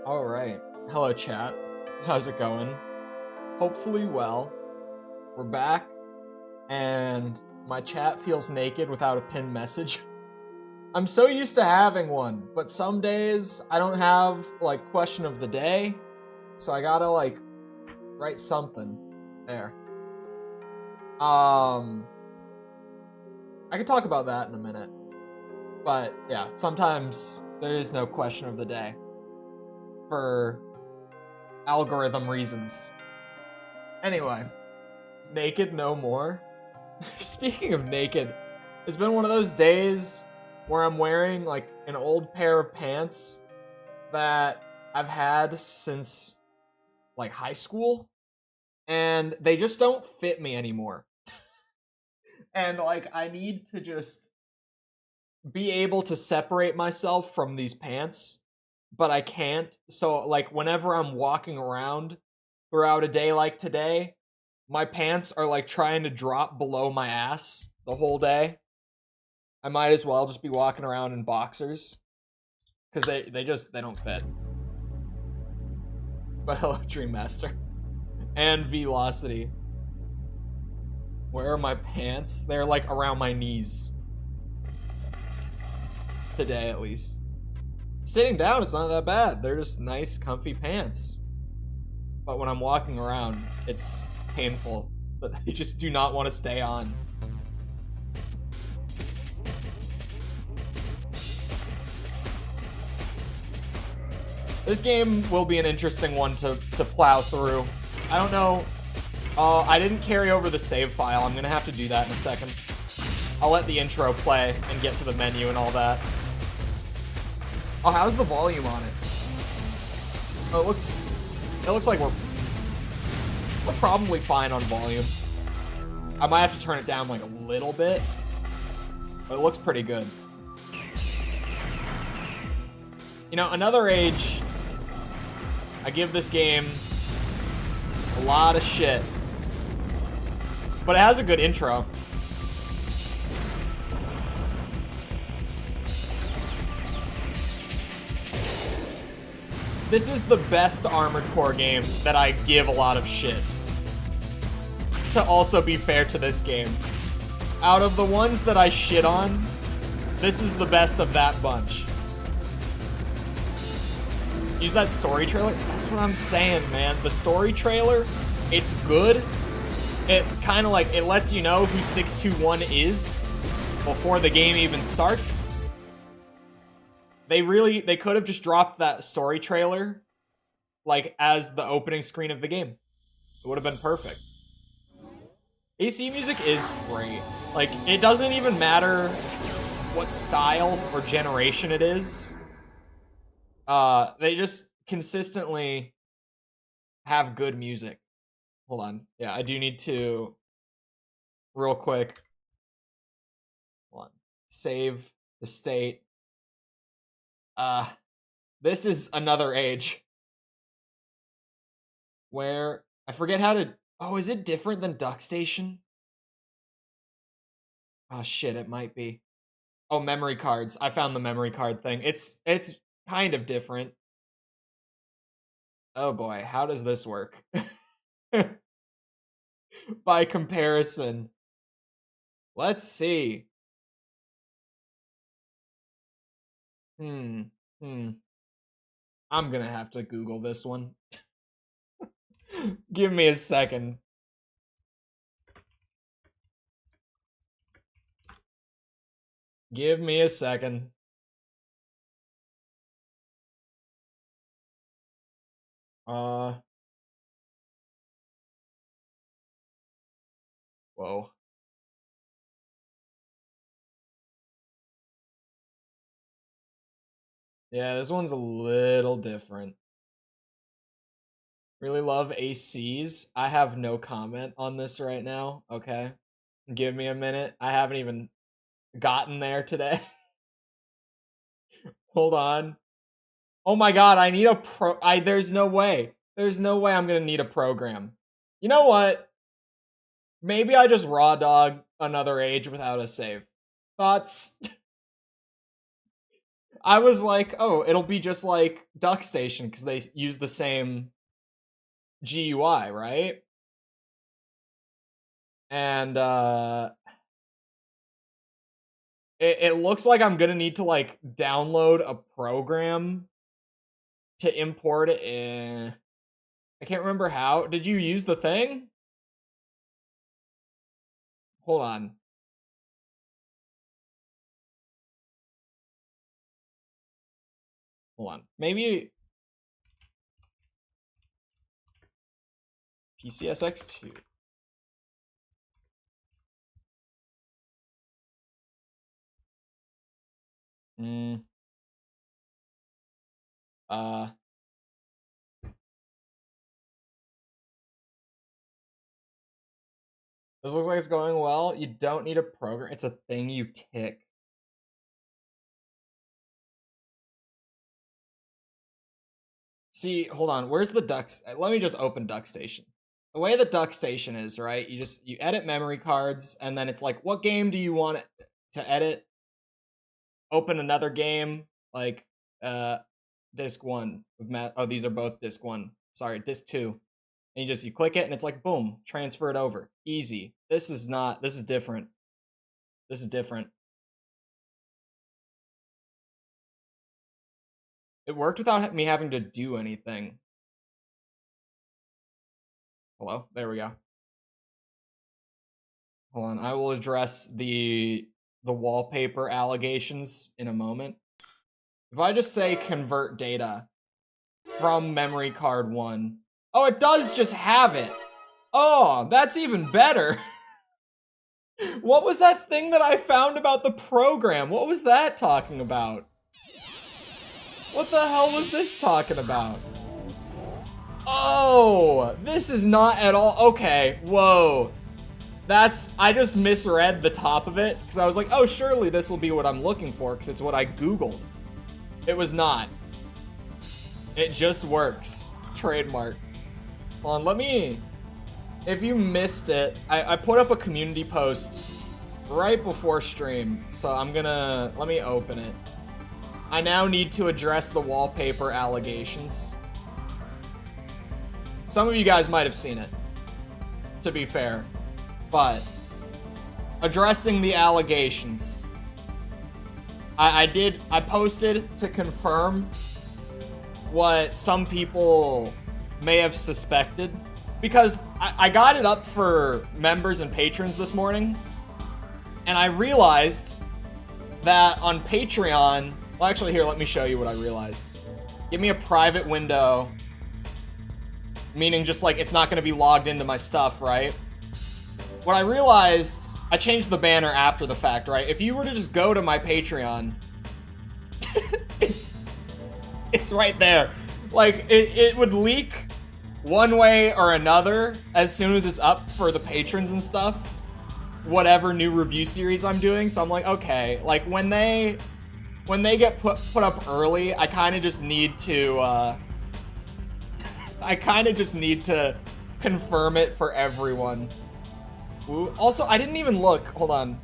Alright. Hello, chat. How's it going? Hopefully well. We're back, and my chat feels naked without a pinned message. I'm so used to having one, but some days I don't have, like, question of the day, so I gotta, like, write something. There. I could talk about that in a minute. But, yeah, sometimes there is no question of the day. For algorithm reasons. Anyway, naked no more. Speaking of naked, it's been one of those days where I'm wearing like an old pair of pants that I've had since like high school, and they just don't fit me anymore. And like I need to just be able to separate myself from these pants, but I can't. So like whenever I'm walking around throughout a day like today, my pants are like trying to drop below my ass the whole day. I might as well just be walking around in boxers because they don't fit. But hello, Dream Master and Velocity. Where are my pants? They're like around my knees today, at least. Sitting down, it's not that bad. They're just nice, comfy pants. But when I'm walking around, it's painful. But they just do not want to stay on. This game will be an interesting one to plow through. I don't know. I didn't carry over the save file. I'm gonna have to do that in a second. I'll let the intro play and get to the menu and all that. Oh, how's the volume on it? Oh, it looks like we're probably fine on volume. I might have to turn it down like a little bit, but it looks pretty good. You know, Another Age, I give this game a lot of shit, but it has a good intro. This is the best Armored Core game that I give a lot of shit. To also be fair to this game. Out of the ones that I shit on, this is the best of that bunch. Use that story trailer? That's what I'm saying, man. The story trailer, it's good. It kind of like, it lets you know who 621 is before the game even starts. They could have just dropped that story trailer like as the opening screen of the game. It would have been perfect. AC music is great. Like, it doesn't even matter what style or generation it is. They just consistently have good music. Hold on. Yeah, I do need to real quick. Hold on. Save the state. This is Another Age. Where I forget how to. Oh, is it different than Duck Station? Oh shit, it might be. Oh, memory cards. I found the memory card thing. It's kind of different. Oh boy, how does this work? By comparison. Let's see. I'm gonna have to Google this one. Give me a second. Give me a second. Whoa. Yeah, this one's a little different. Really love ACs. I have no comment on this right now, okay? Give me a minute. I haven't even gotten there today. Hold on. Oh my god, I need a there's no way. There's no way I'm gonna need a program. You know what? Maybe I just raw dog another age without a save. Thoughts? I was like, oh, it'll be just like DuckStation because they use the same GUI, right? And it looks like I'm gonna need to like download a program to import it in. I can't remember how. Did you use the thing? Hold on. Hold on. Maybe PCSX2. Uh This looks like it's going well. You don't need a program. It's a thing you tick. See, hold on. Where's the Ducks? Let me just open DuckStation. The way the DuckStation is, right? You edit memory cards, and then it's like, what game do you want to edit? Open another game, like disc 1 of oh, these are both disc 1. Sorry, disc 2. And you click it, and it's like, boom, transfer it over. Easy. This is different. This is different. It worked without me having to do anything. Hello? There we go. Hold on, I will address the wallpaper allegations in a moment. If I just say convert data from memory card 1. Oh, it does just have it. Oh, that's even better. What was that thing that I found about the program? What was that talking about? What the hell was this talking about? Oh, this is not at all. Okay, whoa. I just misread the top of it because I was like, oh, surely this will be what I'm looking for because it's what I Googled. It was not. It just works. Trademark. Hold on, if you missed it, I put up a community post right before stream, so let me open it. I now need to address the wallpaper allegations. Some of you guys might have seen it, to be fair, but addressing the allegations. I posted to confirm what some people may have suspected, because I got it up for members and patrons this morning, and I realized that on Patreon, well, actually, here, let me show you what I realized. Give me a private window, meaning just like it's not going to be logged into my stuff, right? What I realized, I changed the banner after the fact, right? If you were to just go to my Patreon, it's right there. Like, it would leak one way or another as soon as it's up for the patrons and stuff, whatever new review series I'm doing. So I'm like, okay, like when they get put up early, I kind of just need to confirm it for everyone. Ooh, also, I didn't even look. Hold on.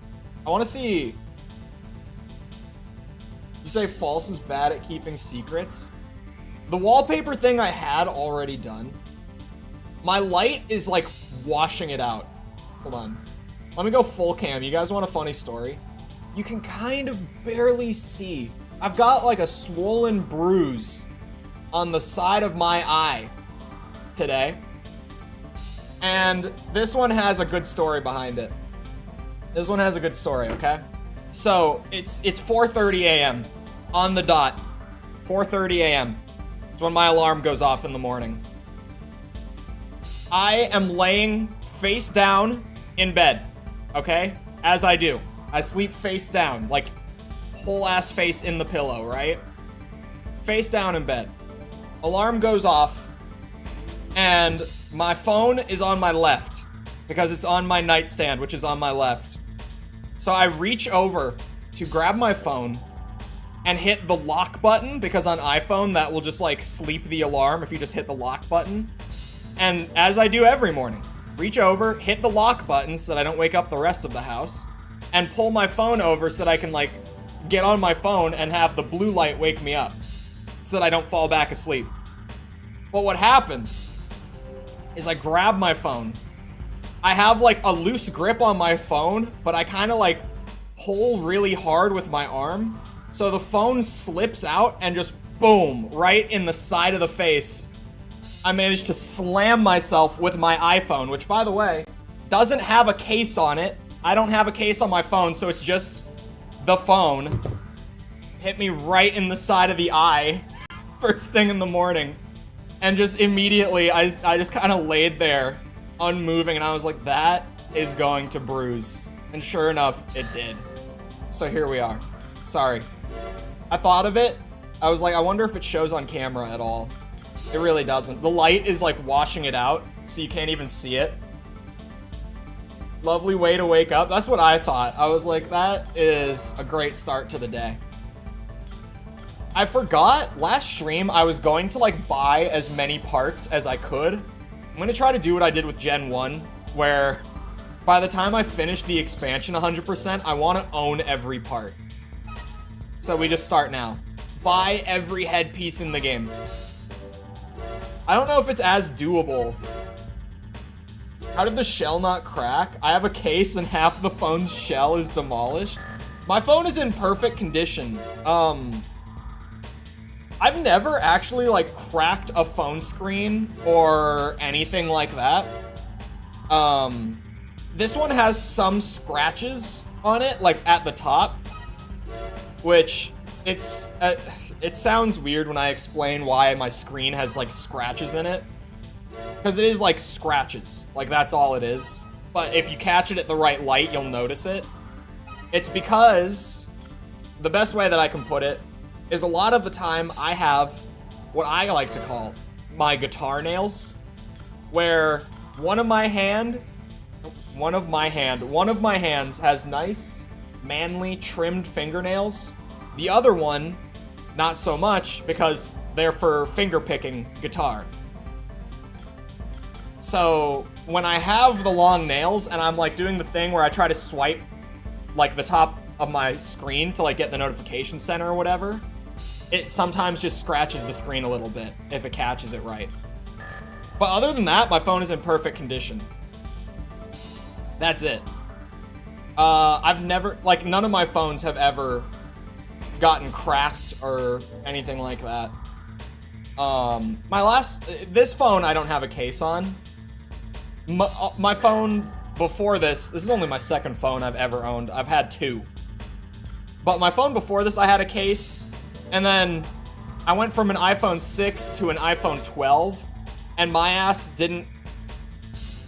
I want to see. You say false is bad at keeping secrets? The wallpaper thing I had already done. My light is like washing it out. Hold on. Let me go full cam. You guys want a funny story? You can kind of barely see. I've got like a swollen bruise on the side of my eye today. And this one has a good story behind it. This one has a good story, okay? So, it's 4:30 a.m. on the dot. 4:30 a.m. It's when my alarm goes off in the morning. I am laying face down in bed, okay? As I do. I sleep face down, like whole ass face in the pillow, right? face down in bed. Alarm goes off, and my phone is on my left because it's on my nightstand, which is on my left. So I reach over to grab my phone and hit the lock button, because on iPhone that will just like sleep the alarm if you just hit the lock button. And as I do every morning, reach over, hit the lock button so that I don't wake up the rest of the house, and pull my phone over so that I can like get on my phone and have the blue light wake me up so that I don't fall back asleep. But what happens is I grab my phone. I have like a loose grip on my phone, but I kind of like pull really hard with my arm. So the phone slips out and just boom, right in the side of the face. I managed to slam myself with my iPhone, which by the way, doesn't have a case on it. I don't have a case on my phone, so it's just the phone. Hit me right in the side of the eye, first thing in the morning. And just immediately, I just kind of laid there, unmoving, and I was like, that is going to bruise. And sure enough, it did. So here we are. Sorry. I thought of it. I was like, I wonder if it shows on camera at all. It really doesn't. The light is like washing it out, so you can't even see it. Lovely way to wake up. That's what I thought. I was like, that is a great start to the day. I forgot, last stream, I was going to like buy as many parts as I could. I'm gonna try to do what I did with Gen 1, where by the time I finish the expansion 100%, I want to own every part. So we just start now. Buy every headpiece in the game. I don't know if it's as doable. How did the shell not crack? I have a case and half the phone's shell is demolished. My phone is in perfect condition. I've never actually like cracked a phone screen or anything like that. This one has some scratches on it, like at the top, which it sounds weird when I explain why my screen has like scratches in it, because it is like scratches, like that's all it is. But if you catch it at the right light, you'll notice it. It's because the best way that I can put it is a lot of the time I have what I like to call my guitar nails, where one of my hands has nice, manly, trimmed fingernails. The other one, not so much, because they're for finger picking guitar. So when I have the long nails and I'm like doing the thing where I try to swipe like the top of my screen to like get the notification center or whatever, it sometimes just scratches the screen a little bit if it catches it right. But other than that, my phone is in perfect condition. That's it. I've never, like, none of my phones have ever gotten cracked or anything like that. This phone I don't have a case on. My phone before this is only my second phone I've ever owned. I've had two. But my phone before this, I had a case, and then I went from an iPhone 6 to an iPhone 12, and my ass didn't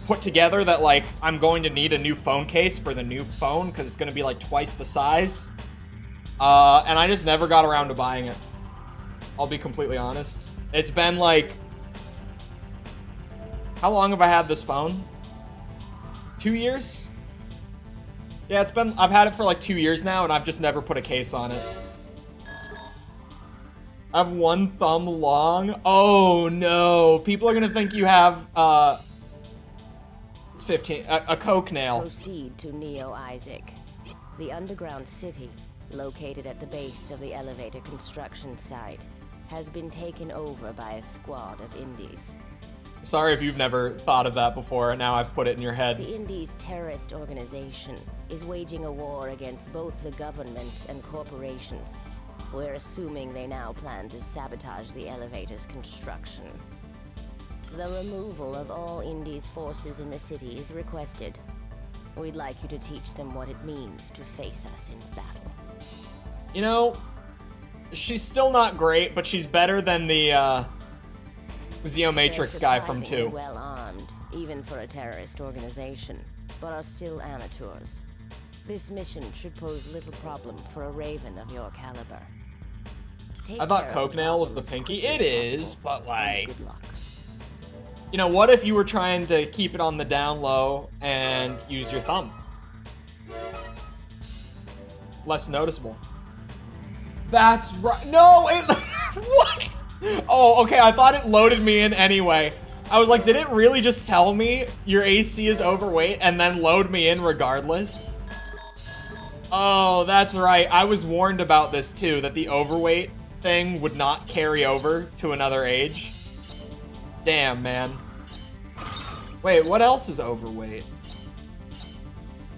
put together that, like, I'm going to need a new phone case for the new phone, because it's going to be, like, twice the size. And I just never got around to buying it. I'll be completely honest. It's been, like... How long have I had this phone? 2 years? Yeah, I've had it for, like, 2 years now, and I've just never put a case on it. I have one thumb long. Oh, no. People are gonna think you have, it's 15, a coke nail. Proceed to Neo Isaac, the underground city located at the base of the elevator construction site, has been taken over by a squad of indies. Sorry if you've never thought of that before, and now I've put it in your head. The Indies terrorist organization is waging a war against both the government and corporations. We're assuming they now plan to sabotage the elevator's construction. The removal of all Indies forces in the city is requested. We'd like you to teach them what it means to face us in battle. You know, she's still not great, but she's better than the, Zeomatrix guy from 2. Well armed, even for a terrorist organization, but are still amateurs. This mission should pose little problem for a Raven of your caliber. Take I thought care of Coke Nail was the problems pinky. quickly It as is, possible, but and like, good luck. you know, what if you were trying to keep it on the down low and use your thumb? Less noticeable. That's right. No, it. What? Oh, okay. I thought it loaded me in anyway. I was like, did it really just tell me your AC is overweight and then load me in regardless? Oh, that's right. I was warned about this too, that the overweight thing would not carry over to another age. Damn, man. Wait, what else is overweight?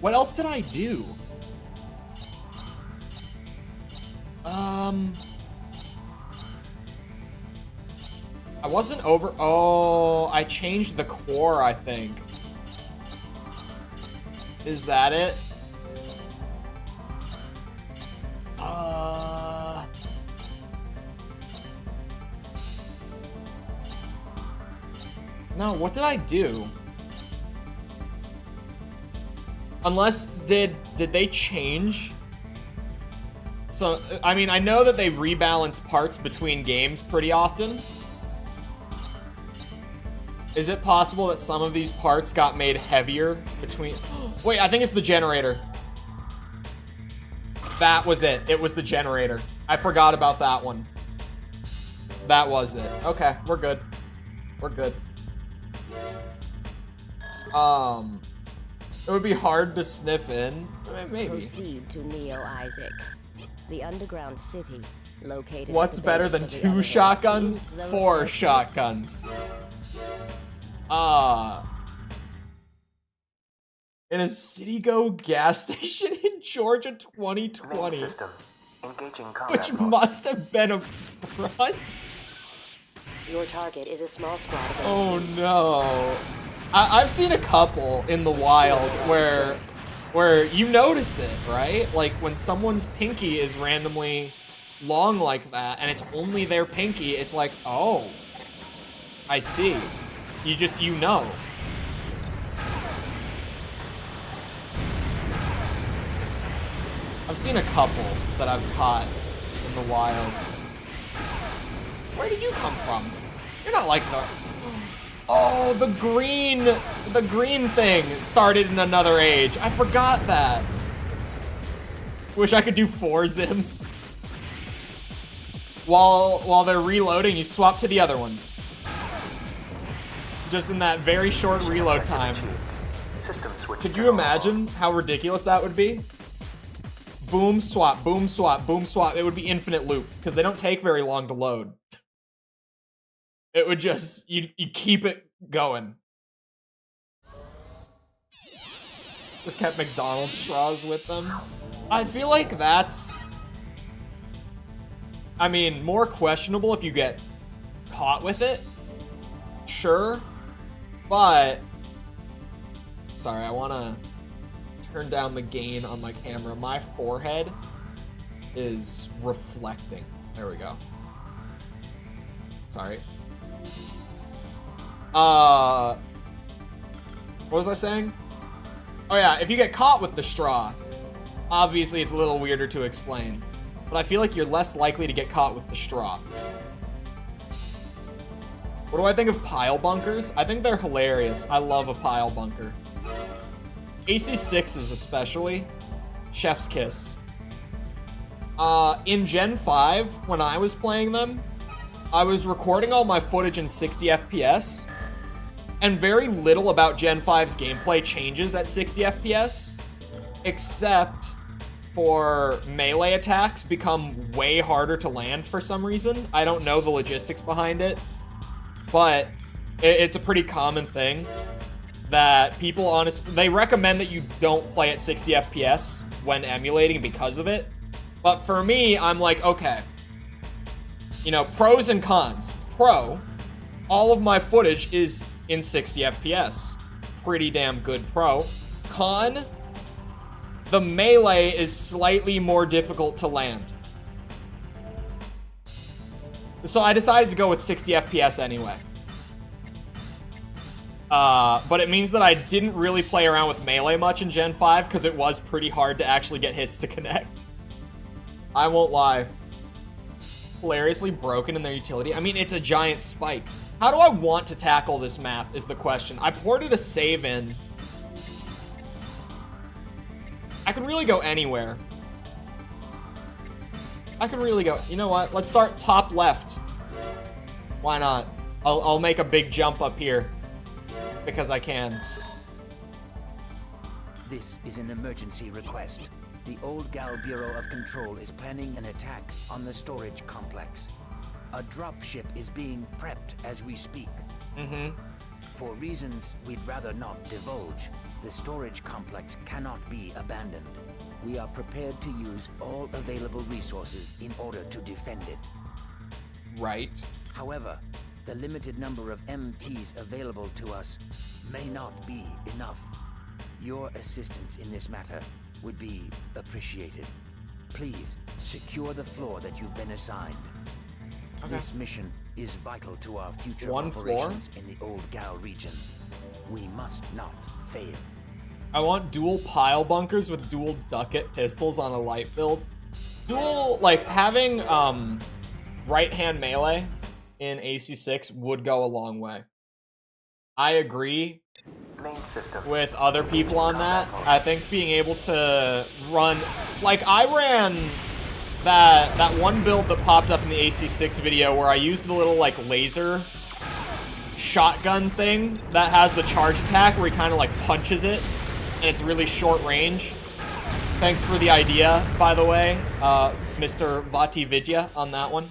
What else did I do? I wasn't over. Oh, I changed the core, I think. Is that it? No, what did I do? Unless, did they change? So, I mean, I know that they rebalance parts between games pretty often. Is it possible that some of these parts got made heavier between... Wait, I think it's the generator. That was it. It was the generator. I forgot about that one. That was it. Okay, we're good. We're good. It would be hard to sniff in. Maybe. Proceed to Neo Isaac, the underground city located. What's at the better base than of the 2 elevator shotguns? is the 4 location. shotguns. In a Citigo gas station in Georgia 2020. System. Engaging combat Which mode. must have been a front. Your target is a small squad of Oh teams. no. I've seen a couple in the wild where you notice it, right? Like when someone's pinky is randomly long like that and it's only their pinky, it's like, oh, I see. You know. I've seen a couple that I've caught in the wild. Where did you come from? You're not like the... Oh, the green thing started in another age. I forgot that. Wish I could do 4 Zims. While they're reloading, you swap to the other ones. Just in that very short reload time. System switch Could to you imagine how ridiculous that would be? Boom, swap, boom, swap, boom, swap. It would be infinite loop, because they don't take very long to load. It would just, you keep it going. Just kept McDonald's straws with them. I feel like that's, I mean, more questionable if you get caught with it. Sure. But, sorry, I want to turn down the gain on my camera. My forehead is reflecting. There we go. Sorry. What was I saying? Oh yeah, if you get caught with the straw, obviously it's a little weirder to explain. But I feel like you're less likely to get caught with the straw. What do I think of pile bunkers? I think they're hilarious. I love a pile bunker. AC6s especially. Chef's kiss. In Gen 5, when I was playing them, I was recording all my footage in 60 FPS, and very little about Gen 5's gameplay changes at 60 FPS, except for melee attacks become way harder to land for some reason. I don't know the logistics behind it, but it's a pretty common thing that people honestly, they recommend that you don't play at 60 FPS when emulating because of it. But for me, I'm like, okay, you know, pros and cons. Pro, all of my footage is in 60 FPS. Pretty damn good pro. Con, the melee is slightly more difficult to land. So I decided to go with 60 FPS anyway. But it means that I didn't really play around with melee much in Gen 5 because it was pretty hard to actually get hits to connect. I won't lie. hilariously broken in their utility? I mean, it's a giant spike. How do I want to tackle this map is the question. I ported a save in. I could really go anywhere. I could really go, you know what? Let's start top left. Why not? I'll make a big jump up here because I can. This is an emergency request. The Old Gal Bureau of Control is planning an attack on the storage complex. A dropship is being prepped as we speak. For reasons we'd rather not divulge, the storage complex cannot be abandoned. We are prepared to use all available resources in order to defend it. Right. However, the limited number of MTs available to us may not be enough. Your assistance in this matter would be appreciated. Please secure the floor that you've been assigned. Okay. This mission is vital to our future One floor? operations in the Old Gal region. We must not fail. I want dual pile bunkers with dual ducket pistols on a light build. Dual, like, having right-hand melee in AC6 would go a long way. I agree Main system. with other people on that. I think being able to run, like, I ran that one build that popped up in the AC6 video where I used the little, like, laser shotgun thing that has the charge attack where he kind of, like, punches it, and it's really short range. Thanks for the idea, by the way, Mr. Vati Vidya on that one.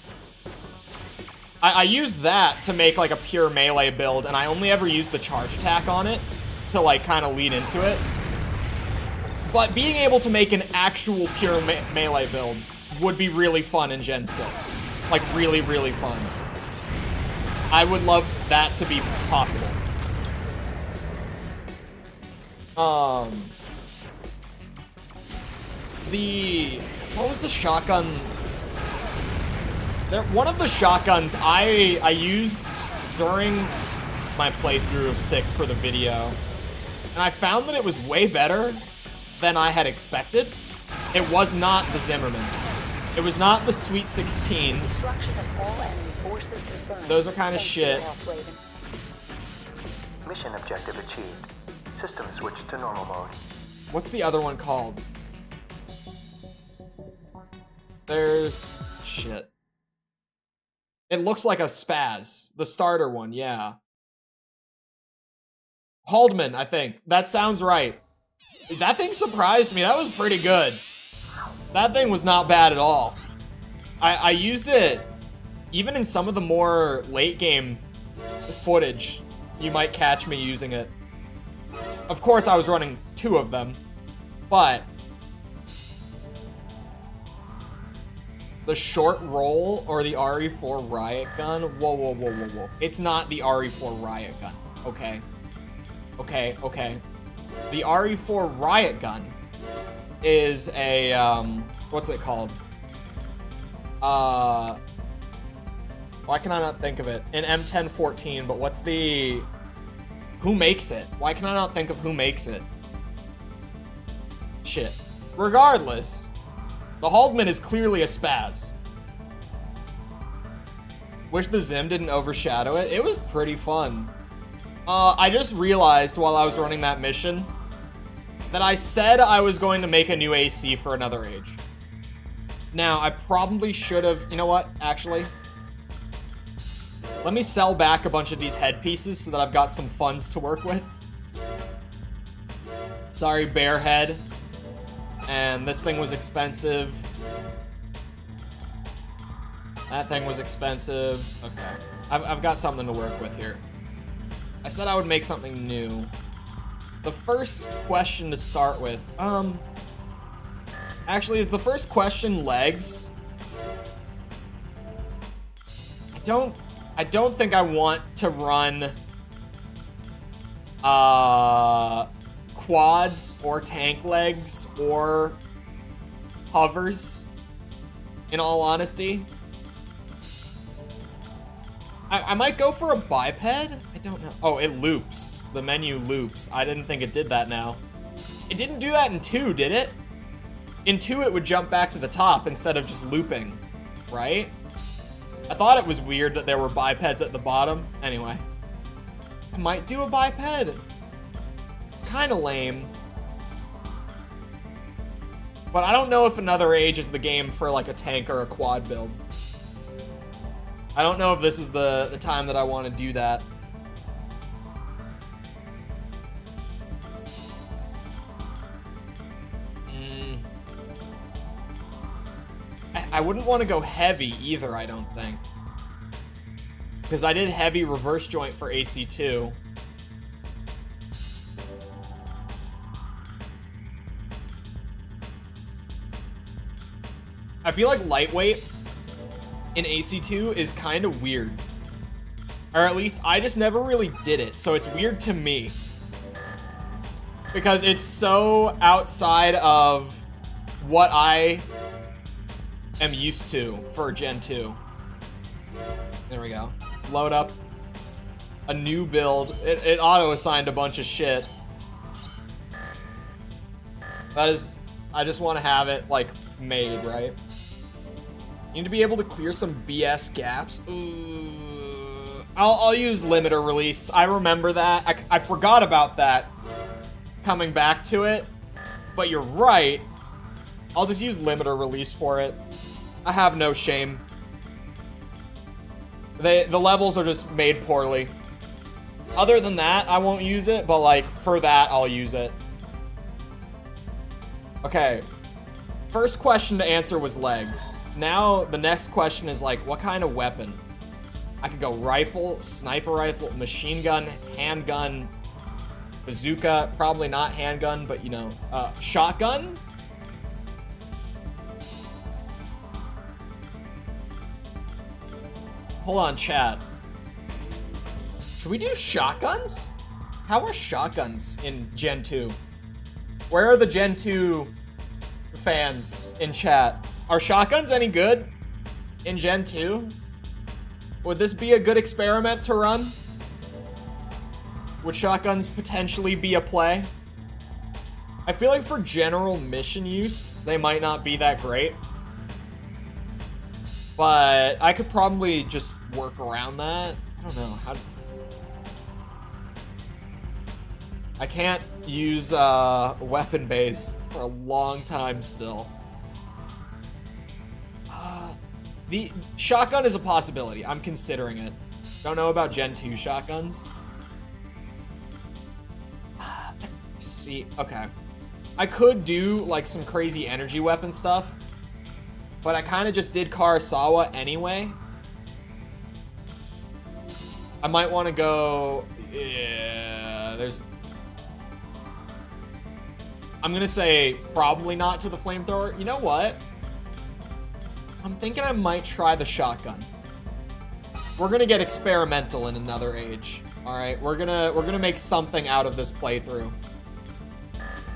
I used that to make, like, a pure melee build, and I only ever used the charge attack on it to, like, kind of lead into it. But being able to make an actual pure melee build would be really fun in Gen 6. Like, really, really fun. I would love that to be possible. What was the shotgun? One of the shotguns I used during my playthrough of 6 for the video, and I found that it was way better than I had expected. It was not the Zimmermans. It was not the Sweet 16s. Destruction of all enemy forces confirmed. Those are kind of Thank you, shit. Ralph Raven. Mission objective achieved. System switched to normal mode. What's the other one called? There's... shit. It looks like a spaz. The starter one, yeah. Haldeman, I think. That sounds right. That thing surprised me. That was pretty good. That thing was not bad at all. I used it even in some of the more late game footage. You might catch me using it. Of course, I was running 2 of them, but the short roll or the RE4 riot gun. Whoa, whoa, whoa, whoa, whoa. It's not the RE4 riot gun. Okay. Okay, okay. The RE4 riot gun is a, what's it called? Why can I not think of it? An M1014, but what's the... Who makes it? Why can I not think of who makes it? Shit. Regardless, the Haldeman is clearly a spaz. Wish the Zim didn't overshadow it. It was pretty fun. I just realized while I was running that mission that I said I was going to make a new AC for Another Age. Now, I probably should have... You know what? Actually, let me sell back a bunch of these headpieces so that I've got some funds to work with. Sorry, Bearhead. And this thing was expensive. That thing was expensive. Okay. I've got something to work with here. I said I would make something new. The first question to start with, actually, is the first question legs? I don't think I want to run quads or tank legs or hovers, in all honesty. I might go for a biped? I don't know. Oh, it loops. The menu loops. I didn't think it did that now. It didn't do that in 2, did it? In 2, it would jump back to the top instead of just looping, right? I thought it was weird that there were bipeds at the bottom. Anyway. I might do a biped. It's kind of lame. But I don't know if Another Age is the game for like a tank or a quad build. I don't know if this is the time that I want to do that. I wouldn't want to go heavy either, I don't think. Because I did heavy reverse joint for AC2. I feel like lightweight in AC2 is kind of weird. Or at least I just never really did it, so it's weird to me. Because it's so outside of what I am used to for Gen 2. There we go. Load up a new build. It auto-assigned a bunch of shit. That is, I just want to have it, like, made, right? Need to be able to clear some BS gaps. Ooh. I'll use limiter release. I remember that. I forgot about that coming back to it. But you're right. I'll just use limiter release for it. I have no shame. The levels are just made poorly. Other than that, I won't use it, but like for that, I'll use it. Okay. First question to answer was legs. Now the next question is like, what kind of weapon? I could go rifle, sniper rifle, machine gun, handgun, bazooka, probably not handgun, but you know, shotgun? Hold on, chat. Should we do shotguns? How are shotguns in Gen 2? Where are the Gen 2 fans in chat? Are shotguns any good in Gen 2? Would this be a good experiment to run? Would shotguns potentially be a play? I feel like for general mission use, they might not be that great. But I could probably just work around that. I don't know how. I can't use weapon base for a long time still. The shotgun is a possibility. I'm considering it. Don't know about Gen 2 shotguns. See, okay. I could do like some crazy energy weapon stuff. But I kind of just did Kurosawa anyway. I might want to go... Yeah, there's... I'm going to say probably not to the flamethrower. You know what? I'm thinking I might try the shotgun. We're going to get experimental in Another Age. All right, we're going to make something out of this playthrough.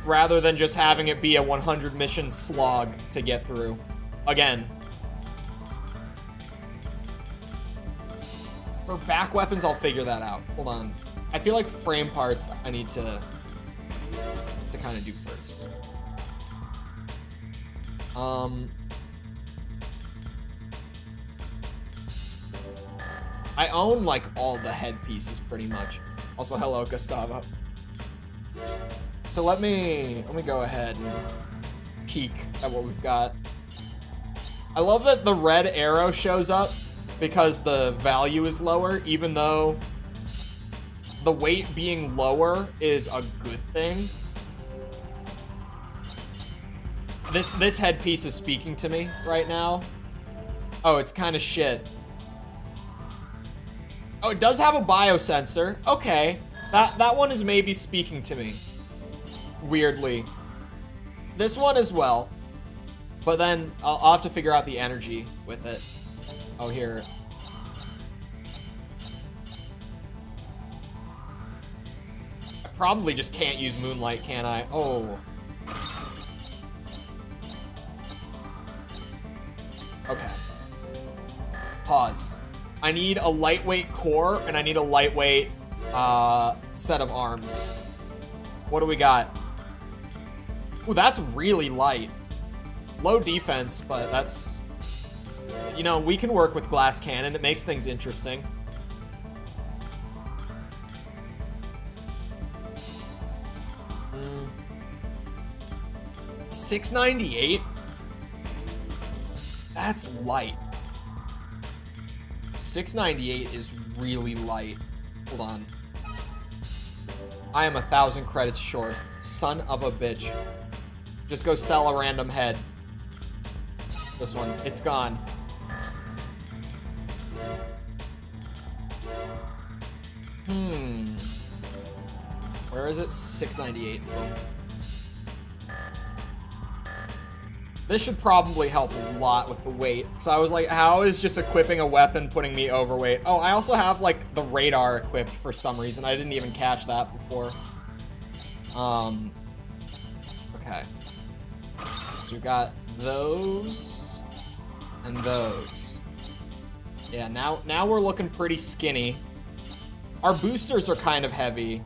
Rather than just having it be a 100 mission slog to get through. Again. For back weapons, I'll figure that out. Hold on. I feel like frame parts I need to kind of do first. I own like all the headpieces pretty much. Also, hello, Gustavo. So let me go ahead and peek at what we've got. I love that the red arrow shows up because the value is lower, even though the weight being lower is a good thing. This headpiece is speaking to me right now. Oh, it's kind of shit. Oh, it does have a biosensor. Okay, that one is maybe speaking to me. Weirdly. This one as well. But then I'll have to figure out the energy with it. Oh, here. I probably just can't use Moonlight, can I? Oh. Okay. Pause. I need a lightweight core, and I need a lightweight set of arms. What do we got? Ooh, that's really light. Low defense, but that's You know, we can work with glass cannon. It makes things interesting. $698? That's light. $698 is really light. Hold on. I am 1,000 credits short. Son of a bitch. Just go sell a random head. This one, it's gone. Where is it? 698. Boom. This should probably help a lot with the weight. So I was like, how is just equipping a weapon putting me overweight? Oh, I also have like the radar equipped for some reason. I didn't even catch that before. Okay. So we've got those and those. Yeah, now we're looking pretty skinny. Our boosters are kind of heavy.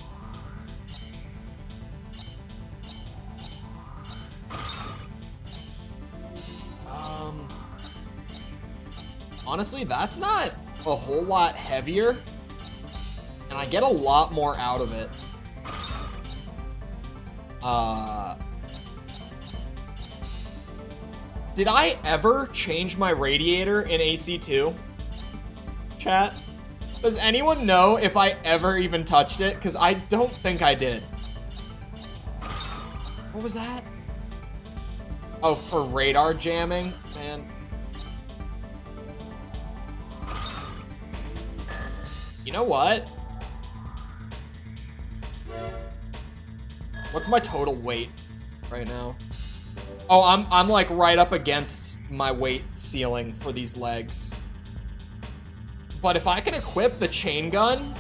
Honestly, that's not a whole lot heavier, and I get a lot more out of it. Did I ever change my radiator in AC2? Chat? Does anyone know if I ever even touched it? Because I don't think I did. What was that? Oh, for radar jamming? Man. You know what? What's my total weight right now? Oh, I'm like right up against my weight ceiling for these legs. But if I can equip the chain gun,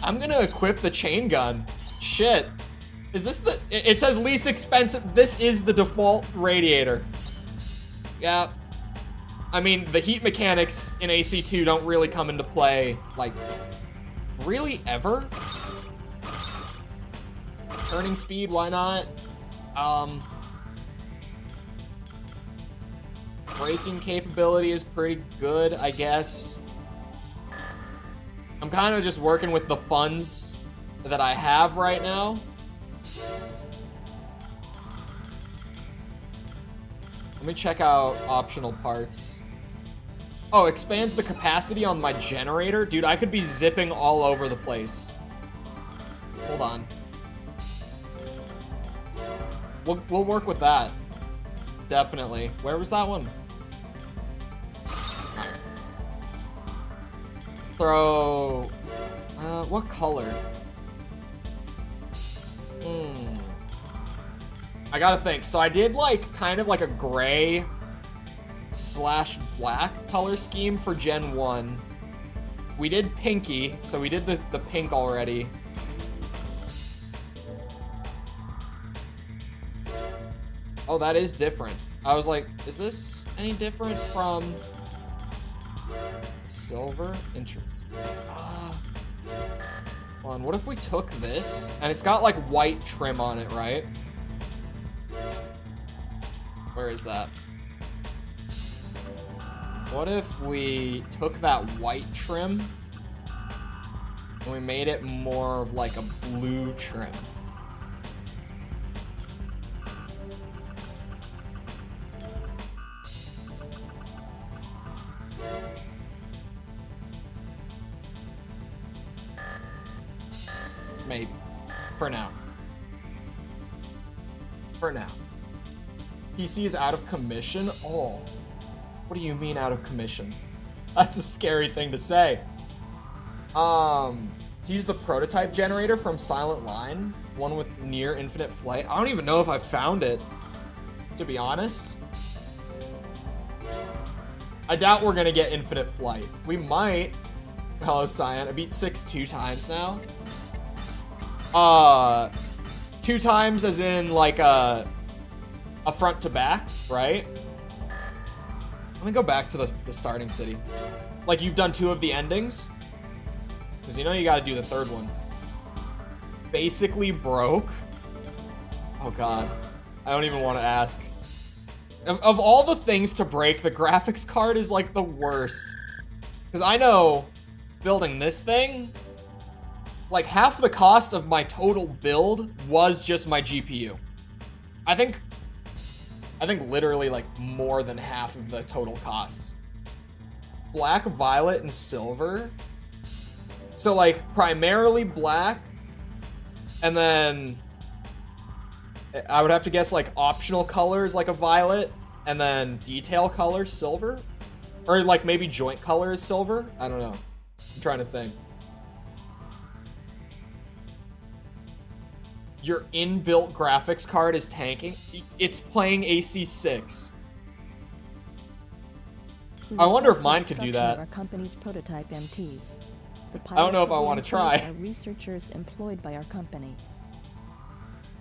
I'm gonna equip the chain gun. Shit. Is this the... It says least expensive. This is the default radiator. Yeah. I mean, the heat mechanics in AC2 don't really come into play, like, really ever? Turning speed, why not? Braking capability is pretty good, I guess. I'm kind of just working with the funds that I have right now. Let me check out optional parts. Oh, expands the capacity on my generator? Dude, I could be zipping all over the place. Hold on. We'll work with that. Definitely. Where was that one? Alright. Let's throw... what color? I gotta think. So I did like kind of like a gray / black color scheme for Gen 1. We did pinky, so we did the pink already. Oh, that is different. I was like, is this any different from silver? Interesting. Hold on, what if we took this and it's got like white trim on it, right? Where is that? What if we took that white trim and we made it more of like a blue trim? Maybe. For now. For now. PC is out of commission? Oh. What do you mean out of commission? That's a scary thing to say. To use the prototype generator from Silent Line, one with near infinite flight. I don't even know if I found it, to be honest. I doubt we're gonna get infinite flight. We might. Hello, Cyan. I beat 6 2 times now. 2 times as in like a front to back, right? Let me go back to the starting city. Like, you've done 2 of the endings? Because you know you gotta do the 3rd one. Basically broke? Oh god. I don't even want to ask. Of all the things to break, the graphics card is like the worst. Because I know building this thing, like half the cost of my total build was just my GPU. I think literally like more than half of the total costs. Black, violet, and silver. So like primarily black, and then I would have to guess like optional colors like a violet, and then detail color silver, or like maybe joint color is silver. I don't know. I'm trying to think. Your inbuilt graphics card is tanking. It's playing AC6. I wonder if mine could do that. Our company's prototype MTs. The I don't know if I pilots want of to the MTs try. are researchers employed by our company.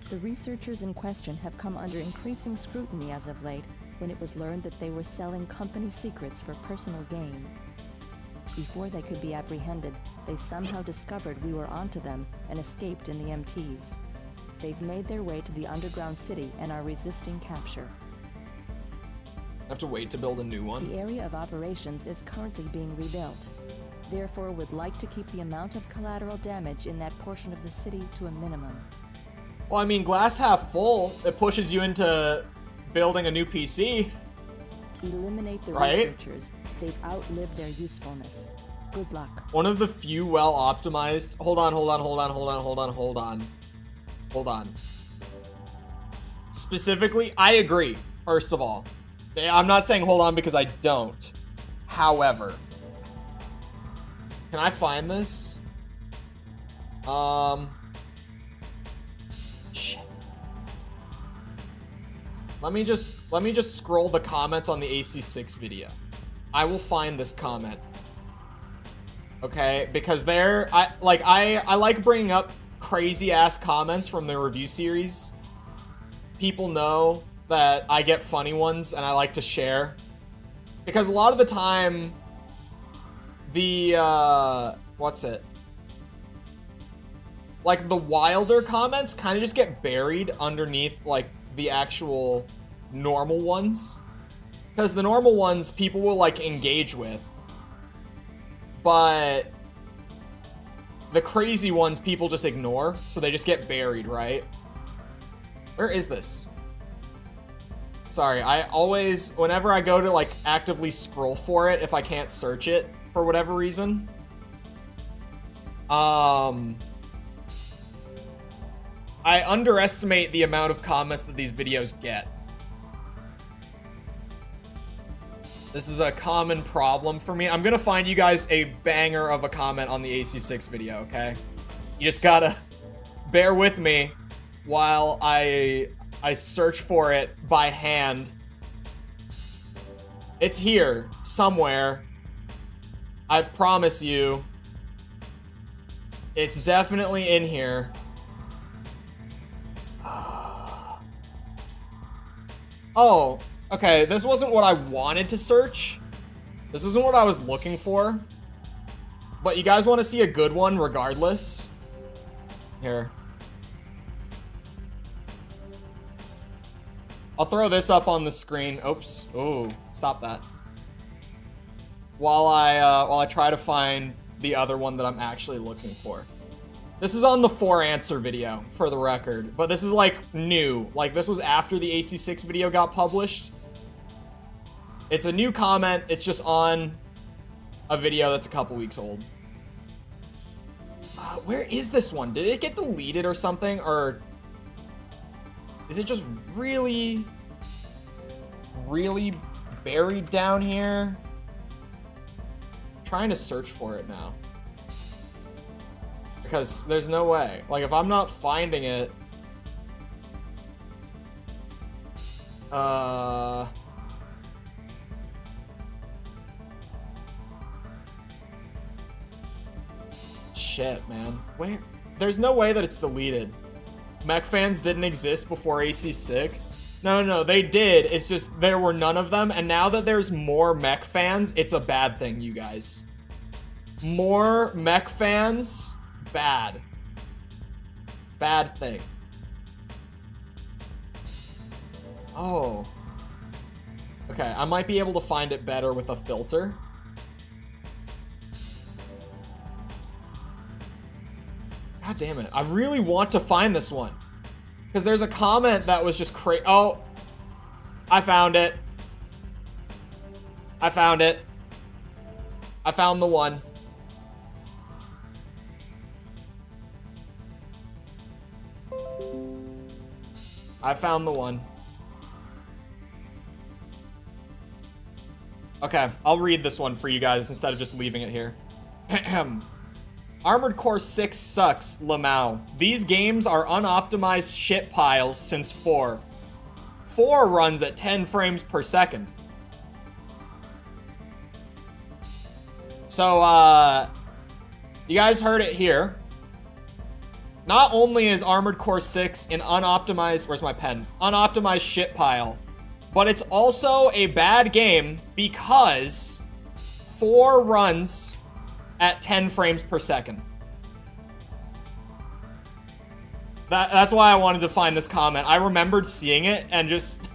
The researchers in question have come under increasing scrutiny as of late when it was learned that they were selling company secrets for personal gain. Before they could be apprehended, they somehow discovered we were onto them and escaped in the MTs. They've made their way to the underground city and are resisting capture. I have to wait to build a new one. The area of operations is currently being rebuilt. Therefore, would like to keep the amount of collateral damage in that portion of the city to a minimum. Well, I mean, glass half full, it pushes you into building a new PC. Eliminate the Right? researchers. They've outlived their usefulness. Good luck. One of the few well-optimized... Hold on. Specifically, I agree, first of all. I'm not saying hold on because I don't. However, can I find this? Shit. Let me just scroll the comments on the AC6 video. I will find this comment. Okay, because I like bringing up crazy ass comments from the review series. People know that I get funny ones and I like to share. Because a lot of the time, the, what's it? Like, the wilder comments kind of just get buried underneath, like, the actual normal ones. Because the normal ones, people will, like, engage with. But the crazy ones, people just ignore, so they just get buried, right? Where is this? Sorry, I always, whenever I go to, like, actively scroll for it, if I can't search it for whatever reason, I underestimate the amount of comments that these videos get. This is a common problem for me. I'm gonna find you guys a banger of a comment on the AC6 video, okay? You just gotta bear with me while I search for it by hand. It's here, somewhere. I promise you. It's definitely in here. Oh, okay, this wasn't what I wanted to search. This isn't what I was looking for. But you guys want to see a good one regardless? Here. I'll throw this up on the screen. Oops. Oh, stop that. While I try to find the other one that I'm actually looking for. This is on the 4answer video, for the record. But this is, like, new. Like, this was after the AC6 video got published. It's a new comment. It's just on a video that's a couple weeks old. Where is this one? Did it get deleted or something? Or is it just really, really buried down here? I'm trying to search for it now. Because there's no way. Like, if I'm not finding it... Shit, man. Where? There's no way that it's deleted. Mech fans didn't exist before AC6? No, they did. It's just there were none of them, and now that there's more mech fans, it's a bad thing, you guys. More mech fans... Bad. Bad thing. Oh. Okay, I might be able to find it better with a filter. God damn it. I really want to find this one. Because there's a comment that was just crazy. Oh, I found it. I found it. I found the one. I found the one. Okay, I'll read this one for you guys instead of just leaving it here. Armored Core 6 sucks, Lamau. These games are unoptimized shit piles since 4. 4 runs at 10 frames per second. So, you guys heard it here. Not only is Armored Core 6 an unoptimized, where's my pen? Unoptimized shit pile, but it's also a bad game because 4 runs at 10 frames per second. That's why I wanted to find this comment. I remembered seeing it and just,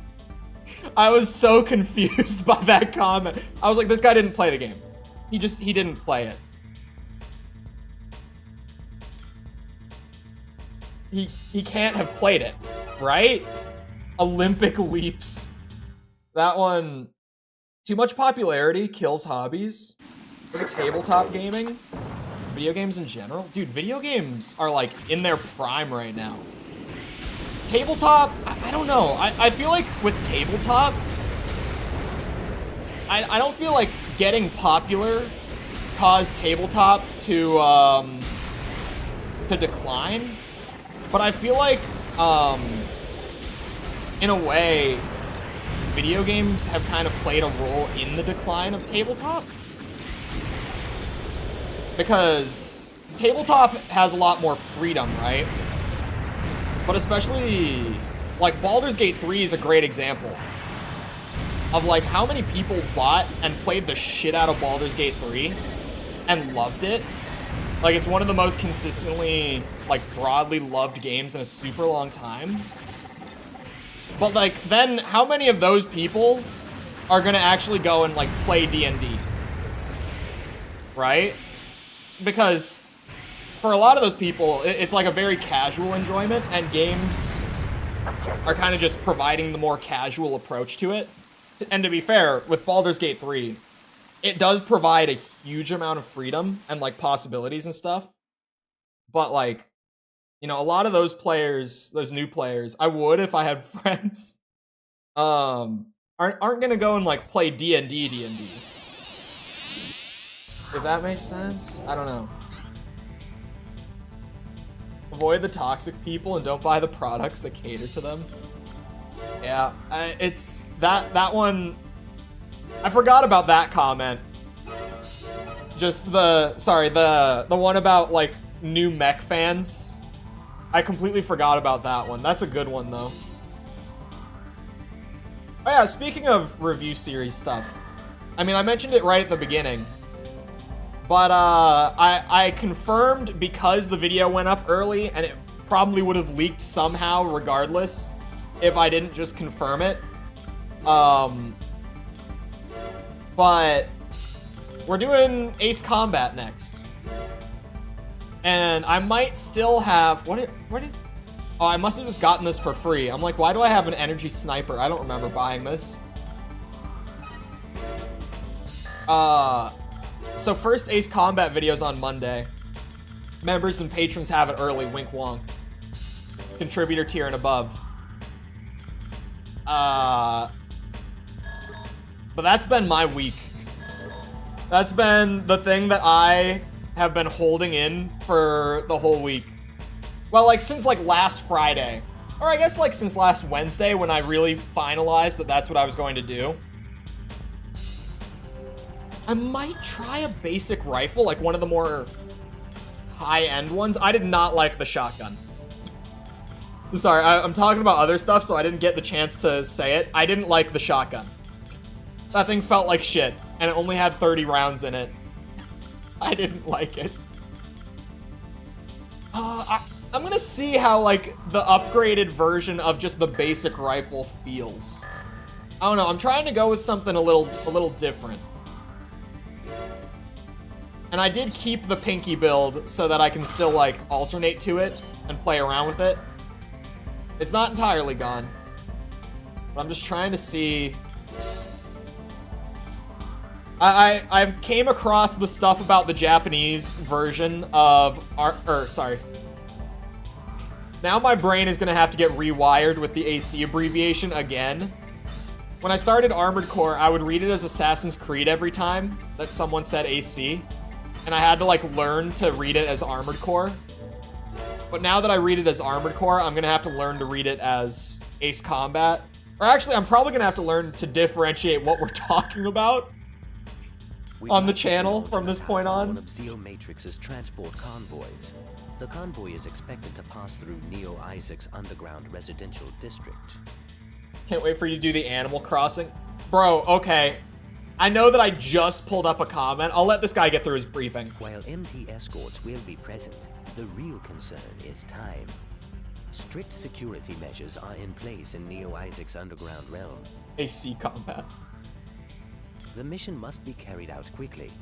I was so confused by that comment. I was like, this guy didn't play the game. He didn't play it. He can't have played it, right? Olympic leaps. That one, too much popularity kills hobbies. Look at tabletop gaming. Video games in general. Dude, video games are like in their prime right now. Tabletop, I don't know. I feel like with tabletop, I don't feel like getting popular caused tabletop to decline. But I feel like, in a way, video games have kind of played a role in the decline of tabletop. Because tabletop has a lot more freedom, right? But especially, like, Baldur's Gate 3 is a great example of, like, how many people bought and played the shit out of Baldur's Gate 3 and loved it. Like, it's one of the most consistently, like, broadly loved games in a super long time. But, like, then how many of those people are gonna actually go and, like, play D&D? Right? Because for a lot of those people, it's like a very casual enjoyment, and games are kind of just providing the more casual approach to it. And to be fair, with Baldur's Gate 3, it does provide a huge amount of freedom and, like, possibilities and stuff. But, like, you know, a lot of those players, those new players, I would if I had friends, aren't gonna go and, like, play D&D. If that makes sense? I don't know. Avoid the toxic people and don't buy the products that cater to them. Yeah, it's that one. I forgot about that comment. Just the one about, like, new mech fans. I completely forgot about that one. That's a good one, though. Oh yeah, speaking of review series stuff. I mean, I mentioned it right at the beginning. But, I confirmed because the video went up early, and it probably would have leaked somehow regardless if I didn't just confirm it. But we're doing Ace Combat next. And I might still have, oh, I must have just gotten this for free. I'm like, why do I have an energy sniper? I don't remember buying this. So first Ace Combat video's on Monday. Members and patrons have it early, wink wonk. Contributor tier and above. But that's been my week. That's been the thing that I have been holding in for the whole week. Well, like, since, like, last Friday. Or I guess, like, since last Wednesday when I really finalized that that's what I was going to do. I might try a basic rifle, like one of the more high-end ones. I did not like the shotgun. Sorry, I'm talking about other stuff, so I didn't get the chance to say it. I didn't like the shotgun. That thing felt like shit, and it only had 30 rounds in it. I didn't like it. I'm gonna see how, like, the upgraded version of just the basic rifle feels. I don't know, I'm trying to go with something a little different. And I did keep the pinky build so that I can still, like, alternate to it and play around with it. It's not entirely gone. But I'm just trying to see... I've came across the stuff about the Japanese version of... Now my brain is gonna have to get rewired with the AC abbreviation again. When I started Armored Core, I would read it as Assassin's Creed every time that someone said AC. And I had to, like, learn to read it as Armored Core. But now that I read it as Armored Core, I'm gonna have to learn to read it as Ace Combat. Or actually, I'm probably gonna have to learn to differentiate what we're talking about on the channel from this point on. One of Zeo Matrix's transport convoys. The convoy is expected to pass through Neo Isaac's underground residential district. Can't wait for you to do the Animal Crossing. Bro, okay. I know that I just pulled up a comment. I'll let this guy get through his briefing. While MT escorts will be present, the real concern is time. Strict security measures are in place in Neo Isaac's underground realm. AC Combat. The mission must be carried out quickly.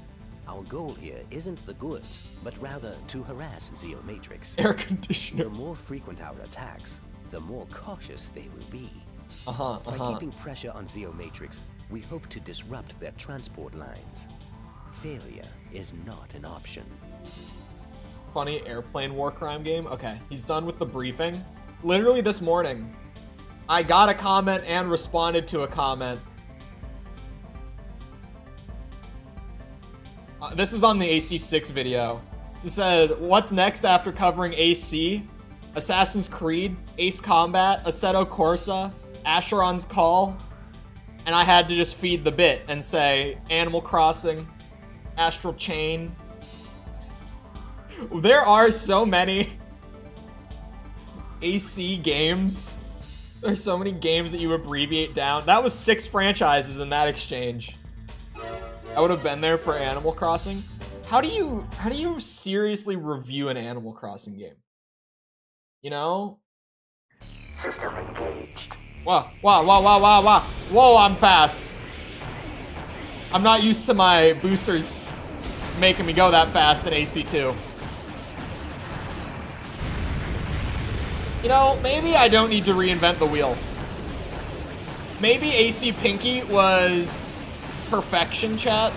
Our goal here isn't the goods, but rather to harass Zeo Matrix. Air conditioner. The more frequent our attacks, the more cautious they will be. By keeping pressure on Zeo Matrix, we hope to disrupt their transport lines. Failure is not an option. Funny airplane war crime game. Okay, he's done with the briefing. Literally this morning, I got a comment and responded to a comment. This is on the AC6 video. He said, what's next after covering AC? Assassin's Creed, Ace Combat, Assetto Corsa, Asheron's Call, and I had to just feed the bit and say Animal Crossing, Astral Chain. There are so many AC games. There's so many games that you abbreviate down. That was 6 franchises in that exchange. I would have been there for Animal Crossing. How do you seriously review an Animal Crossing game? You know? System engaged. Wow, whoa, I'm fast. I'm not used to my boosters making me go that fast in AC2. You know, maybe I don't need to reinvent the wheel. Maybe AC Pinky was perfection, chat.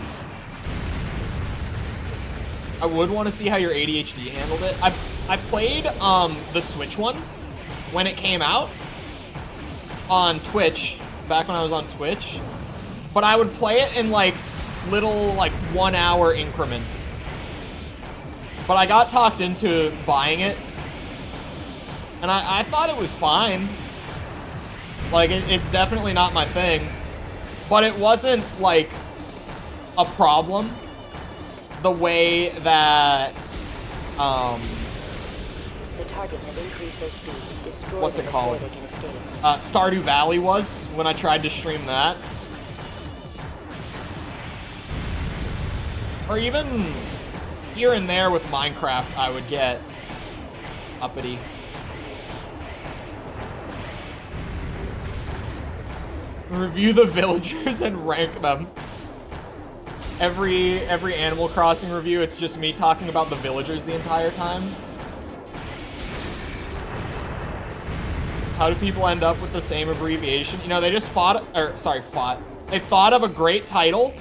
I would want to see how your ADHD handled it. I played the Switch one when it came out on Twitch, back when I was on Twitch, but I would play it in like little 1 hour increments. But I got talked into buying it, and I thought it was fine. Like, it's definitely not my thing, but it wasn't like a problem the way that The targets have increased their speed. Destroy what's them it called? before they can escape. Stardew Valley was when I tried to stream that. Or even here and there with Minecraft, I would get uppity. Review the villagers and rank them. Every Animal Crossing review, it's just me talking about the villagers the entire time. How do people end up with the same abbreviation? You know, they just they thought of a great title,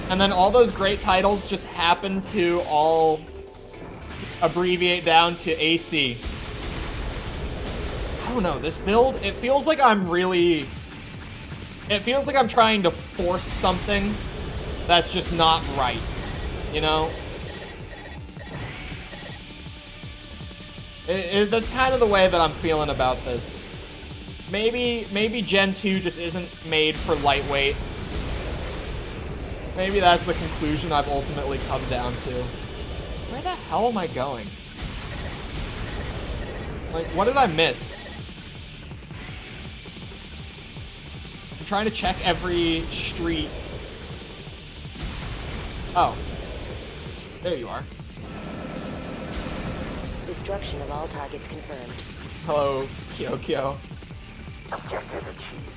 and then all those great titles just happen to all abbreviate down to AC. I don't know, this build, it feels like I'm trying to force something that's just not right, you know? That's kind of the way that I'm feeling about this. Maybe Gen 2 just isn't made for lightweight. Maybe that's the conclusion I've ultimately come down to. Where the hell am I going? Like, what did I miss? I'm trying to check every street. Oh. There you are. Destruction of all targets confirmed. Hello, Kyokyo. Objective achieved.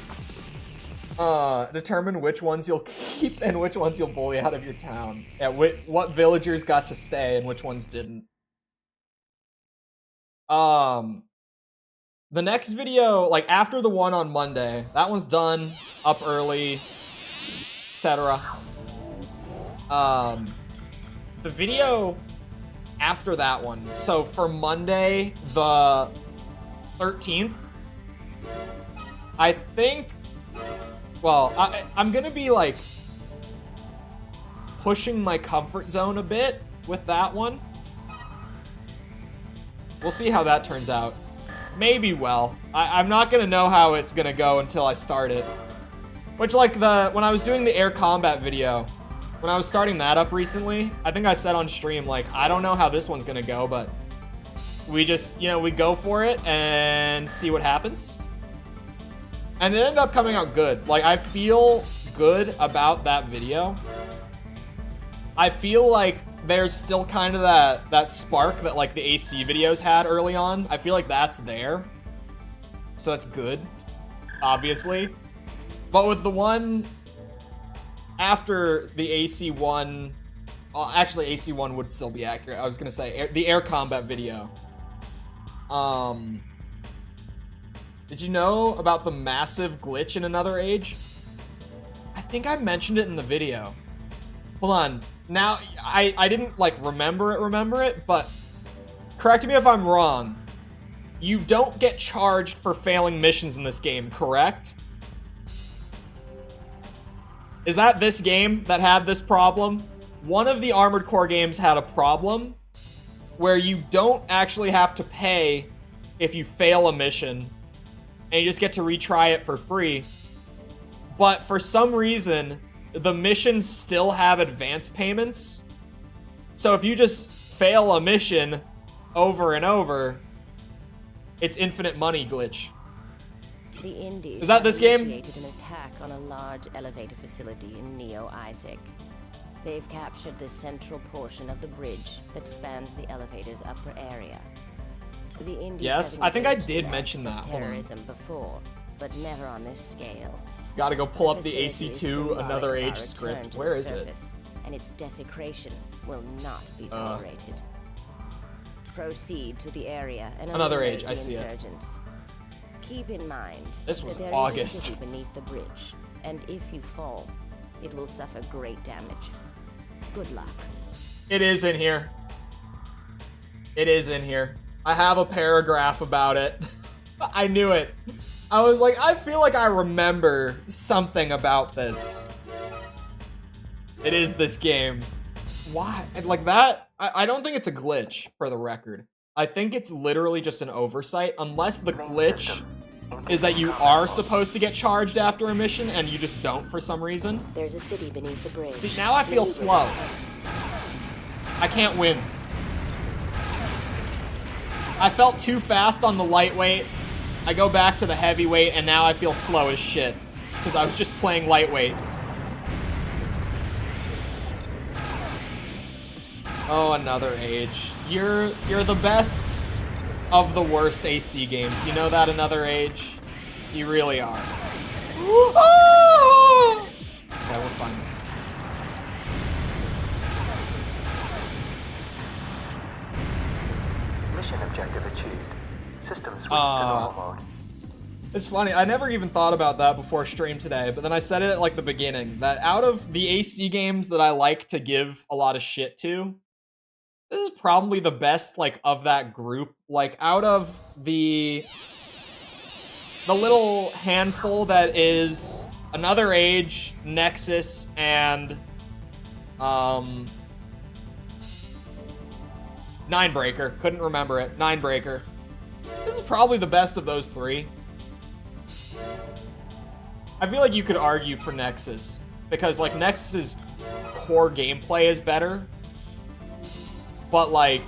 Determine which ones you'll keep and which ones you'll bully out of your town. Yeah, what villagers got to stay and which ones didn't. The next video, like after the one on Monday, that one's done, up early, etc. The video after that one, so for Monday the 13th, I think, well, I'm gonna be like pushing my comfort zone a bit with that one. We'll see how that turns out. Maybe well. I'm not gonna know how it's gonna go until I start it. Which, like, when I was doing the air combat video, when I was starting that up recently, I think I said on stream, like, I don't know how this one's gonna go, but we just, you know, we go for it and see what happens. And it ended up coming out good. Like, I feel good about that video. I feel like there's still kind of that spark that like the AC videos had early on. I feel like that's there. So that's good, obviously. But with the one after the AC one, actually AC one would still be accurate. I was gonna say the air combat video. Did you know about the massive glitch in Another Age? I think I mentioned it in the video. Hold on. Now, I didn't, like, remember it, but correct me if I'm wrong. You don't get charged for failing missions in this game, correct? Is that this game that had this problem? One of the Armored Core games had a problem where you don't actually have to pay if you fail a mission, and you just get to retry it for free. But for some reason, the missions still have advance payments. So if you just fail a mission over and over, it's infinite money glitch. The Indies Is that this game? initiated an attack on a large elevator facility in Neo-Isaac. They've captured the central portion of the bridge that spans the elevator's upper area. The Indies Yes, have I think I engaged did in mention acts that. of Hold on. terrorism before, but never on this scale. Gotta go pull up the facility is AC2 symbolic Another of our Age return script. to Where the is it? surface, and its desecration will not be tolerated. Proceed to the area and Another eliminate Age, the I see it. insurgents. Keep in mind This was that there August. is a city beneath the bridge, and if you fall, it will suffer great damage. Good luck. It is in here. It is in here. I have a paragraph about it. I knew it. I was like, I feel like I remember something about this. It is this game. Why? Like that? I don't think it's a glitch, for the record. I think it's literally just an oversight, unless the glitch is that you are supposed to get charged after a mission and you just don't for some reason. There's a city beneath the bridge. See, now I feel slow. I can't win. I felt too fast on the lightweight. I go back to the heavyweight, and now I feel slow as shit. Because I was just playing lightweight. Oh, Another Age. You're the best of the worst AC games. You know that, Another Age? You really are. Yeah, we're fine. Mission objective achieved. System switched to normal mode. It's funny, I never even thought about that before stream today, but then I said it at like the beginning, that out of the AC games that I like to give a lot of shit to, this is probably the best, like, of that group. Like, out of the little handful that is Another Age, Nexus, and Ninebreaker. Couldn't remember it. Ninebreaker. This is probably the best of those three. I feel like you could argue for Nexus, because, like, Nexus's core gameplay is better, but, like,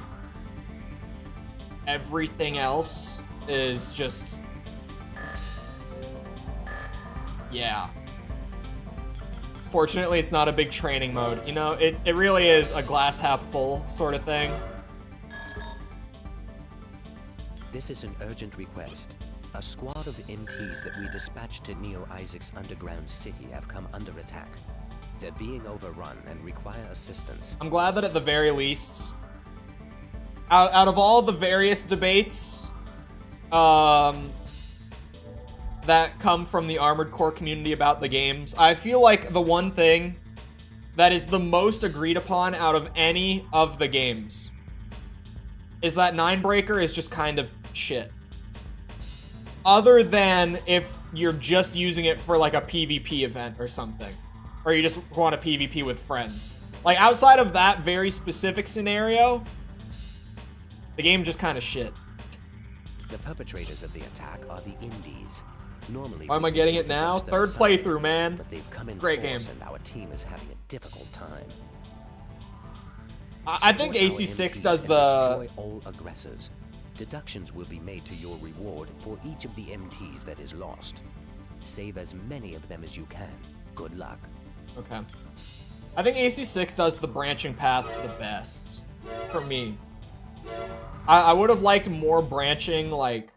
everything else is just... yeah. Fortunately, it's not a big training mode. You know, it really is a glass half full sort of thing. This is an urgent request. A squad of MTs that we dispatched to Neo Isaac's underground city have come under attack. They're being overrun and require assistance. I'm glad that at the very least, out of all the various debates that come from the Armored Core community about the games, I feel like the one thing that is the most agreed upon out of any of the games is that Ninebreaker is just kind of shit. Other than if you're just using it for like a PvP event or something. Or you just want to PvP with friends. Like, outside of that very specific scenario, the game just kind of shit. The perpetrators of the attack are the Indies. Normally, why am I getting it now? Third playthrough, man. But they've come in great game. And our team is having a difficult time. I think AC6 does the... Destroy all aggressors. Deductions will be made to your reward for each of the MTs that is lost. Save as many of them as you can. Good luck. Okay. I think AC6 does the branching paths the best. For me. I would have liked more branching, like...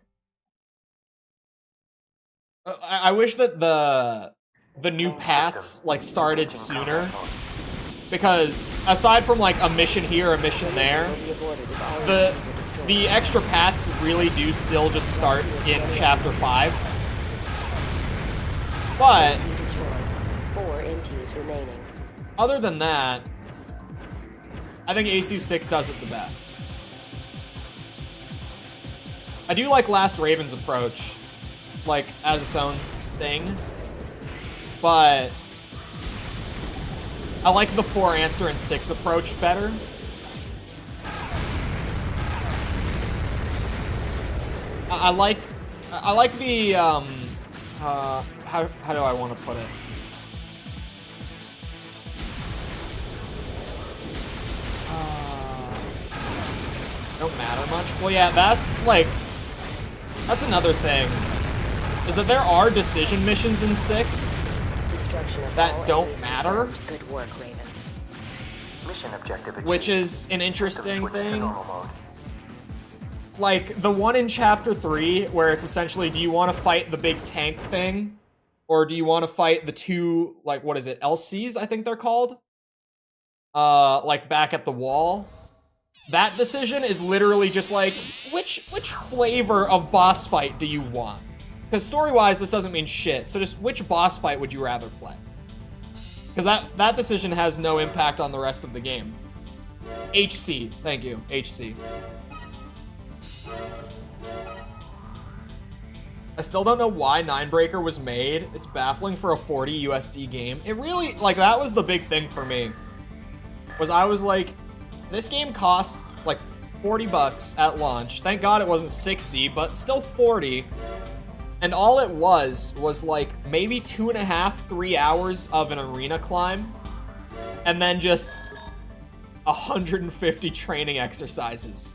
I wish that the new paths, like, started sooner. Because, aside from, like, a mission here, a mission there, the extra paths really do still just start in Chapter 5. But... remaining. Other than that, I think AC6 does it the best. I do like Last Raven's approach, like, as its own thing, but I like the 4 answer and 6 approach better. I like the, how do I want to put it? Don't matter much. Well, yeah, that's another thing. Is that there are decision missions in 6 that don't matter. Good work, Raven. Mission objective achieved. Which is an interesting System switch to thing. normal mode. Like, the one in Chapter 3, where it's essentially, do you want to fight the big tank thing? Or do you want to fight the 2, like, what is it, LCs, I think they're called? Like, back at the wall. That decision is literally just like, which flavor of boss fight do you want? Because story-wise, this doesn't mean shit. So just which boss fight would you rather play? Because that decision has no impact on the rest of the game. HC, thank you, HC. I still don't know why Ninebreaker was made. It's baffling for a 40 USD game. It really, like, that was the big thing for me. Was I was like, this game costs like 40 bucks at launch. Thank God it wasn't 60, but still 40. And all it was like maybe 2.5, 3 hours of an arena climb. And then just 150 training exercises.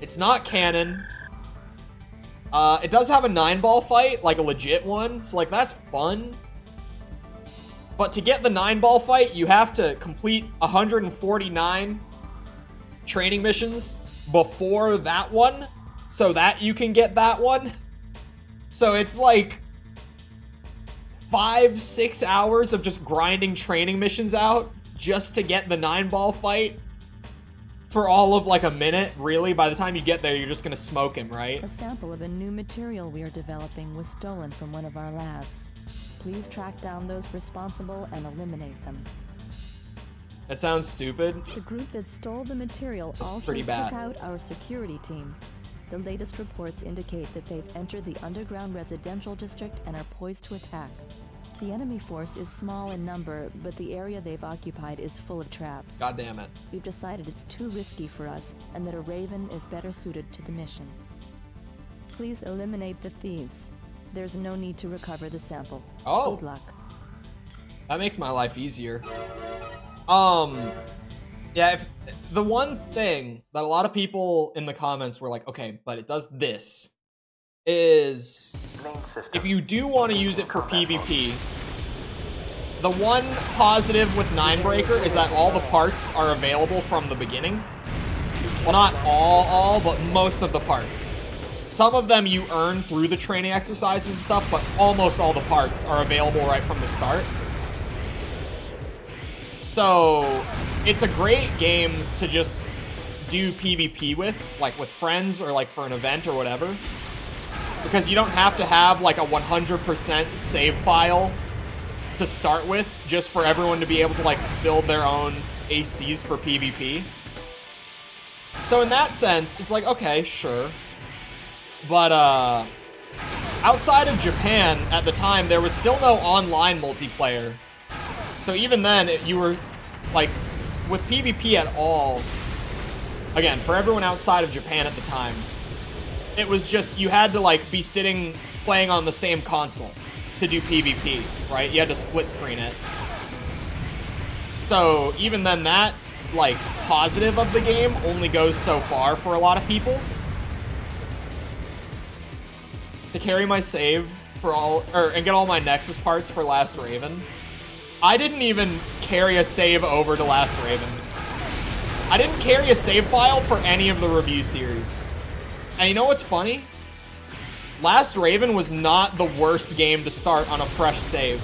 It's not canon. It does have a 9-ball fight, like a legit one, so like that's fun. But to get the 9-ball fight, you have to complete 149 training missions before that one, so that you can get that one. So it's like 5-6 hours of just grinding training missions out just to get the 9-ball fight. For all of like a minute, really. By the time you get there, you're just gonna smoke him, right? A sample of a new material we are developing was stolen from one of our labs. Please track down those responsible and eliminate them. That sounds stupid. The group that stole the material That's also pretty bad. took out our security team. The latest reports indicate that they've entered the underground residential district and are poised to attack. The enemy force is small in number, but the area they've occupied is full of traps. God damn it. We've decided it's too risky for us, and that a Raven is better suited to the mission. Please eliminate the thieves. There's no need to recover the sample. Oh. Good luck. That makes my life easier. Yeah, if the one thing that a lot of people in the comments were like, okay, but it does this, is if you do want to use it for PvP, the one positive with Ninebreaker is that all the parts are available from the beginning. Well, not all, but most of the parts. Some of them you earn through the training exercises and stuff, but almost all the parts are available right from the start. So it's a great game to just do PvP with, like with friends or like for an event or whatever. Because you don't have to have like a 100% save file to start with just for everyone to be able to like build their own ACs for PvP. So in that sense, it's like, okay, sure. But outside of Japan at the time, there was still no online multiplayer. So even then, you were like, with PvP at all, again, for everyone outside of Japan at the time, it was just, you had to like be sitting playing on the same console to do PvP, right? You had to split screen it. So even then, that like positive of the game only goes so far for a lot of people. To carry my save for all, and get all my Nexus parts for Last Raven, I didn't even carry a save over to Last Raven. I didn't carry a save file for any of the review series. And you know what's funny? Last Raven was not the worst game to start on a fresh save.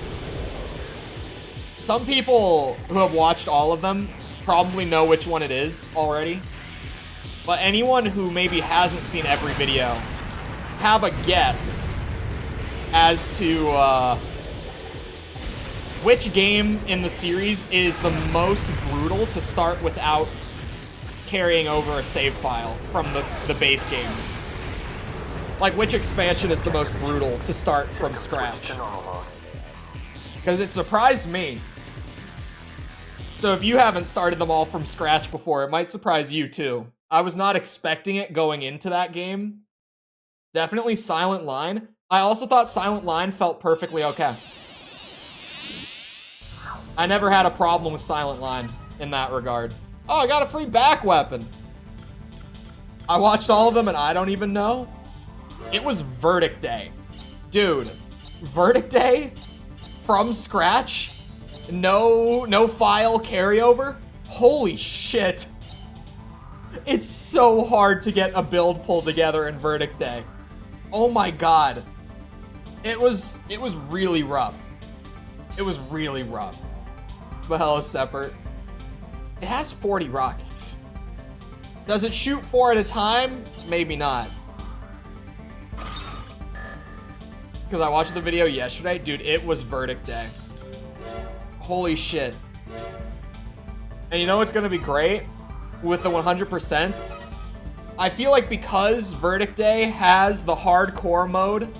Some people who have watched all of them probably know which one it is already. But anyone who maybe hasn't seen every video, have a guess as to which game in the series is the most brutal to start without carrying over a save file from the base game. Like, which expansion is the most brutal to start from scratch? Because it surprised me. So if you haven't started them all from scratch before, it might surprise you too. I was not expecting it going into that game. Definitely Silent Line. I also thought Silent Line felt perfectly okay. I never had a problem with Silent Line in that regard. Oh, I got a free back weapon. I watched all of them and I don't even know. It was Verdict Day. Dude, Verdict Day from scratch? No file carryover? Holy shit. It's so hard to get a build pulled together in Verdict Day. Oh my god. It was really rough. It was really rough. But hello, Separate. It has 40 rockets. Does it shoot 4 at a time? Maybe not. Because I watched the video yesterday. Dude, it was Verdict Day. Holy shit. And you know what's going to be great? With the 100%s? I feel like because Verdict Day has the hardcore mode,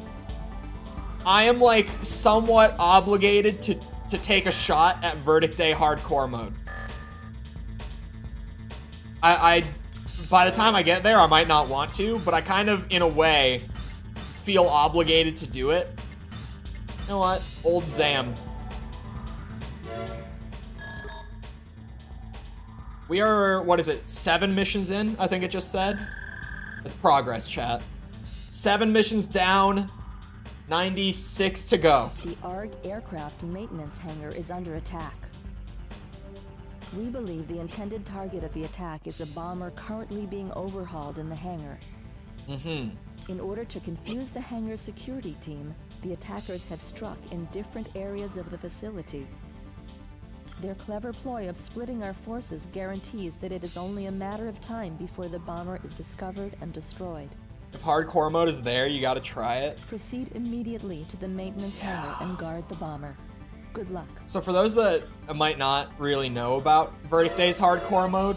I am like somewhat obligated to take a shot at Verdict Day hardcore mode. I by the time I get there, I might not want to, but I kind of, in a way, feel obligated to do it. You know what? Old Zam. We are, what is it, 7 missions in? I think it just said. It's progress, chat. 7 missions down, 96 to go. The ARG aircraft maintenance hangar is under attack. We believe the intended target of the attack is a bomber currently being overhauled in the hangar. In order to confuse the hangar's security team, the attackers have struck in different areas of the facility. Their clever ploy of splitting our forces guarantees that it is only a matter of time before the bomber is discovered and destroyed. If hardcore mode is there, you gotta try it. Proceed immediately to the maintenance hangar and guard the bomber. Good luck. So for those that might not really know about Verdict Day's hardcore mode,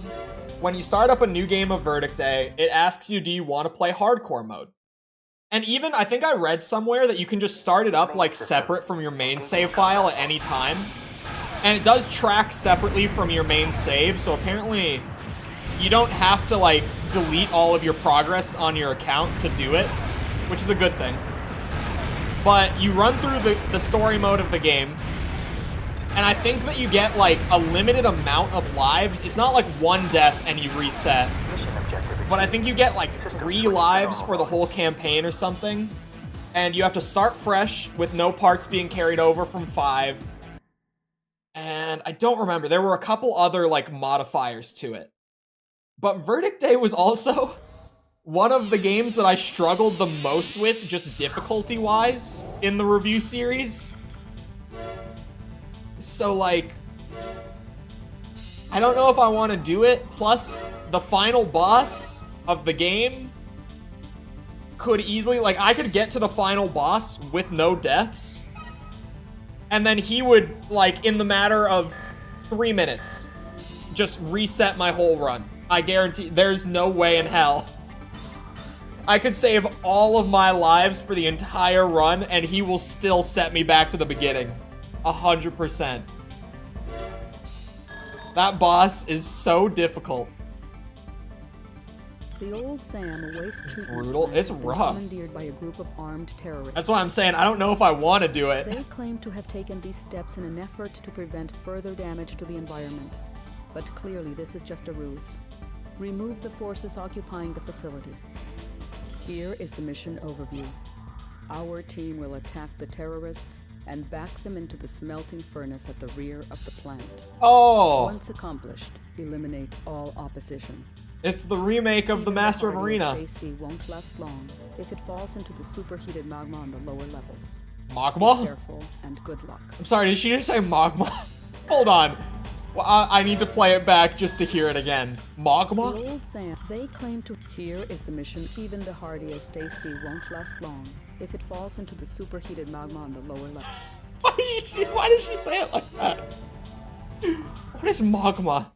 when you start up a new game of Verdict Day, it asks you, do you want to play hardcore mode? And even, I think I read somewhere that you can just start it up like separate from your main save file at any time. And it does track separately from your main save, so apparently you don't have to like delete all of your progress on your account to do it, which is a good thing. But you run through the story mode of the game, and I think that you get like a limited amount of lives. It's not like 1 death and you reset, but I think you get like 3 lives for the whole campaign or something. And you have to start fresh with no parts being carried over from 5. And I don't remember. There were a couple other like modifiers to it. But Verdict Day was also one of the games that I struggled the most with, just difficulty-wise, in the review series. So, like, I don't know if I want to do it. Plus, the final boss of the game could easily, like, I could get to the final boss with no deaths. And then he would, like, in the matter of 3 minutes, just reset my whole run. I guarantee there's no way in hell I could save all of my lives for the entire run and he will still set me back to the beginning. 100%. That boss is so difficult. The old Sam, a waste treatment Brutal. plant, It's has been rough. commandeered by a group of armed terrorists. That's why I'm saying I don't know if I want to do it. They claim to have taken these steps in an effort to prevent further damage to the environment. But clearly this is just a ruse. Remove the forces occupying the facility. Here is the mission overview. Our team will attack the terrorists and back them into the smelting furnace at the rear of the plant. Oh! Once accomplished, eliminate all opposition. It's the remake of the Master of Arena. AC won't last long if it falls into the superheated magma on the lower levels. Magma? Be careful and good luck. I'm sorry, did she just say magma? Hold on. Well, I need to play it back just to hear it again. Magma? The old Sam, they claim to. Here is the mission. Even the hardiest AC won't last long if it falls into the superheated magma on the lower level. Why did she say it like that? What is magma?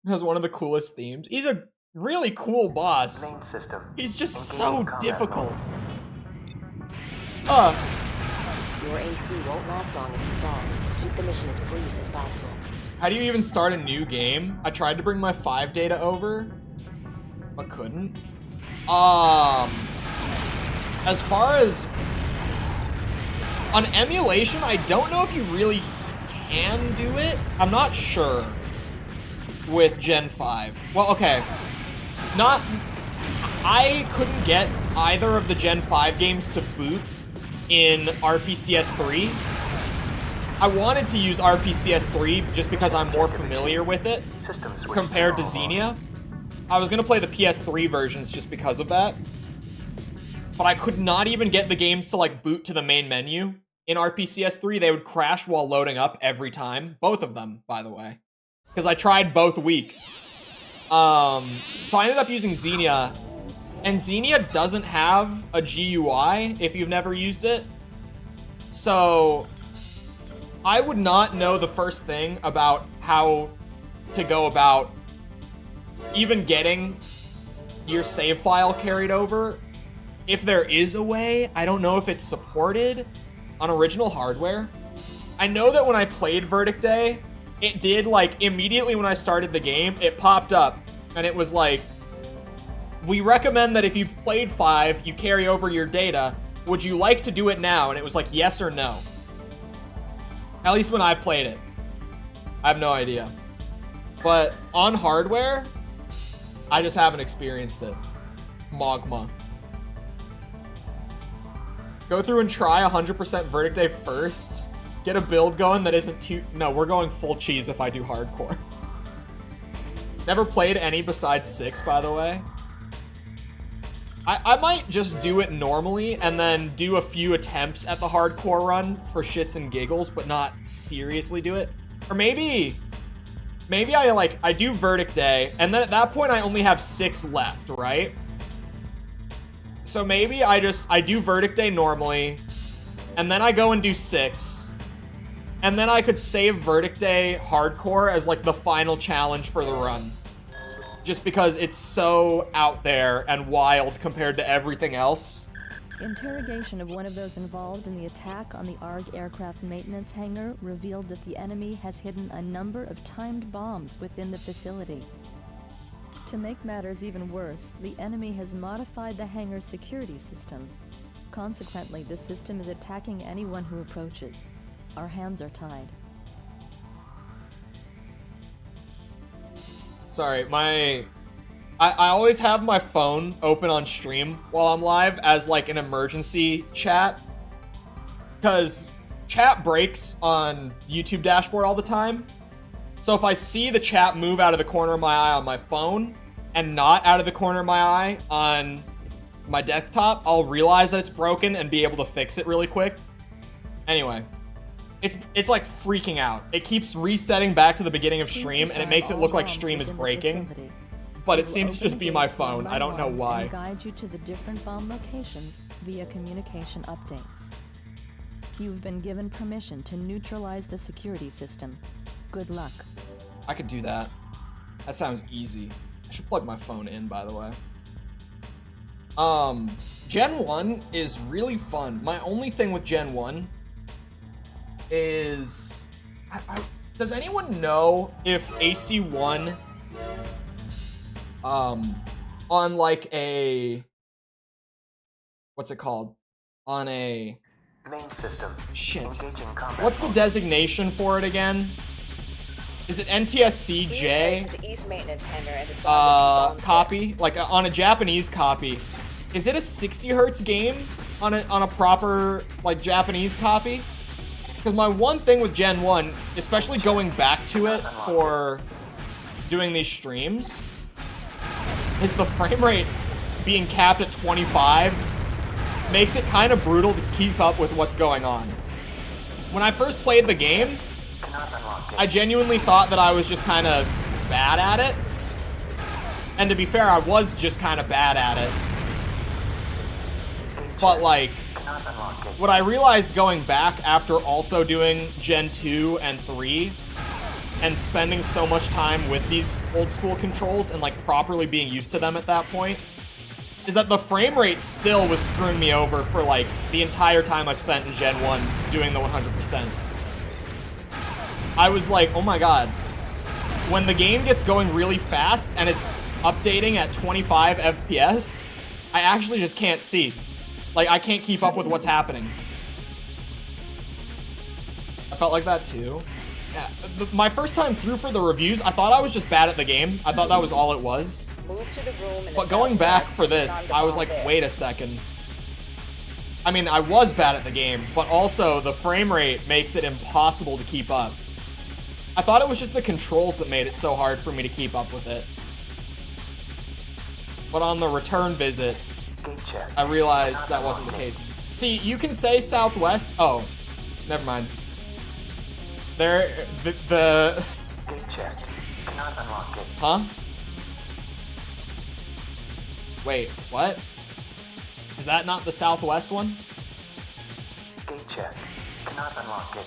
It has one of the coolest themes. He's a really cool boss. Main system. He's just Engaging so combat difficult. mode. Your AC won't last long if you fall. Keep the mission as brief as possible. How do you even start a new game? I tried to bring my 5 data over, but couldn't. As far as on emulation, I don't know if you really can do it. I'm not sure with Gen 5. Well, okay. I couldn't get either of the Gen 5 games to boot in RPCS 3. I wanted to use RPCS 3 just because I'm more familiar with it compared to Xenia. I was going to play the PS3 versions just because of that. But I could not even get the games to like boot to the main menu. In RPCS 3, they would crash while loading up every time. Both of them, by the way. Because I tried both weeks. So I ended up using Xenia. And Xenia doesn't have a GUI if you've never used it. So I would not know the first thing about how to go about even getting your save file carried over. If there is a way, I don't know if it's supported on original hardware. I know that when I played Verdict Day, it did, like, immediately when I started the game, it popped up, and it was like, we recommend that if you've played 5, you carry over your data. Would you like to do it now? And it was like, yes or no. At least when I played it. I have no idea. But on hardware, I just haven't experienced it. Magma. Go through and try 100% Verdict Day first. Get a build going that isn't too... No, we're going full cheese if I do hardcore. Never played any besides 6, by the way. I might just do it normally and then do a few attempts at the hardcore run for shits and giggles, but not seriously do it. Or maybe I do Verdict Day, and then at that point I only have 6 left, right? So maybe I do Verdict Day normally, and then I go and do 6. And then I could save Verdict Day hardcore as like the final challenge for the run. Just because it's so out there and wild compared to everything else. Interrogation of one of those involved in the attack on the ARG aircraft maintenance hangar revealed that the enemy has hidden a number of timed bombs within the facility. To make matters even worse, the enemy has modified the hangar's security system. Consequently, the system is attacking anyone who approaches. Our hands are tied. Sorry, I always have my phone open on stream while I'm live as like an emergency chat. Because chat breaks on YouTube dashboard all the time. So if I see the chat move out of the corner of my eye on my phone, and not out of the corner of my eye on my desktop, I'll realize that it's broken and be able to fix it really quick. Anyway, it's like freaking out. It keeps resetting back to the beginning of stream, and it makes it look like stream is breaking. But it seems to just be my phone. I don't know why. And guide you to the different bomb locations via communication updates. You've been given permission to neutralize the security system. Good luck. I could do that. That sounds easy. I should plug my phone in, by the way. Gen 1 is really fun. My only thing with Gen 1 is... does anyone know if AC1 on like a... what's it called? On a... Main system. Shit. Engaging combat What's the designation for it again? Is it NTSC-J? Copy? Like on a Japanese copy. Is it a 60 hertz game on a proper like Japanese copy? Because my one thing with Gen 1, especially going back to it for doing these streams, is the frame rate being capped at 25 makes it kind of brutal to keep up with what's going on. When I first played the game, I genuinely thought that I was just kind of bad at it. And to be fair, I was just kind of bad at it. But like, what I realized going back after also doing Gen 2 and 3 and spending so much time with these old school controls and like properly being used to them at that point, is that the frame rate still was screwing me over for like the entire time I spent in Gen 1 doing the 100%. I was like, oh my god. When the game gets going really fast and it's updating at 25 FPS, I actually just can't see. Like, I can't keep up with what's happening. I felt like that too. Yeah, my first time through for the reviews, I thought I was just bad at the game. I thought that was all it was. But going back for this, I was like, wait a second. I mean, I was bad at the game, but also the frame rate makes it impossible to keep up. I thought it was just the controls that made it so hard for me to keep up with it. But on the return visit, I realized that wasn't the case. See, you can say Southwest. Oh, never mind. There, the Gate checked. Cannot unlock gate. Huh? Wait, what? Is that not the Southwest one? Gate checked. Cannot unlock gate.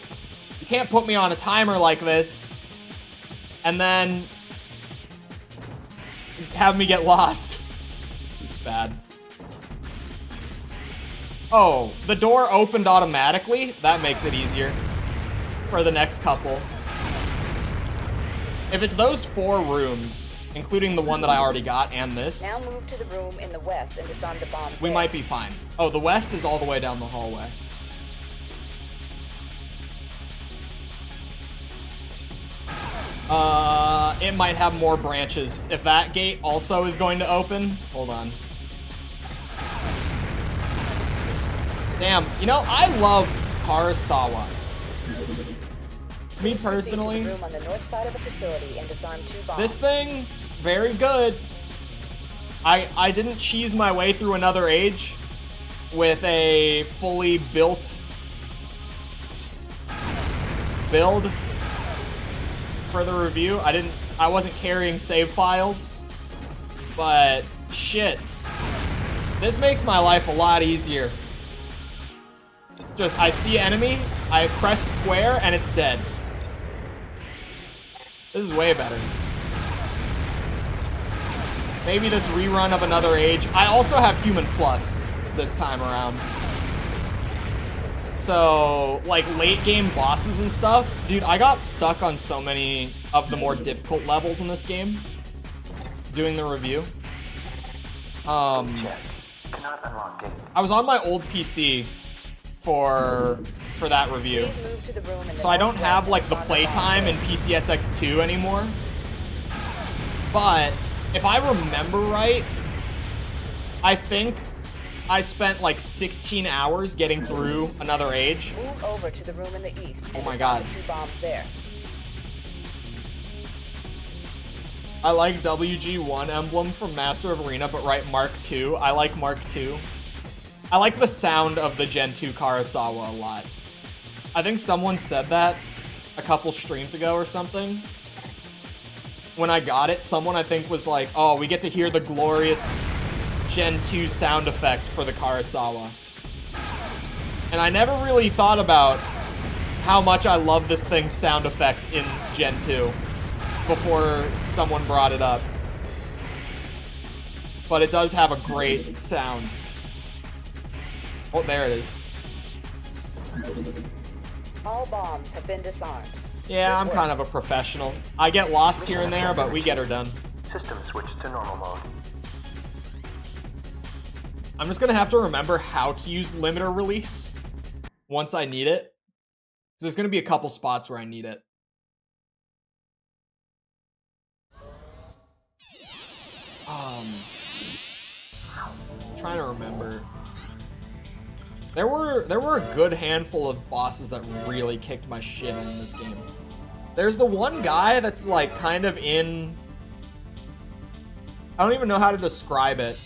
You can't put me on a timer like this and then have me get lost. It's bad. Oh, the door opened automatically? That makes it easier for the next couple. If it's those 4 rooms, including the one that I already got and this, now move to the room in the west and disarm the bomb. We might be fine. Oh, the west is all the way down the hallway. It might have more branches. If that gate also is going to open, hold on. Damn, you know, I love Karasawa. Me personally, room on the north side of the facility and disarm 2 bombs. This thing, very good. I didn't cheese my way through another age with a fully built build for the review. I wasn't carrying save files, but shit. This makes my life a lot easier. Just, I see enemy, I press square, and it's dead. This is way better. Maybe this rerun of Another Age. I also have Human Plus this time around. So, like, late game bosses and stuff. Dude, I got stuck on so many of the more difficult levels in this game doing the review. I was on my old PC for that review. So I don't have like the playtime in PCSX2 anymore. But if I remember right, I think I spent like 16 hours getting through Another Age. Move over to the room in the east. Oh my god. 2 bombs there. I like WG1 emblem from Master of Arena, but write Mark II. I like Mark II. I like the sound of the Gen 2 Karasawa a lot. I think someone said that a couple streams ago or something. When I got it, someone I think was like, oh, we get to hear the glorious Gen 2 sound effect for the Karasawa. And I never really thought about how much I love this thing's sound effect in Gen 2 before someone brought it up. But it does have a great sound. Oh, there it is. All bombs have been disarmed. Yeah, I'm kind of a professional. I get lost here and there, but we get her done. System switched to normal mode. I'm just gonna have to remember how to use limiter release once I need it. There's gonna be a couple spots where I need it. Trying to remember. There were a good handful of bosses that really kicked my shit in this game. There's the one guy that's like kind of in... I don't even know how to describe it.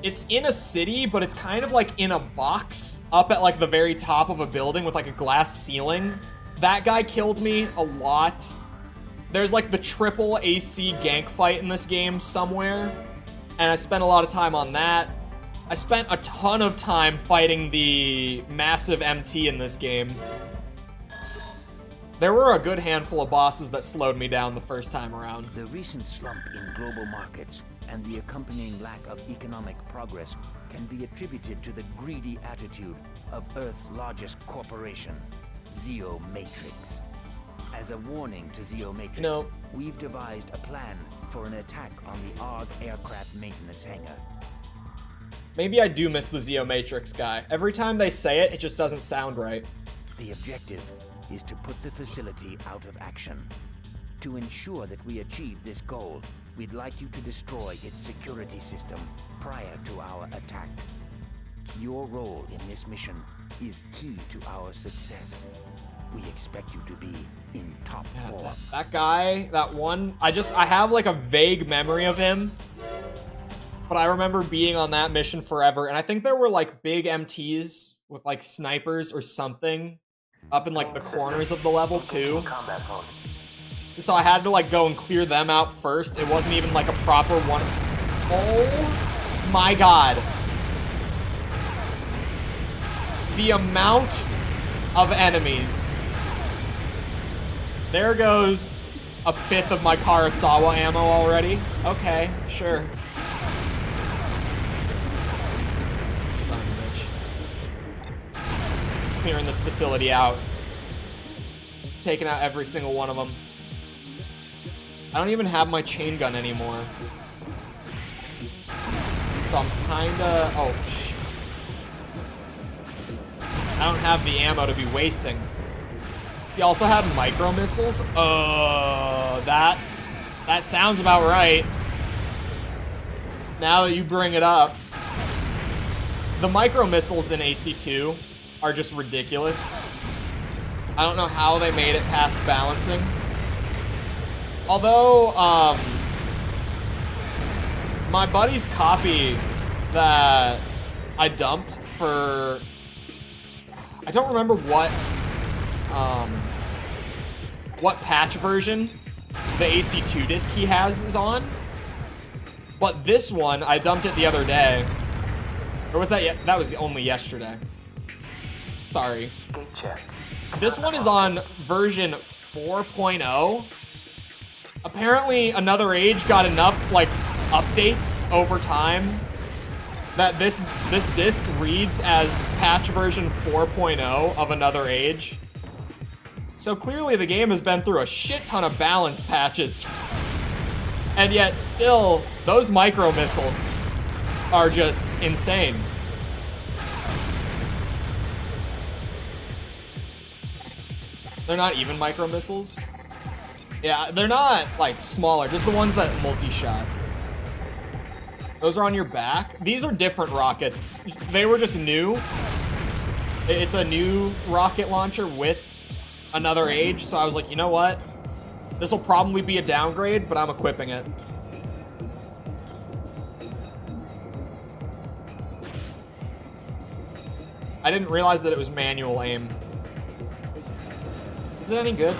It's in a city, but it's kind of like in a box up at like the very top of a building with like a glass ceiling. That guy killed me a lot. There's like the triple AC gank fight in this game somewhere, and I spent a lot of time on that. I spent a ton of time fighting the massive MT in this game. There were a good handful of bosses that slowed me down the first time around. The recent slump in global markets and the accompanying lack of economic progress can be attributed to the greedy attitude of Earth's largest corporation, Zeo Matrix. As a warning to Zeo Matrix, we've devised a plan for an attack on the ARG aircraft maintenance hangar. Maybe I do miss the Zeo Matrix guy. Every time they say it, it just doesn't sound right. The objective is to put the facility out of action. To ensure that we achieve this goal, we'd like you to destroy its security system prior to our attack. Your role in this mission is key to our success. We expect you to be in top form. That guy, that one, I have like a vague memory of him. But I remember being on that mission forever, and I think there were like big MTs with like snipers or something up in like the corners of the level too. So I had to like go and clear them out first. It wasn't even like a proper one. Oh my god. The amount of enemies. There goes a fifth of my Karasawa ammo already. Okay, sure. Son of a bitch. Clearing this facility out. Taking out every single one of them. I don't even have my chain gun anymore. So I'm kinda... Oh, shit. I don't have the ammo to be wasting. He also had micro missiles? That sounds about right. Now that you bring it up. The micro missiles in AC2 are just ridiculous. I don't know how they made it past balancing. Although, my buddy's copy that I dumped for... I don't remember what patch version the AC2 disc he has is on. But this one, I dumped it the other day. Or was that that was only yesterday. Sorry. This one is on version 4.0. Apparently, Another Age got enough, like, updates over time that this disc reads as patch version 4.0 of Another Age. So clearly the game has been through a shit ton of balance patches. And yet still, those micro missiles are just insane. They're not even micro missiles. Yeah, they're not like smaller, just the ones that multi-shot. Those are on your back. These are different rockets. They were just new. It's a new rocket launcher with Another Age, so I was like, you know what? This will probably be a downgrade, but I'm equipping it. I didn't realize that it was manual aim. Is it any good?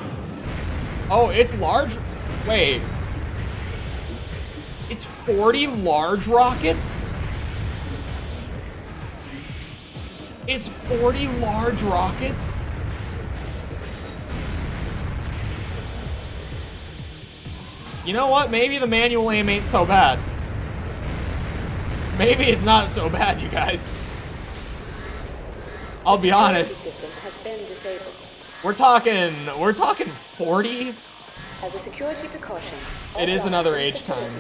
Oh, it's large. Wait. It's 40 large rockets? It's 40 large rockets? You know what? Maybe the manual aim ain't so bad. Maybe it's not so bad, you guys. I'll be honest. We're talking 40? As a security precaution, it is another age time.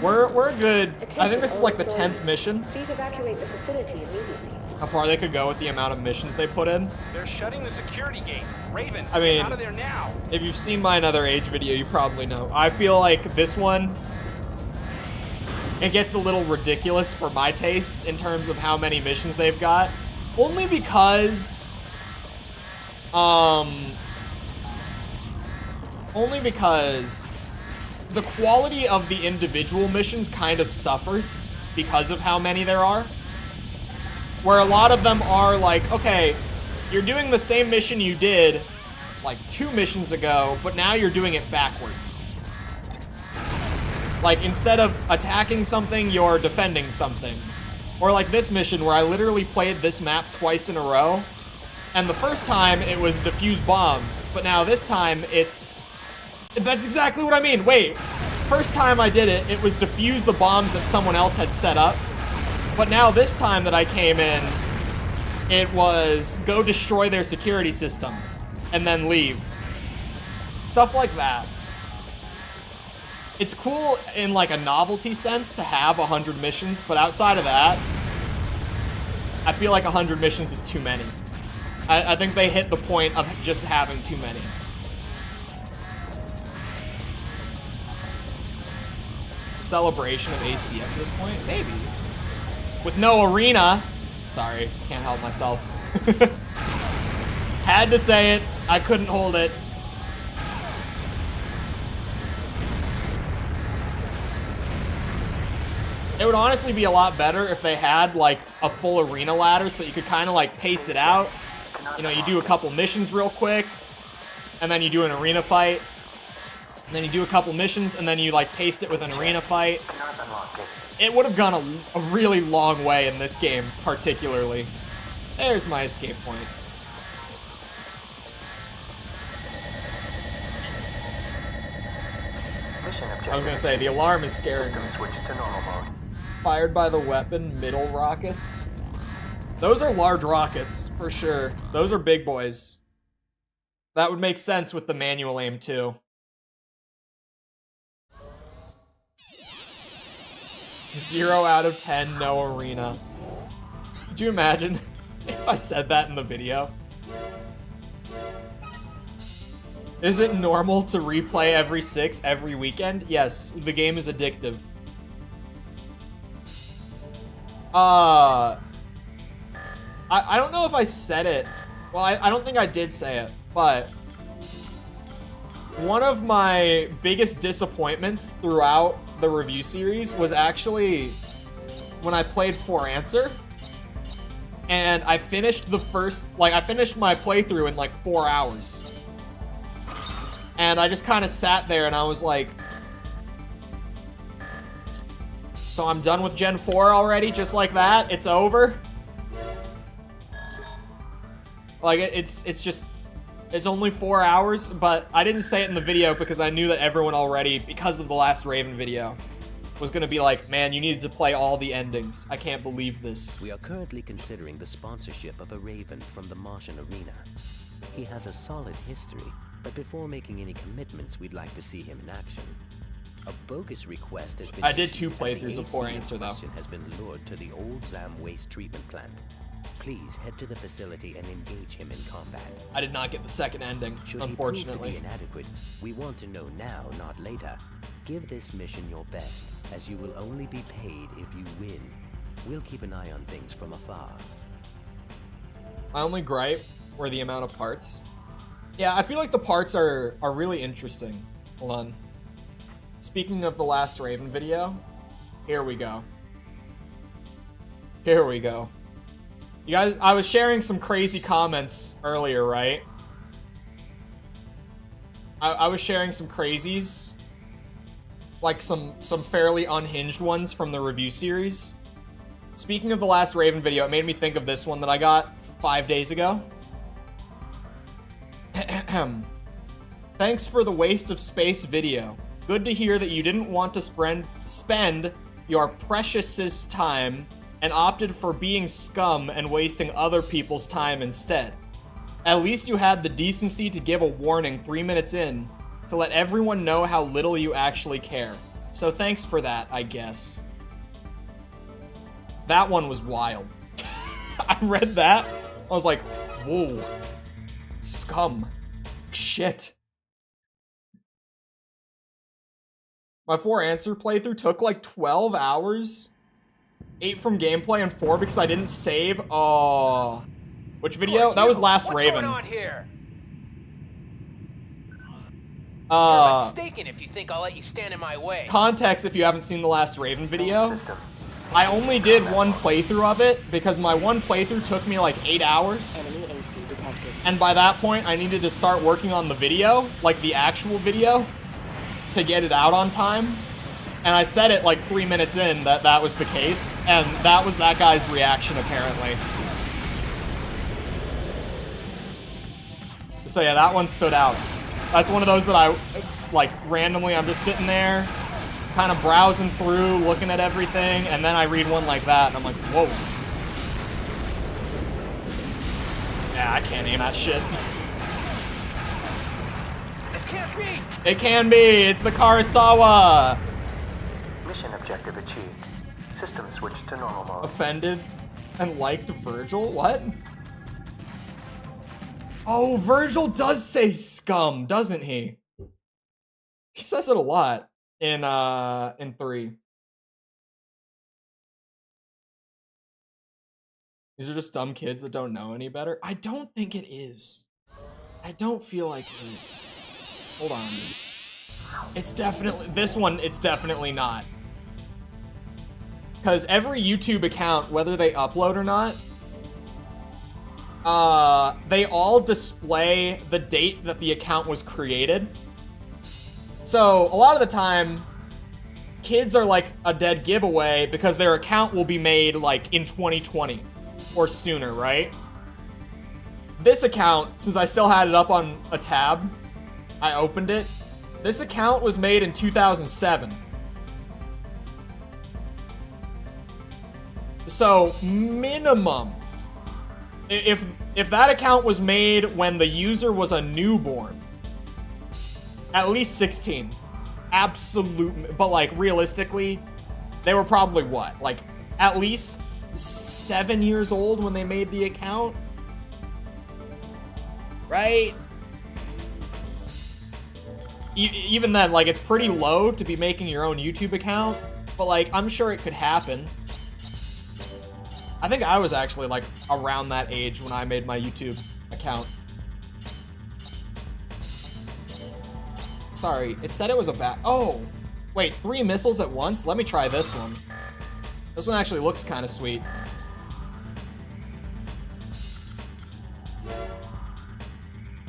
We're good. I think this is like the 10th mission. Please evacuate the facility immediately. How far they could go with the amount of missions they put in. They're shutting the security gate. Raven, I mean, get out of there now. If you've seen my Another Age video, you probably know. I feel like this one, it gets a little ridiculous for my taste in terms of how many missions they've got. Only because, the quality of the individual missions kind of suffers because of how many there are. Where a lot of them are like, okay, you're doing the same mission you did like 2 missions ago, but now you're doing it backwards. Like, instead of attacking something, you're defending something. Or like this mission where I literally played this map twice in a row, and the first time it was defuse bombs, but now this time it's... That's exactly what I mean. Wait, first time I did it, it was defuse the bombs that someone else had set up. But now this time that I came in, it was go destroy their security system and then leave. Stuff like that. It's cool in like a novelty sense to have 100 missions, but outside of that, I feel like 100 missions is too many. I think they hit the point of just having too many. Celebration of AC up to this point? Maybe. With no arena. Sorry, can't help myself. Had to say it. I couldn't hold it. It would honestly be a lot better if they had like a full arena ladder so that you could kind of like pace it out. You know, you do a couple missions real quick, and then you do an arena fight. And then you do a couple missions, and then you like pace it with an arena fight. It would have gone a really long way in this game, particularly. There's my escape point. I was gonna say, the alarm is scaring me. Fired by the weapon, middle rockets. Those are large rockets, for sure. Those are big boys. That would make sense with the manual aim, too. 0 out of 10, no arena. Could you imagine if I said that in the video? Is it normal to replay every 6 every weekend? Yes, the game is addictive. I don't know if I said it. Well, I don't think I did say it, but one of my biggest disappointments throughout the review series was actually when I played For Answer, and I finished I finished my playthrough in like 4 hours. And I just kind of sat there and I was like, so I'm done with Gen 4 already, just like that? It's over? Like, it's only 4 hours, but I didn't say it in the video because I knew that everyone already, because of the last Raven video, was gonna be like, man, you needed to play all the endings. I can't believe this. We are currently considering the sponsorship of a Raven from the Martian Arena. He has a solid history, but before making any commitments, we'd like to see him in action. A bogus request has been... I did 2 playthroughs of For Answer, though. ...has been lured to the old ZAM waste treatment plant. Please head to the facility and engage him in combat. I did not get the second ending, unfortunately. Should he prove to be inadequate, we want to know now, not later. Give this mission your best, as you will only be paid if you win. We'll keep an eye on things from afar. My only gripe were the amount of parts. Yeah, I feel like the parts are really interesting. Hold on. Speaking of the last Raven video, here we go. Here we go. You guys, I was sharing some crazy comments earlier, right? I was sharing some crazies. Like some fairly unhinged ones from the review series. Speaking of the last Raven video, it made me think of this one that I got 5 days ago. Thanks for the waste of space video. Good to hear that you didn't want to spend your precious time and opted for being scum and wasting other people's time instead. At least you had the decency to give a warning 3 minutes in to let everyone know how little you actually care. So thanks for that, I guess. That one was wild. I read that, I was like, whoa. Scum. Shit. My 4 answer playthrough took like 12 hours. 8 from gameplay and 4 because I didn't save. Oh. Which video? That was last Raven. What's going on here? You're mistaken if you think I'll let you stand in my way. Context if you haven't seen the last Raven video. I only did 1 playthrough of it because my 1 playthrough took me like 8 hours. Enemy AC detected. And by that point, I needed to start working on the video, like the actual video, to get it out on time. And I said it like 3 minutes in that was the case, and that was that guy's reaction apparently. So yeah, that one stood out. That's one of those that I, like, randomly, I'm just sitting there, kind of browsing through, looking at everything, and then I read one like that, and I'm like, whoa. Yeah, I can't aim that shit. This can't be! It can be! It's the Karasawa! Mission objective achieved. System switched to normal mode. Offended and liked Virgil? What? Oh, Virgil does say scum, doesn't he? He says it a lot in 3. These are just dumb kids that don't know any better. I don't think it is. I don't feel like it is. Hold on. It's definitely, this one, it's definitely not. Because every YouTube account, whether they upload or not, they all display the date that the account was created. So a lot of the time, kids are like a dead giveaway because their account will be made like in 2020 or sooner, right? This account, since I still had it up on a tab, I opened it. This account was made in 2007. So minimum, if that account was made when the user was a newborn, at least 16. Absolute, but like realistically, they were probably what? Like at least 7 years old when they made the account? Right? Even then, like, it's pretty low to be making your own YouTube account, but like, I'm sure it could happen. I think I was actually like around that age when I made my YouTube account. Sorry, it said it was a oh, wait, 3 missiles at once? Let me try this one. This one actually looks kind of sweet.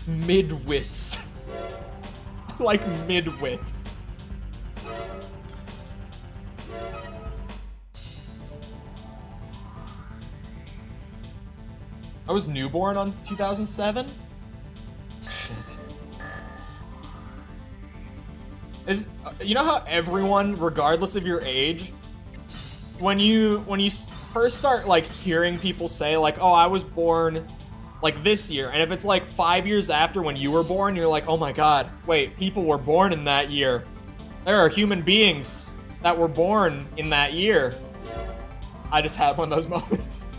Midwits. Like midwit. I was newborn on 2007? Shit. You know how everyone, regardless of your age, when you first start like hearing people say like, oh, I was born like this year, and if it's like 5 years after when you were born, you're like, oh my god, wait, people were born in that year. There are human beings that were born in that year. I just had one of those moments.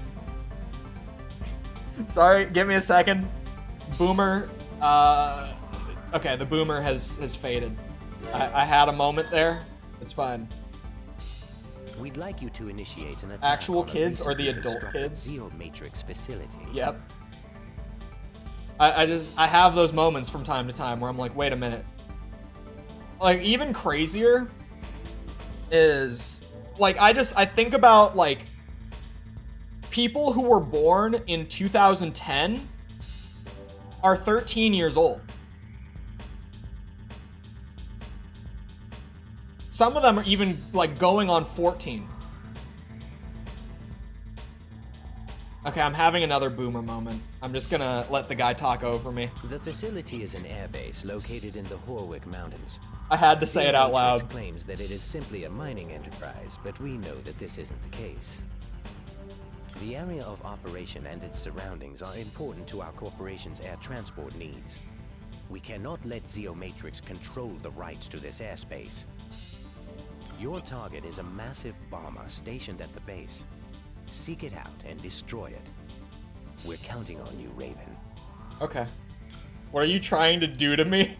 Sorry, give me a second. Boomer, okay, the boomer has faded. I had a moment there. It's fine. We'd like you to initiate an attack. Actual kids or the adult kids? Zero Matrix facility. Yep. I have those moments from time to time where I'm like, wait a minute. Like, even crazier is, like, I think about, like, people who were born in 2010 are 13 years old. Some of them are even like going on 14. Okay, I'm having another boomer moment. I'm just gonna let the guy talk over me. The facility is an airbase located in the Horwick Mountains. I had to say it out loud. Claims that it is simply a mining enterprise, but we know that this isn't the case. The area of operation and its surroundings are important to our corporation's air transport needs. We cannot let Zeomatrix control the rights to this airspace. Your target is a massive bomber stationed at the base. Seek it out and destroy it. We're counting on you, Raven. Okay. What are you trying to do to me?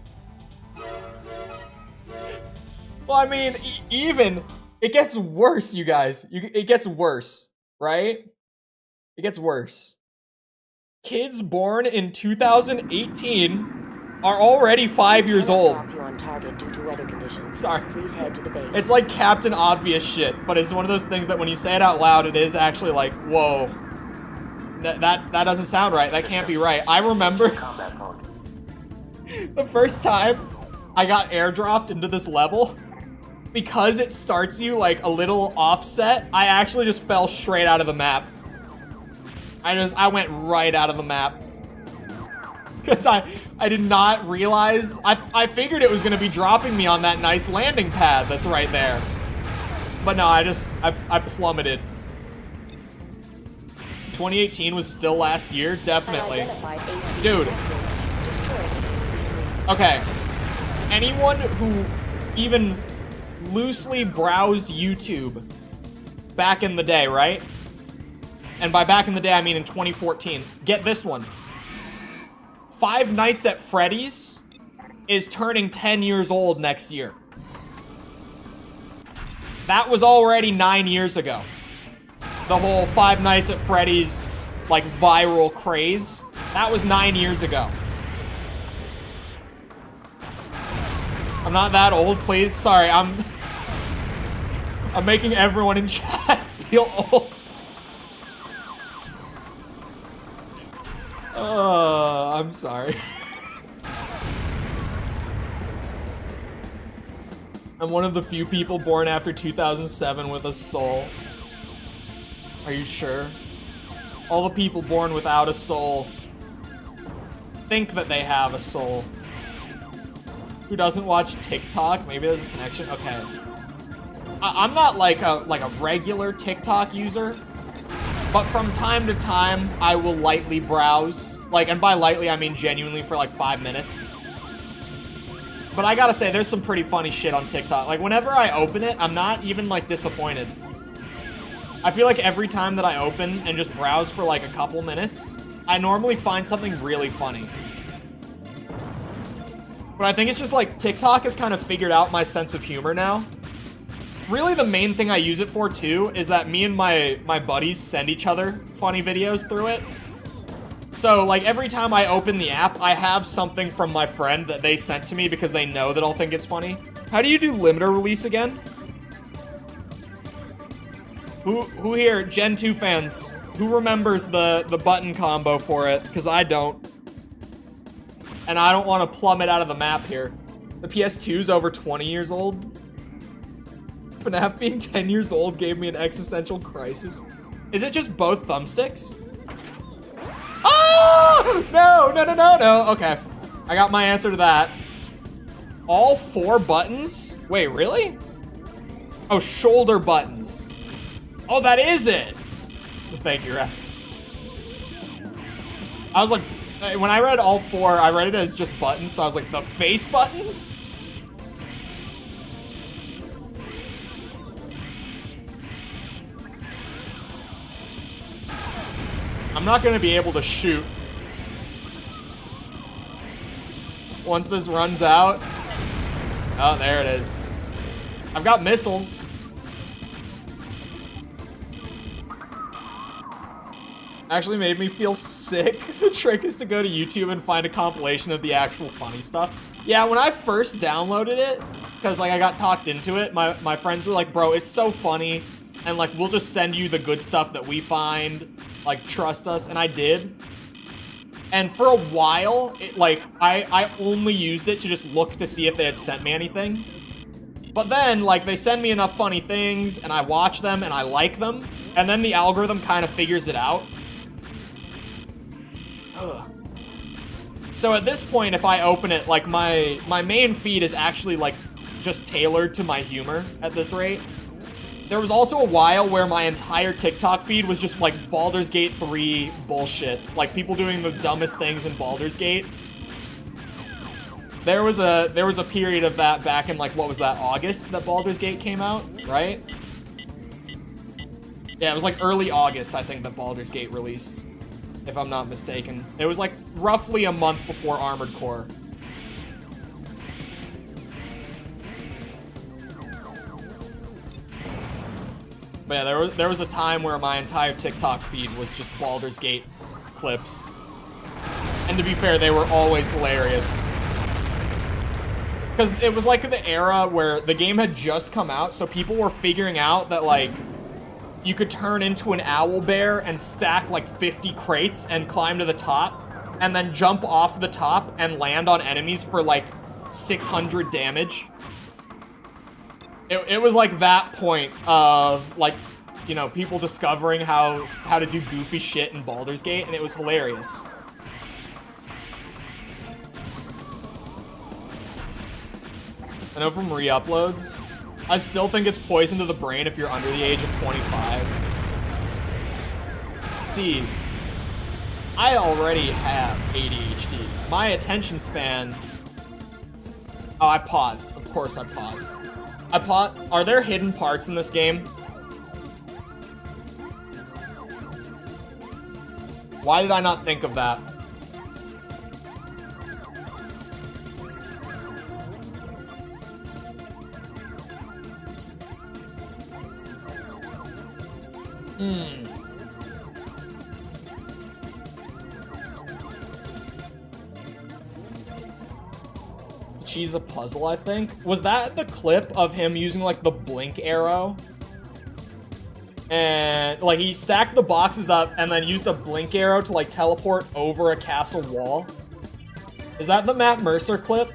Well, I mean, even... It gets worse, you guys. It gets worse, right? It gets worse. Kids born in 2018 are already 5 years old. Sorry. Please head to the base. It's like Captain Obvious shit, but it's one of those things that when you say it out loud, it is actually like, whoa. That doesn't sound right. That can't be right. I remember the first time I got airdropped into this level, because it starts you like a little offset, I actually just fell straight out of the map. I went right out of the map. Because I did not realize, I figured it was gonna be dropping me on that nice landing pad that's right there. But no, I plummeted. 2018 was still last year, definitely. Dude. Okay. Anyone who even loosely browsed YouTube back in the day, right? And by back in the day, I mean in 2014. Get this one. Five Nights at Freddy's is turning 10 years old next year. That was already 9 years ago. The whole Five Nights at Freddy's, like, viral craze. That was 9 years ago. I'm not that old, please. Sorry, I'm making everyone in chat feel old. I'm sorry. I'm one of the few people born after 2007 with a soul. Are you sure? All the people born without a soul think that they have a soul. Who doesn't watch TikTok? Maybe there's a connection. Okay. I'm not like a regular TikTok user. But from time to time, I will lightly browse. Like, and by lightly, I mean genuinely for like 5 minutes. But I gotta say, there's some pretty funny shit on TikTok. Like, whenever I open it, I'm not even like disappointed. I feel like every time that I open and just browse for like a couple minutes, I normally find something really funny. But I think it's just like, TikTok has kind of figured out my sense of humor now. Really, the main thing I use it for, too, is that me and my buddies send each other funny videos through it. So, like, every time I open the app, I have something from my friend that they sent to me because they know that I'll think it's funny. How do you do limiter release again? Who here, Gen 2 fans, who remembers the button combo for it? Because I don't. And I don't want to plummet out of the map here. The PS2's over 20 years old. FNAF being 10 years old gave me an existential crisis. Is it just both thumbsticks? Oh! No. Okay. I got my answer to that. All 4 buttons? Wait, really? Oh, shoulder buttons. Oh, that is it. Thank you, Rex. I was like, when I read all 4, I read it as just buttons, so I was like, the face buttons? I'm not gonna be able to shoot once this runs out. Oh, there it is. I've got missiles. Actually made me feel sick. The trick is to go to YouTube and find a compilation of the actual funny stuff. Yeah, when I first downloaded it, because like I got talked into it, my friends were like, bro, it's so funny. and like we'll just send you the good stuff that we find, like trust us. And I did. And for a while, I only used it to just look to see if they had sent me anything. But then, like, they send me enough funny things, and I watch them, and I like them, and then the algorithm kind of figures it out. Ugh. So at this point, if I open it, like, my main feed is actually, like, just tailored to my humor at this rate. There was also a while where my entire TikTok feed was just like Baldur's Gate 3 bullshit. Like people doing the dumbest things in Baldur's Gate. There was a period of that back in like, what was that, August that Baldur's Gate came out, right? Yeah, it was like early August, I think, that Baldur's Gate released, if I'm not mistaken. It was like roughly a month before Armored Core. But yeah, there was a time where my entire TikTok feed was just Baldur's Gate clips. And to be fair, they were always hilarious. Because it was like the era where the game had just come out, so people were figuring out that, like, you could turn into an owl bear and stack, like, 50 crates and climb to the top, and then jump off the top and land on enemies for, like, 600 damage. It was like that point of, like, you know, people discovering how to do goofy shit in Baldur's Gate, and it was hilarious. I know from re-uploads, I still think it's poison to the brain if you're under the age of 25. See, I already have ADHD. My attention span... Oh, I paused. Of course I paused. Are there hidden parts in this game? Why did I not think of that? She's a puzzle, I think. Was that the clip of him using, like, the blink arrow? And, like, he stacked the boxes up and then used a blink arrow to, like, teleport over a castle wall? Is that the Matt Mercer clip?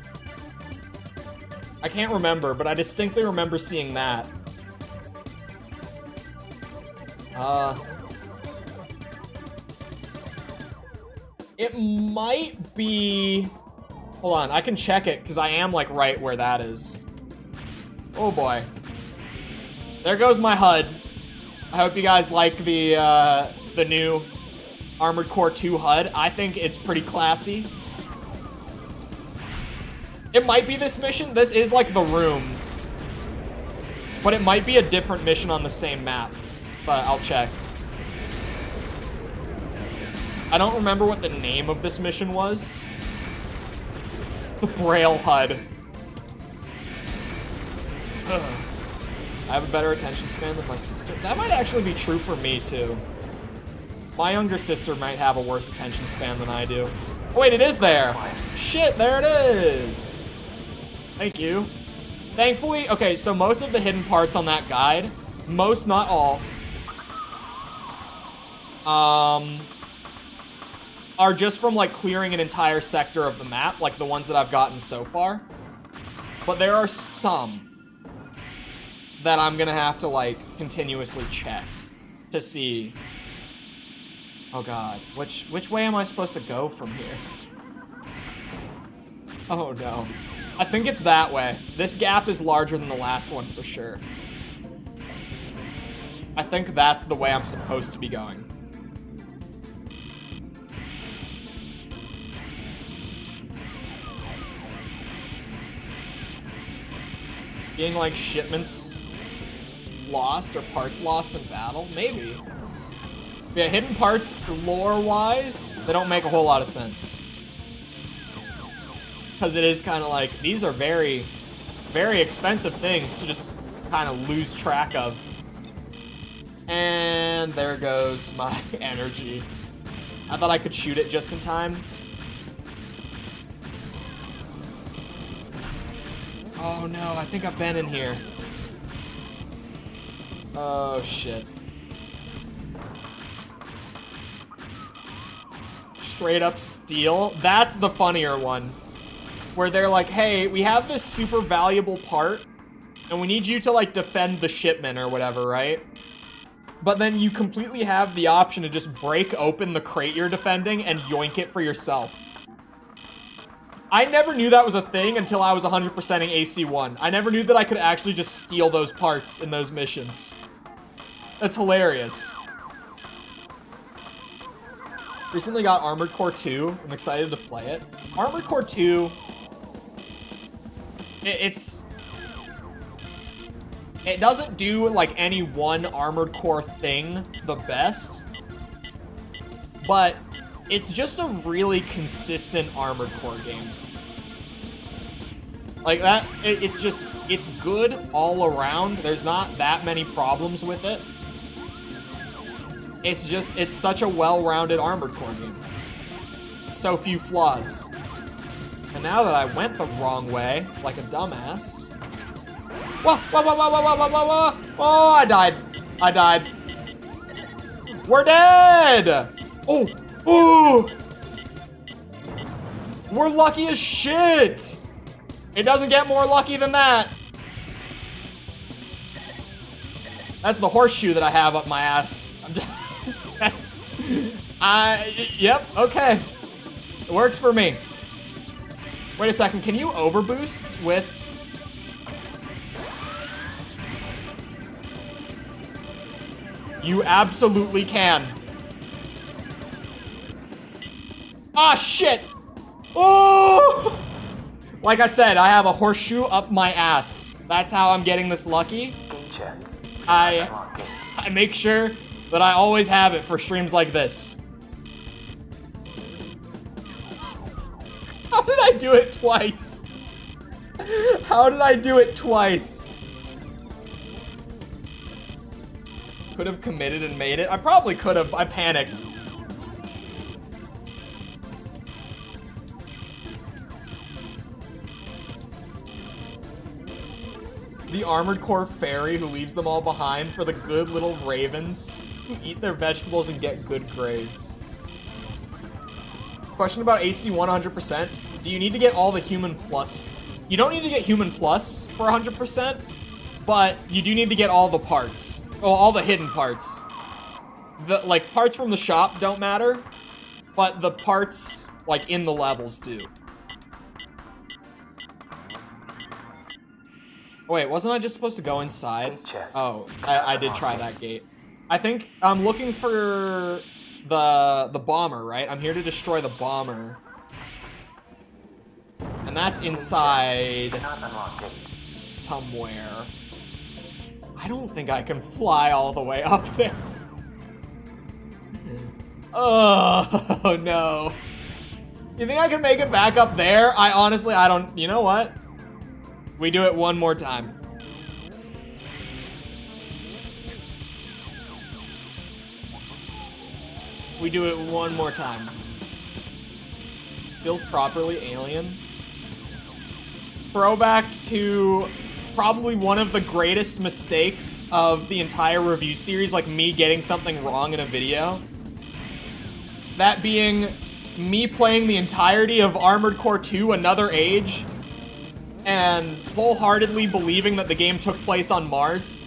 I can't remember, but I distinctly remember seeing that. It might be... Hold on, I can check it, because I am, like, right where that is. Oh, boy. There goes my HUD. I hope you guys like the new Armored Core 2 HUD. I think it's pretty classy. It might be this mission. This is, like, the room. But it might be a different mission on the same map. But I'll check. I don't remember what the name of this mission was. The Braille HUD. Ugh. I have a better attention span than my sister. That might actually be true for me, too. My younger sister might have a worse attention span than I do. Oh, wait, it is there. Shit, there it is. Thank you. Thankfully, okay, so most of the hidden parts on that guide, most, not all, are just from, like, clearing an entire sector of the map, like the ones that I've gotten so far. But there are some that I'm gonna have to, like, continuously check to see. Oh god, which way am I supposed to go from here? Oh no. I think it's that way. This gap is larger than the last one for sure. I think that's the way I'm supposed to be going. Being like shipments lost or parts lost in battle? Maybe. But yeah, hidden parts, lore-wise, they don't make a whole lot of sense. Because it is kind of like, these are very, very expensive things to just kind of lose track of. And there goes my energy. I thought I could shoot it just in time. Oh no, I think I've been in here. Oh, shit. Straight up steal. That's the funnier one. Where they're like, hey, we have this super valuable part, and we need you to, like, defend the shipment or whatever, right? But then you completely have the option to just break open the crate you're defending and yoink it for yourself. I never knew that was a thing until I was 100%ing AC1. I never knew that I could actually just steal those parts in those missions. That's hilarious. Recently got Armored Core 2. I'm excited to play it. Armored Core 2... It doesn't do, like, any one Armored Core thing the best. But it's just a really consistent Armored Core game. Like, that, it's good all around. There's not that many problems with it. It's such a well-rounded Armored Core game. So few flaws. And now that I went the wrong way, like a dumbass... Whoa, whoa, whoa, whoa, whoa, whoa, whoa, whoa, whoa! Oh, I died. I died. We're dead! Oh, oh! We're lucky as shit! It doesn't get more lucky than that. That's the horseshoe that I have up my ass. Yep, okay. It works for me. Wait a second, can you overboost with... You absolutely can. Ah, shit! Oh! Like I said, I have a horseshoe up my ass. That's how I'm getting this lucky. I make sure that I always have it for streams like this. How did I do it twice? How did I do it twice? Could have committed and made it. I probably could have. I panicked. The Armored Core fairy who leaves them all behind for the good little ravens who eat their vegetables and get good grades. Question about AC 100%. Do you need to get all the human plus? You don't need to get human plus for 100%, but you do need to get all the parts. Oh, all the hidden parts. The, like, parts from the shop don't matter, but the parts, like, in the levels do. Wait, wasn't I just supposed to go inside? Oh, I did try that gate. I think I'm looking for the bomber, right? I'm here to destroy the bomber. And that's inside somewhere. I don't think I can fly all the way up there. Oh, no. You think I can make it back up there? I don't... You know what? We do it one more time. We do it one more time. Feels properly alien. Throwback to probably one of the greatest mistakes of the entire review series, like me getting something wrong in a video. That being me playing the entirety of Armored Core 2 Another Age and wholeheartedly believing that the game took place on Mars.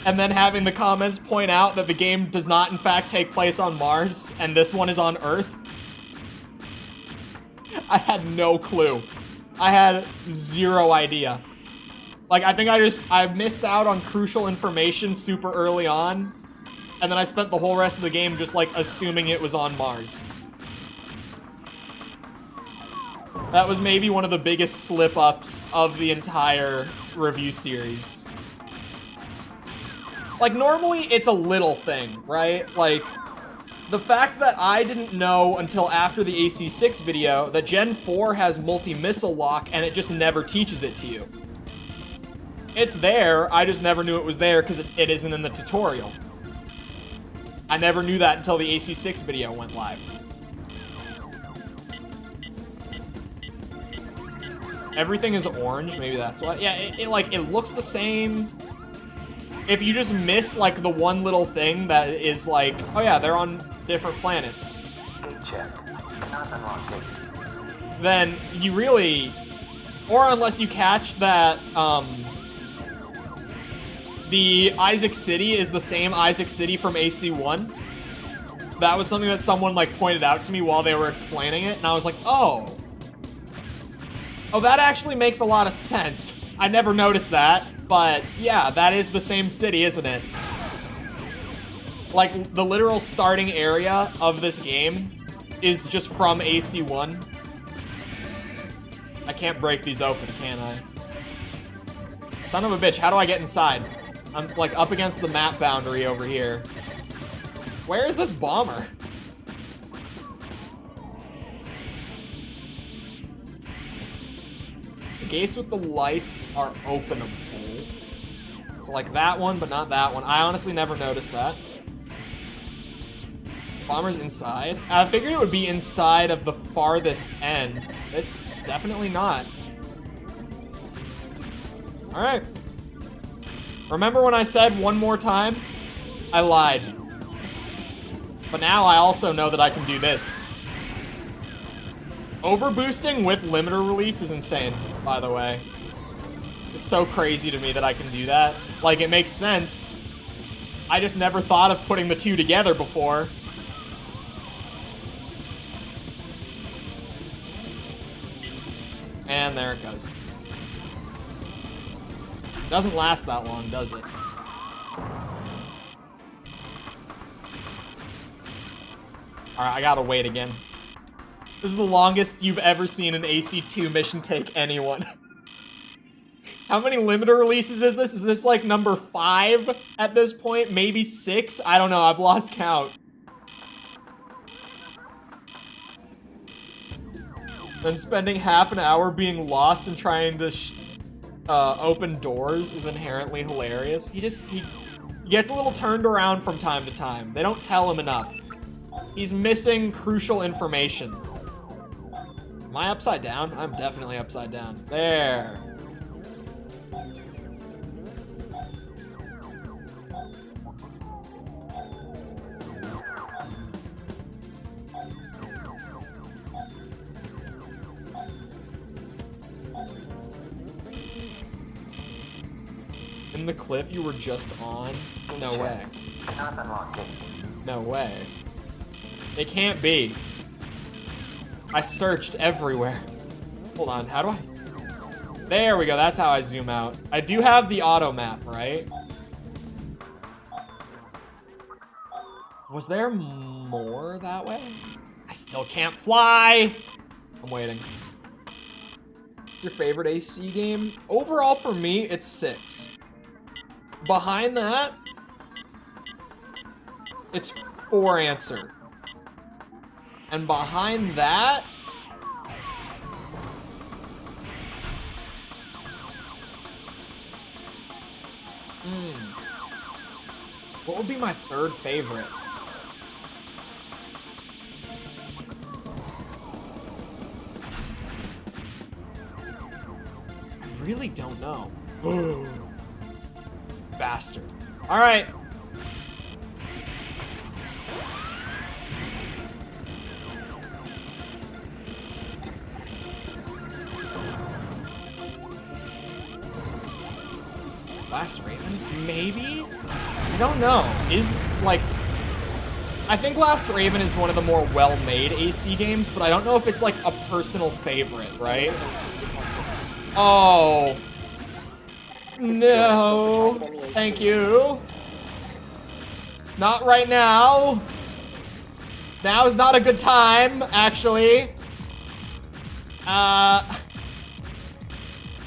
And then having the comments point out that the game does not in fact take place on Mars and this one is on Earth. I had no clue. I had zero idea. Like, I think I missed out on crucial information super early on, and then I spent the whole rest of the game just, like, assuming it was on Mars. That was maybe one of the biggest slip-ups of the entire review series. Like, normally it's a little thing, right? Like, the fact that I didn't know until after the AC6 video that Gen 4 has multi-missile lock and it just never teaches it to you. It's there, I just never knew it was there because it isn't in the tutorial. I never knew that until the AC6 video went live. Everything is orange, maybe that's why. Yeah, it looks the same. if you just miss, like, the one little thing that is like, oh yeah, they're on different planets. Gate check. Cannot unlock gate. Then you really, or unless you catch that, the Isaac City is the same Isaac City from AC1. That was something that someone, like, pointed out to me while they were explaining it, and I was like, oh. Oh, that actually makes a lot of sense. I never noticed that, but yeah, that is the same city, isn't it? Like, the literal starting area of this game is just from AC1. I can't break these open, can I? Son of a bitch, how do I get inside? I'm, like, up against the map boundary over here. Where is this bomber? The gates with the lights are openable. So, like, that one, but not that one. I honestly never noticed that. Bomber's inside. I figured it would be inside of the farthest end. It's definitely not. Alright. Remember when I said one more time? I lied. But now I also know that I can do this. Overboosting with limiter release is insane, by the way. It's so crazy to me that I can do that. Like, it makes sense. I just never thought of putting the two together before. And there it goes. Doesn't last that long, does it? Alright, I gotta wait again. This is the longest you've ever seen an AC2 mission take anyone. How many limiter releases is this? Is this like number 5 at this point? Maybe 6? I don't know, I've lost count. Then spending half an hour being lost and trying to open doors is inherently hilarious. He gets a little turned around from time to time. They don't tell him enough. He's missing crucial information. Am I upside down? I'm definitely upside down. There. In the cliff you were just on? No way. Cannot unlock gate. No way. It can't be. I searched everywhere. Hold on, how do I? There we go, that's how I zoom out. I do have the auto map, right? Was there more that way? I still can't fly! I'm waiting. What's your favorite AC game? Overall for me, it's 6. Behind that, it's 4 answer. And behind that, what would be my 3rd favorite? I really don't know. Bastard. All right. Last Raven? Maybe? I don't know. Is, like... I think Last Raven is one of the more well-made AC games, but I don't know if it's, like, a personal favorite, right? Oh... No, thank you. Not right now. Now is not a good time, actually.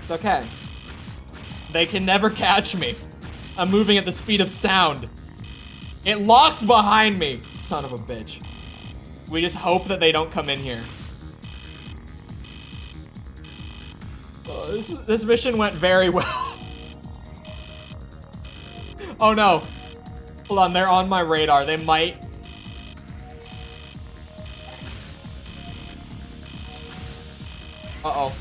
It's okay. They can never catch me. I'm moving at the speed of sound. It locked behind me, son of a bitch. We just hope that they don't come in here. This mission went very well. Oh no. Hold on, they're on my radar. They might. Uh-oh.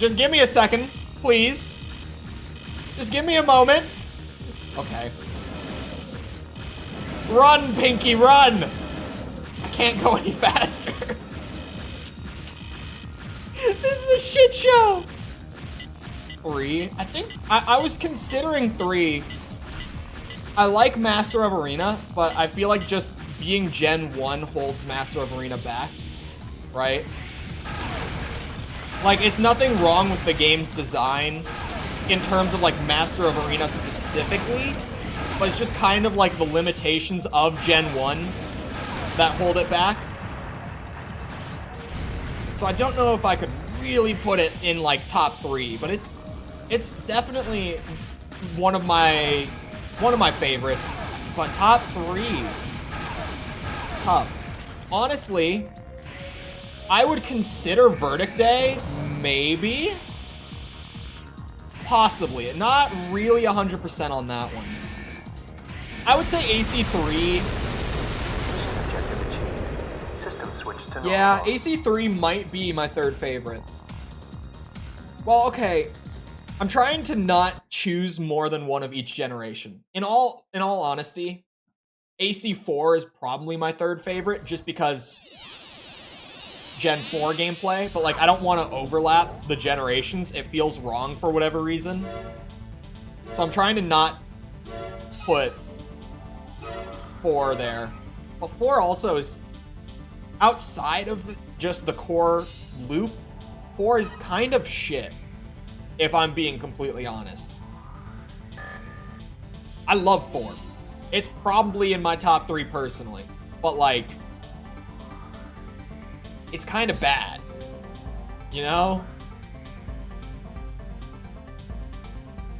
Just give me a second, please. Just give me a moment. Okay. Run, Pinky, run! I can't go any faster. This is a shit show. 3. I think I was considering 3. I like Master of Arena, but I feel like just being Gen 1 holds Master of Arena back, right? Like, it's nothing wrong with the game's design in terms of, like, Master of Arena specifically, but it's just kind of like the limitations of Gen 1 that hold it back. So I don't know if I could really put it in, like, top 3, but it's definitely one of my favorites. But top 3, it's tough. Honestly, I would consider Verdict Day, maybe. Possibly. Not really 100% on that one. I would say AC3. Objective achieved. System switched to normal. Yeah, AC3 might be my 3rd favorite. Well, okay. I'm trying to not choose more than one of each generation. In all honesty, AC4 is probably my 3rd favorite just because Gen 4 gameplay, but like I don't want to overlap the generations. It feels wrong for whatever reason. So I'm trying to not put 4 there. But 4 also is outside of just the core loop. 4 is kind of shit, if I'm being completely honest. I love 4. It's probably in my top 3 personally, but like, it's kind of bad, you know?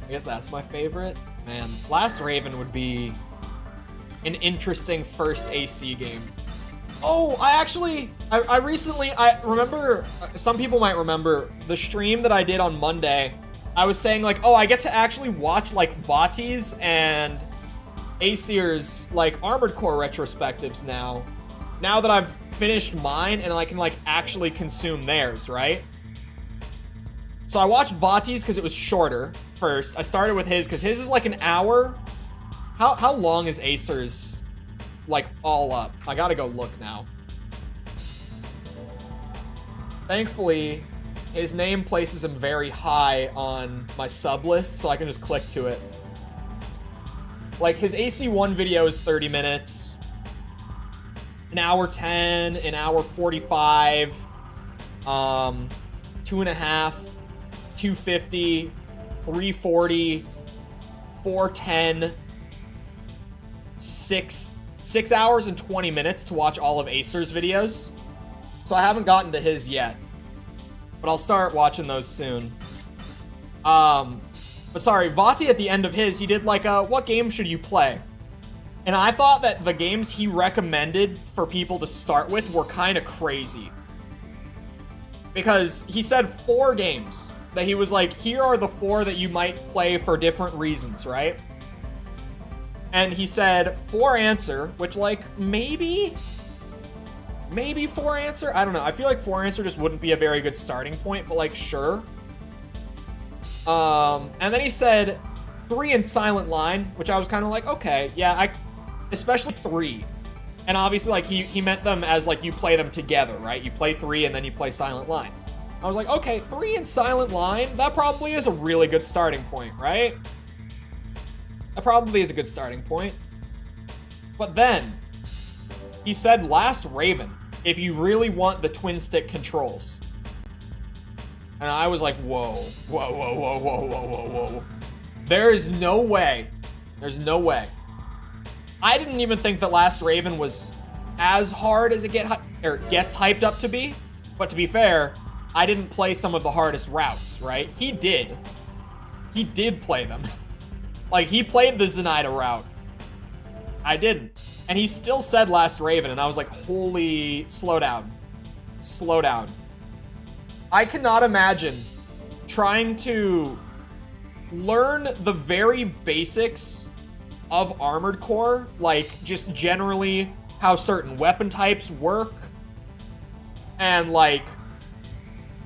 I guess that's my favorite. Man, Last Raven would be an interesting first AC game. Oh, I recently remember, some people might remember the stream that I did on Monday. I was saying like, oh, I get to actually watch like Vati's and Aesir's like Armored Core retrospectives now that I've finished mine and I can like actually consume theirs, right? So I watched Vati's because it was shorter first. I started with his because his is like an hour. How long is Acer's like all up? I gotta go look now. Thankfully, his name places him very high on my sub list, so I can just click to it. Like, his AC1 video is 30 minutes. An hour 10, an hour 45, 2.5, 250, 340, 410, 6 hours and 20 minutes to watch all of Acer's videos. So I haven't gotten to his yet, but I'll start watching those soon. But sorry, Vati at the end of his, he did like a, what game should you play? And I thought that the games he recommended for people to start with were kind of crazy. Because he said 4 games that he was like, here are the 4 that you might play for different reasons, right? And he said 4 Answer, which like, maybe 4 Answer? I don't know. I feel like 4 Answer just wouldn't be a very good starting point, but like, sure. And then he said 3 in Silent Line, which I was kind of like, okay, yeah, especially 3. And obviously, like, he meant them as, like, you play them together, right? You play 3 and then you play Silent Line. I was like, okay, 3 in Silent Line, that probably is a really good starting point, right? That probably is a good starting point. But then, he said Last Raven, if you really want the twin stick controls. And I was like, whoa. There is no way. There's no way. I didn't even think that Last Raven was as hard as it gets hyped up to be. But to be fair, I didn't play some of the hardest routes, right? He did. He did play them. Like, he played the Zenaida route. I didn't. And he still said Last Raven, and I was like, holy, slow down. Slow down. I cannot imagine trying to learn the very basics of Armored Core, like just generally how certain weapon types work and like,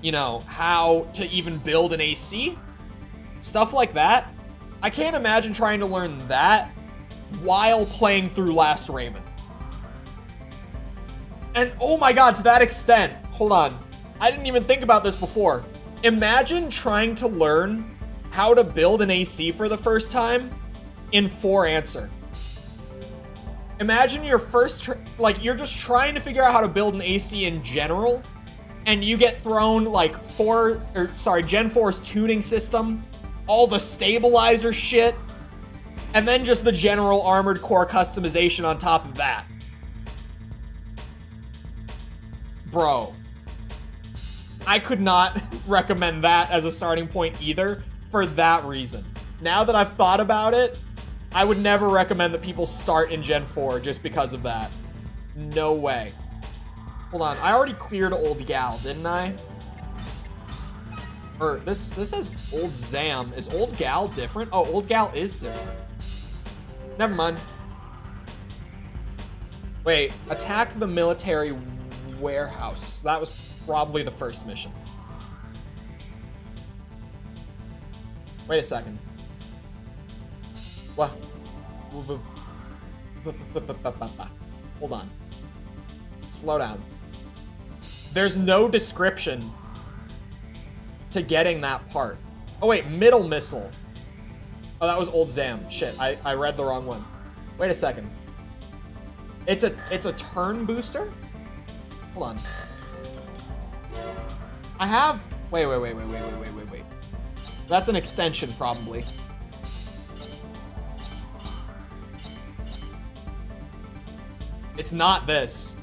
you know, how to even build an AC, stuff like that. I can't imagine trying to learn that while playing through Last Raven. And oh my god, to that extent, hold on. I didn't even think about this before. Imagine trying to learn how to build an AC for the first time in 4 Answer. Imagine your first, you're just trying to figure out how to build an AC in general, and you get thrown like Gen 4's tuning system, all the stabilizer shit, and then just the general Armored Core customization on top of that. Bro, I could not recommend that as a starting point either for that reason. Now that I've thought about it, I would never recommend that people start in Gen 4 just because of that. No way. Hold on, I already cleared Old Gal, didn't I? Or this says Old Zam. Is Old Gal different? Oh, Old Gal is different. Never mind. Wait, attack the military warehouse. That was probably the first mission. Wait a second. What? Hold on. Slow down. There's no description to getting that part. Oh wait, middle missile. Oh, that was Old Zam. Shit, I read the wrong one. Wait a second. It's a turn booster? Hold on. I have... Wait. That's an extension, probably. It's not this.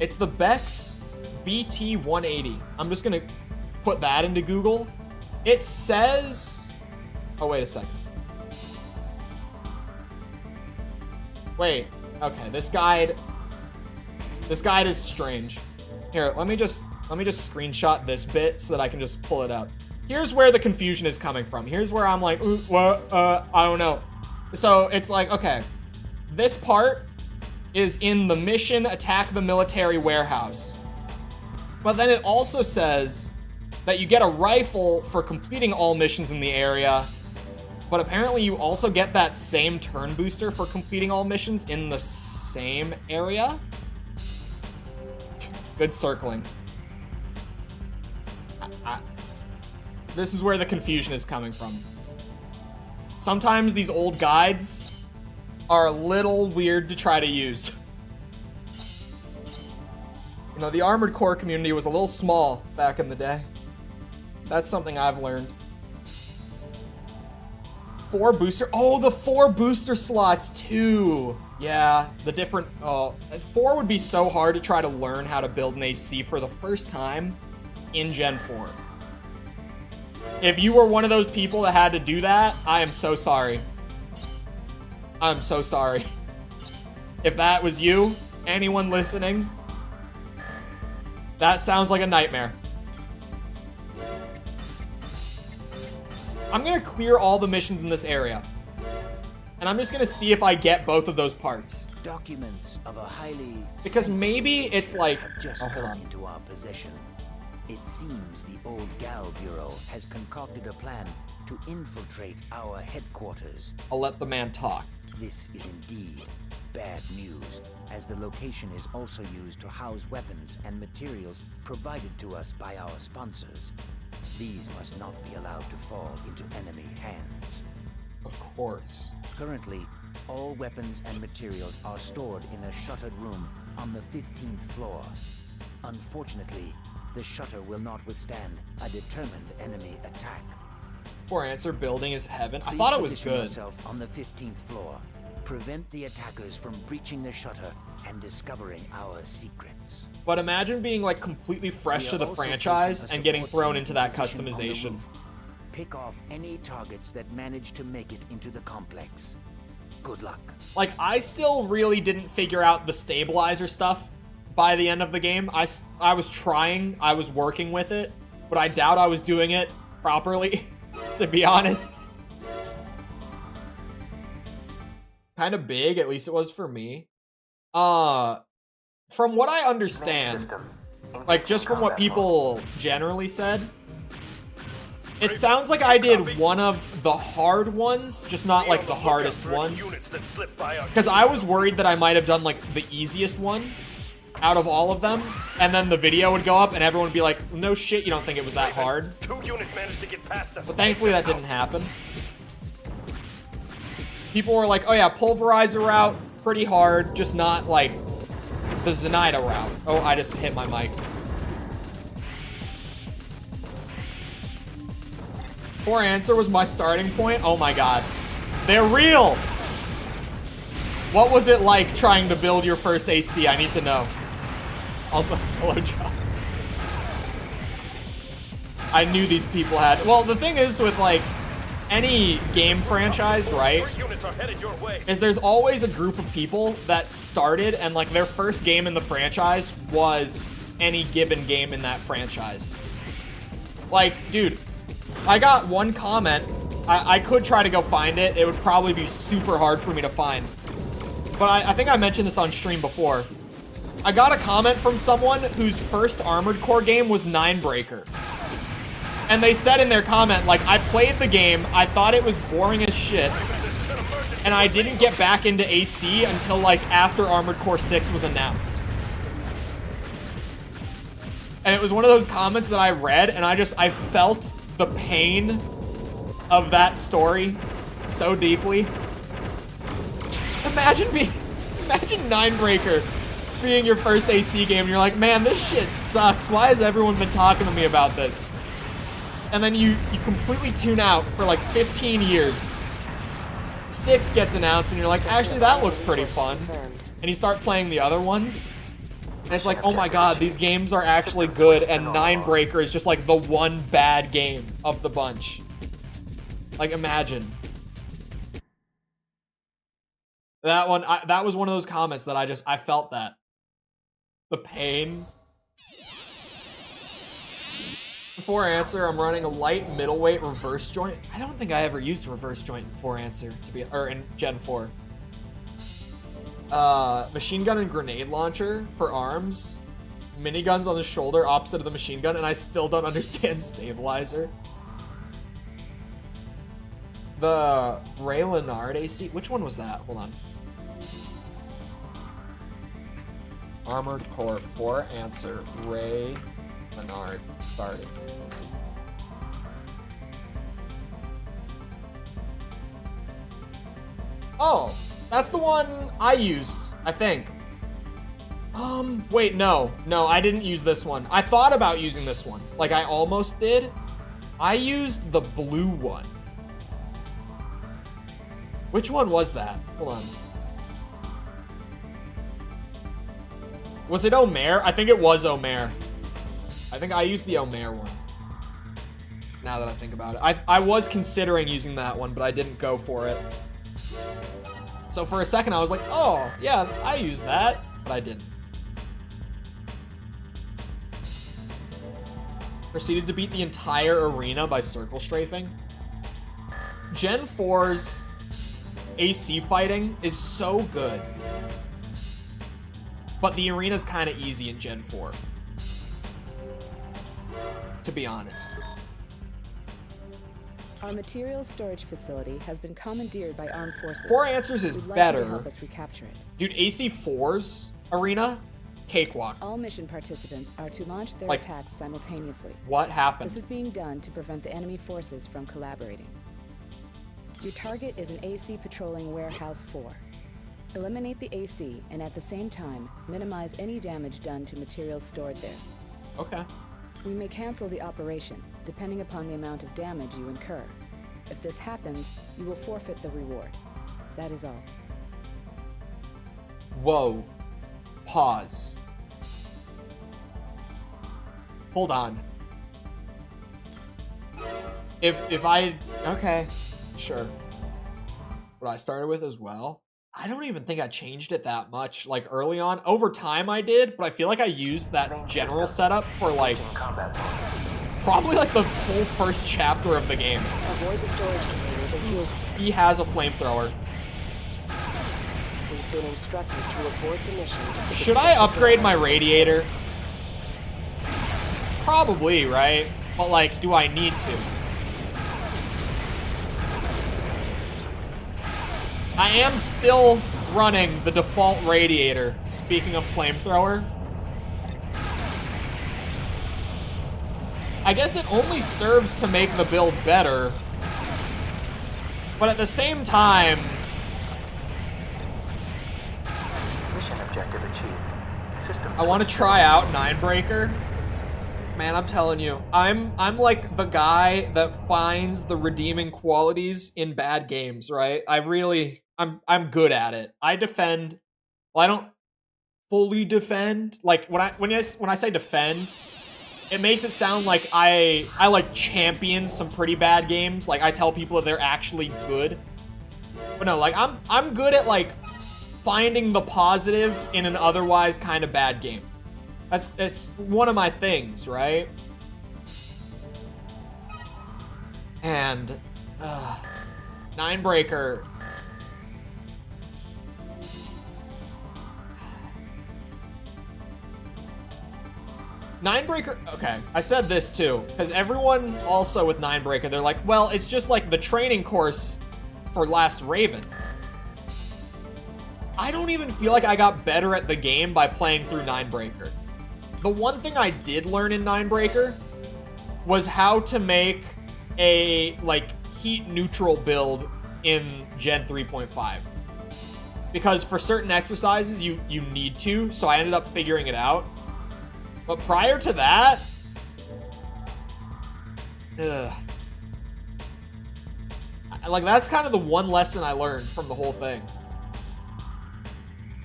It's the Bex BT180. I'm just gonna put that into Google. It says... Oh, wait a second. Wait. Okay, this guide is strange. Here, let me just screenshot this bit so that I can just pull it up. Here's where the confusion is coming from. Here's where I'm like, what? I don't know. So it's like, okay, this part is in the mission attack the military warehouse. But then it also says that you get a rifle for completing all missions in the area, but apparently you also get that same turn booster for completing all missions in the same area. Good circling. This is where the confusion is coming from. Sometimes these old guides are a little weird to try to use. You know, the Armored Core community was a little small back in the day. That's something I've learned. 4 booster, oh, the 4 booster slots too. Yeah, the different, 4 would be so hard to try to learn how to build an AC for the first time in Gen 4. If you were one of those people that had to do that, I am so sorry. I'm so sorry. If that was you, anyone listening, that sounds like a nightmare. I'm gonna clear all the missions in this area. And I'm just gonna see if I get both of those parts. Documents of a highly... Because maybe it's like... Just oh, hold on. into our possession. It seems the Old Gal Bureau has concocted a plan to infiltrate our headquarters. I'll let the man talk. This is indeed bad news, as the location is also used to house weapons and materials provided to us by our sponsors. These must not be allowed to fall into enemy hands. Of course. Currently, all weapons and materials are stored in a shuttered room on the 15th floor. Unfortunately, the shutter will not withstand a determined enemy attack. 4 Answer building is heaven. I thought it was good. Yourself on the 15th floor. Prevent the attackers from breaching the shutter and discovering our secrets. But imagine being like completely fresh to the franchise and getting thrown into that customization. Pick off any targets that manage to make it into the complex. Good luck. Like, I still really didn't figure out the stabilizer stuff by the end of the game. I was trying, I was working with it, but I doubt I was doing it properly, to be honest. Kind of big, at least it was for me. From what I understand, like just from what people generally said, It sounds like I did one of the hard ones, just not like the hardest one. Because I was worried that I might have done like the easiest one out of all of them, and then the video would go up and everyone would be like, no shit, you don't think it was that hard. 2 units managed to get past us. But thankfully that didn't happen. People were like, oh yeah, Pulverizer route, pretty hard, just not like the Zenaida route. Oh, I just hit my mic. For answer was my starting point. Oh my god. They're real! What was it like trying to build your first AC? I need to know. Also, hello, John. I knew these people had... Well, the thing is with, like, any game franchise, right, is there's always a group of people that started and, like, their first game in the franchise was any given game in that franchise. Like, dude, I got one comment. I could try to go find it. It would probably be super hard for me to find. But I think I mentioned this on stream before. I got a comment from someone whose first Armored Core game was Ninebreaker. And they said in their comment, like, I played the game, I thought it was boring as shit, and I didn't get back into AC until, like, after Armored Core 6 was announced. And it was one of those comments that I read, and I felt the pain of that story so deeply. Imagine Ninebreaker being your first AC game, and you're like, man, this shit sucks. Why has everyone been talking to me about this? And then you completely tune out for like 15 years. 6 gets announced, and you're like, actually, that looks pretty fun. And you start playing the other ones, and it's like, oh my god, these games are actually good, and Ninebreaker is just like the one bad game of the bunch. Like, imagine. That one, that was one of those comments that I felt that. The pain. For answer, I'm running a light middleweight reverse joint. I don't think I ever used reverse joint in for answer, in Gen 4. Machine gun and grenade launcher for arms. Miniguns on the shoulder opposite of the machine gun, and I still don't understand stabilizer. The Ray Leonard AC, which one was that? Hold on. Armored Core 4 answer, Ray Leonard started. Oh, that's the one I used, I think. Wait, no, I didn't use this one. I thought about using this one. Like, I almost did. I used the blue one. Which one was that? Hold on. Was it Omer? I think it was Omer. I think I used the Omer one. Now that I think about it. I was considering using that one, but I didn't go for it. So for a second, I was like, oh, yeah, I used that, but I didn't. Proceeded to beat the entire arena by circle strafing. Gen 4's AC fighting is so good. But the arena's kind of easy in Gen 4. To be honest. Our materials storage facility has been commandeered by armed forces. 4 answers is We'd like better. you to help us recapture it. Dude, AC4's arena, cakewalk. All mission participants are to launch their Like, attacks simultaneously. What happened? This is being done to prevent the enemy forces from collaborating. Your target is an AC patrolling Warehouse 4. Eliminate the AC and at the same time, minimize any damage done to materials stored there. Okay. We may cancel the operation, depending upon the amount of damage you incur. If this happens, you will forfeit the reward. That is all. Whoa. Pause. Hold on. If I... Okay. Sure. What I started with as well. I don't even think I changed it that much, like, early on. Over time I did, but I feel like I used that general setup for, like, probably, like, the whole first chapter of the game. Avoid the storage containers and fuel tanks. He has a flamethrower. We've been instructed to abort the mission. Should I upgrade my radiator? Probably, right? But, like, do I need to? I am still running the default radiator, speaking of flamethrower. I guess it only serves to make the build better, but at the same time... Mission objective achieved. System I want to try out Ninebreaker. Man, I'm telling you, I'm like the guy that finds the redeeming qualities in bad games, right? I'm good at it. I defend. Well, I don't fully defend. Like when I say defend, it makes it sound like I like champion some pretty bad games. Like I tell people that they're actually good. But no, like I'm good at like finding the positive in an otherwise kind of bad game. That's one of my things, right? And Ninebreaker. Ninebreaker, okay, I said this too, because everyone also with Ninebreaker, they're like, well, it's just like the training course for Last Raven. I don't even feel like I got better at the game by playing through Ninebreaker. The one thing I did learn in Ninebreaker was how to make a, like, heat neutral build in Gen 3.5. Because for certain exercises, you need to, so I ended up figuring it out. But prior to that, like, that's kind of the one lesson I learned from the whole thing.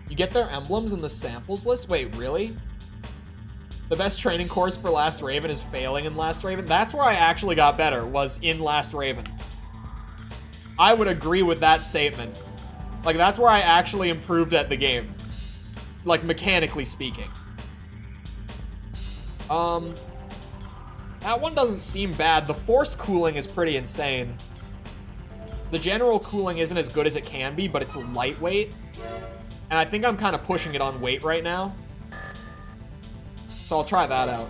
You get their emblems in the samples list? Wait, really? The best training course for Last Raven is failing in Last Raven? That's where I actually got better, was in Last Raven. I would agree with that statement. Like, that's where I actually improved at the game. Like, mechanically speaking. That one doesn't seem bad. The forced cooling is pretty insane. The general cooling isn't as good as it can be, but it's lightweight. And I think I'm kind of pushing it on weight right now. So I'll try that out.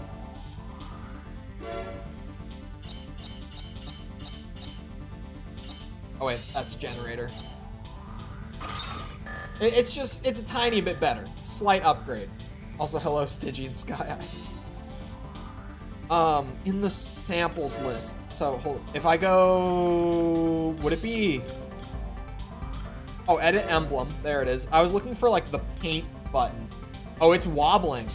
Oh wait, that's generator. It's a tiny bit better. Slight upgrade. Also, hello, Stygian Sky Eye. In the samples list. So, hold on. If I go... Would it be... Oh, edit emblem. There it is. I was looking for, like, the paint button. Oh, it's wobbling.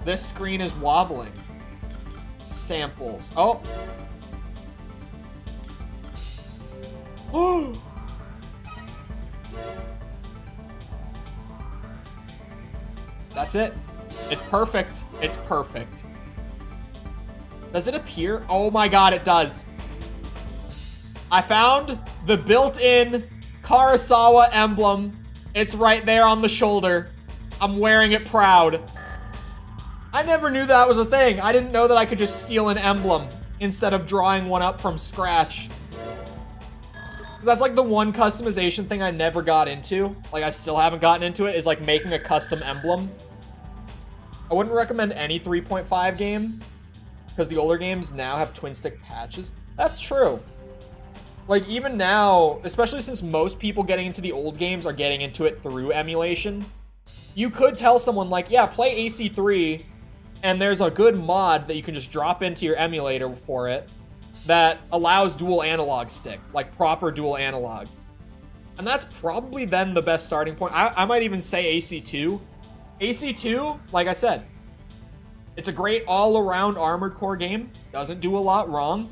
This screen is wobbling. Samples. Oh. Oh. That's it. It's perfect. It's perfect. Does it appear? Oh my god, it does. I found the built-in Karasawa emblem. It's right there on the shoulder. I'm wearing it proud. I never knew that was a thing. I didn't know that I could just steal an emblem instead of drawing one up from scratch. Because that's like the one customization thing I never got into. Like, I still haven't gotten into it, is like making a custom emblem. I wouldn't recommend any 3.5 game, because the older games now have twin stick patches. That's true. Like, even now, especially since most people getting into the old games are getting into it through emulation, you could tell someone like, yeah, play AC3, and there's a good mod that you can just drop into your emulator for it that allows dual analog stick, like proper dual analog. And that's probably then the best starting point. I might even say AC2. AC2, like I said, it's a great all-around Armored Core game. Doesn't do a lot wrong.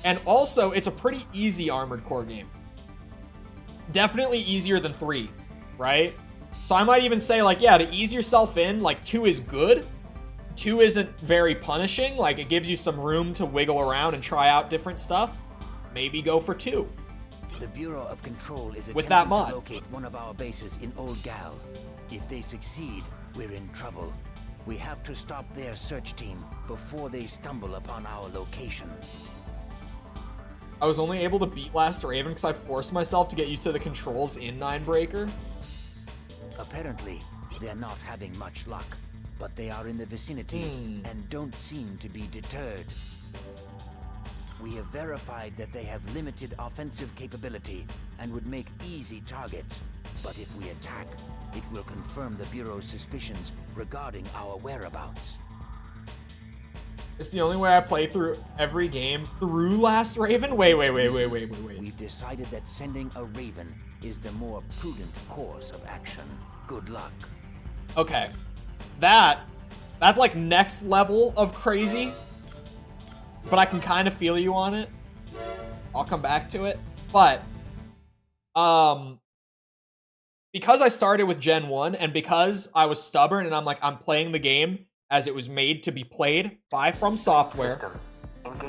And also, it's a pretty easy Armored Core game. Definitely easier than 3, right? So I might even say, like, yeah, to ease yourself in, like, 2 is good. 2 isn't very punishing. Like, it gives you some room to wiggle around and try out different stuff. Maybe go for 2. The Bureau of Control is with that attempting mod to locate one of our bases in Old Gal. If they succeed, we're in trouble. We have to stop their search team before they stumble upon our location. I was only able to beat Last Raven because I forced myself to get used to the controls in Ninebreaker. Apparently, they're not having much luck, but they are in the vicinity and don't seem to be deterred. We have verified that they have limited offensive capability and would make easy targets. But if we attack, it will confirm the Bureau's suspicions regarding our whereabouts. It's the only way I play through every game through Last Raven? Wait. We've decided that sending a Raven is the more prudent course of action. Good luck. Okay. That's like next level of crazy. But I can kind of feel you on it. I'll come back to it. But, because I started with Gen 1 and because I was stubborn and I'm playing the game as it was made to be played by FromSoftware,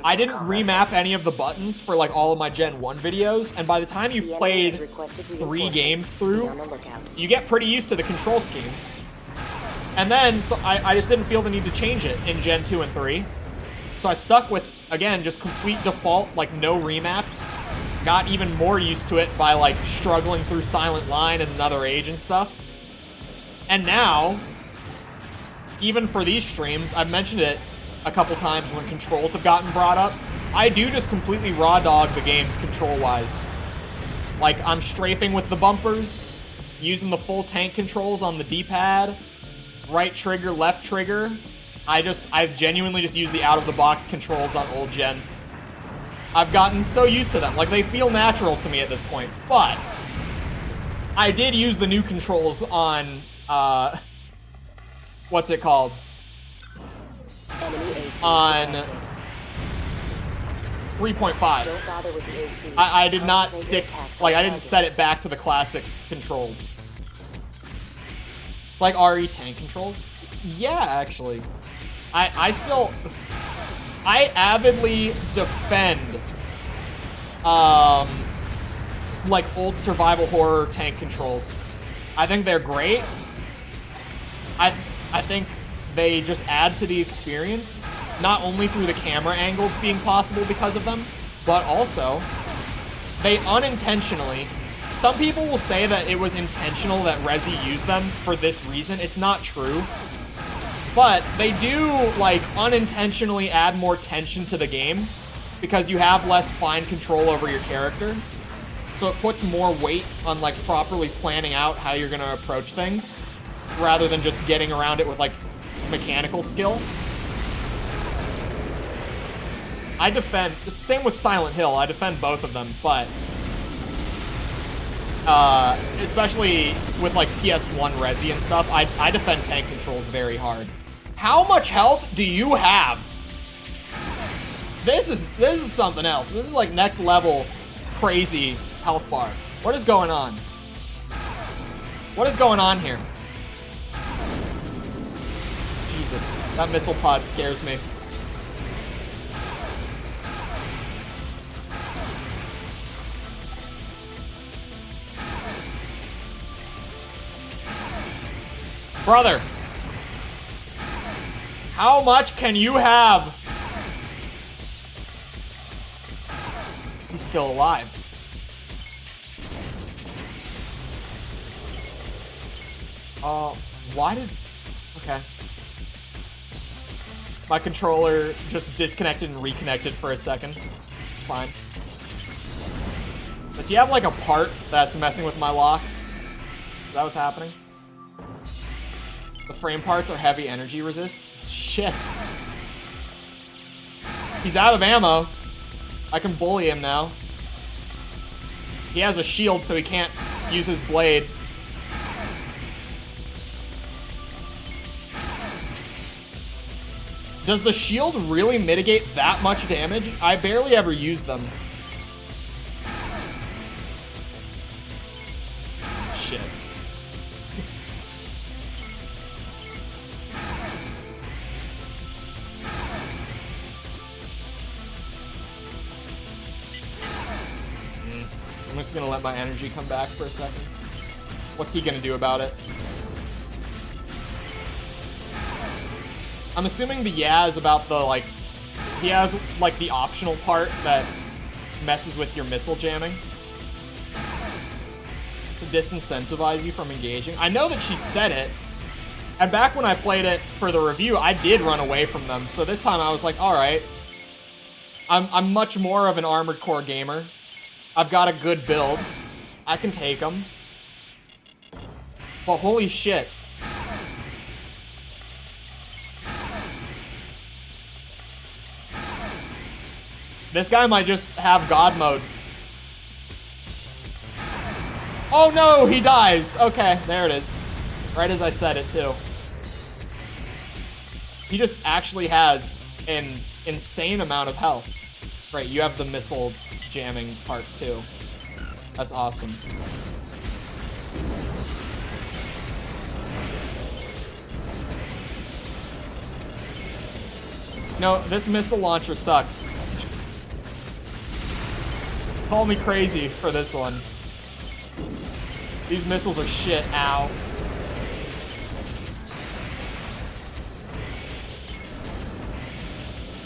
I didn't remap any of the buttons for like all of my Gen 1 videos, and by the time you've played 3 games through, you get pretty used to the control scheme. And then so I just didn't feel the need to change it in Gen 2 and 3. So I stuck with, again, just complete default, like no remaps. Got even more used to it by like struggling through Silent Line and Another Age and stuff. And now, even for these streams, I've mentioned it a couple times when controls have gotten brought up. I do just completely raw dog the games control-wise. Like, I'm strafing with the bumpers, using the full tank controls on the D-pad, right trigger, left trigger. I genuinely just use the out-of-the-box controls on old gen. I've gotten so used to them. Like, they feel natural to me at this point. But I did use the new controls on, what's it called? On 3.5. I did not stick, like, I didn't set it back to the classic controls. It's like RE tank controls. Yeah, actually. I avidly defend, like, old survival horror tank controls. I think they're great. I think they just add to the experience, not only through the camera angles being possible because of them, but also, they unintentionally, some people will say that it was intentional that Resi used them for this reason. It's not true. But they do, like, unintentionally add more tension to the game because you have less fine control over your character. So it puts more weight on, like, properly planning out how you're gonna approach things rather than just getting around it with, like, mechanical skill. I defend, same with Silent Hill, I defend both of them, but especially with, like, PS1 Resi and stuff, I defend tank controls very hard. How much health do you have? This is something else. This is like next level crazy health bar. What is going on? What is going on here? Jesus, that missile pod scares me. Brother, how much can you have? He's still alive. Why did... Okay. My controller just disconnected and reconnected for a second. It's fine. Does he have, like, a part that's messing with my lock? Is that what's happening? The frame parts are heavy energy resist. Shit. He's out of ammo. I can bully him now. He has a shield, so he can't use his blade. Does the shield really mitigate that much damage? I barely ever use them. Shit. I'm just gonna let my energy come back for a second. What's he gonna do about it? I'm assuming the yeah is about the, like, he has, like, the optional part that messes with your missile jamming to disincentivize you from engaging. I know that she said it, and back when I played it for the review, I did run away from them, so this time I was like, alright. I'm much more of an Armored Core gamer. I've got a good build. I can take them. But holy shit. This guy might just have God mode. Oh no, he dies. Okay, there it is. Right as I said it too. He just actually has an insane amount of health. Right, you have the missile jamming part too. That's awesome. No, this missile launcher sucks. Call me crazy for this one. These missiles are shit. Ow.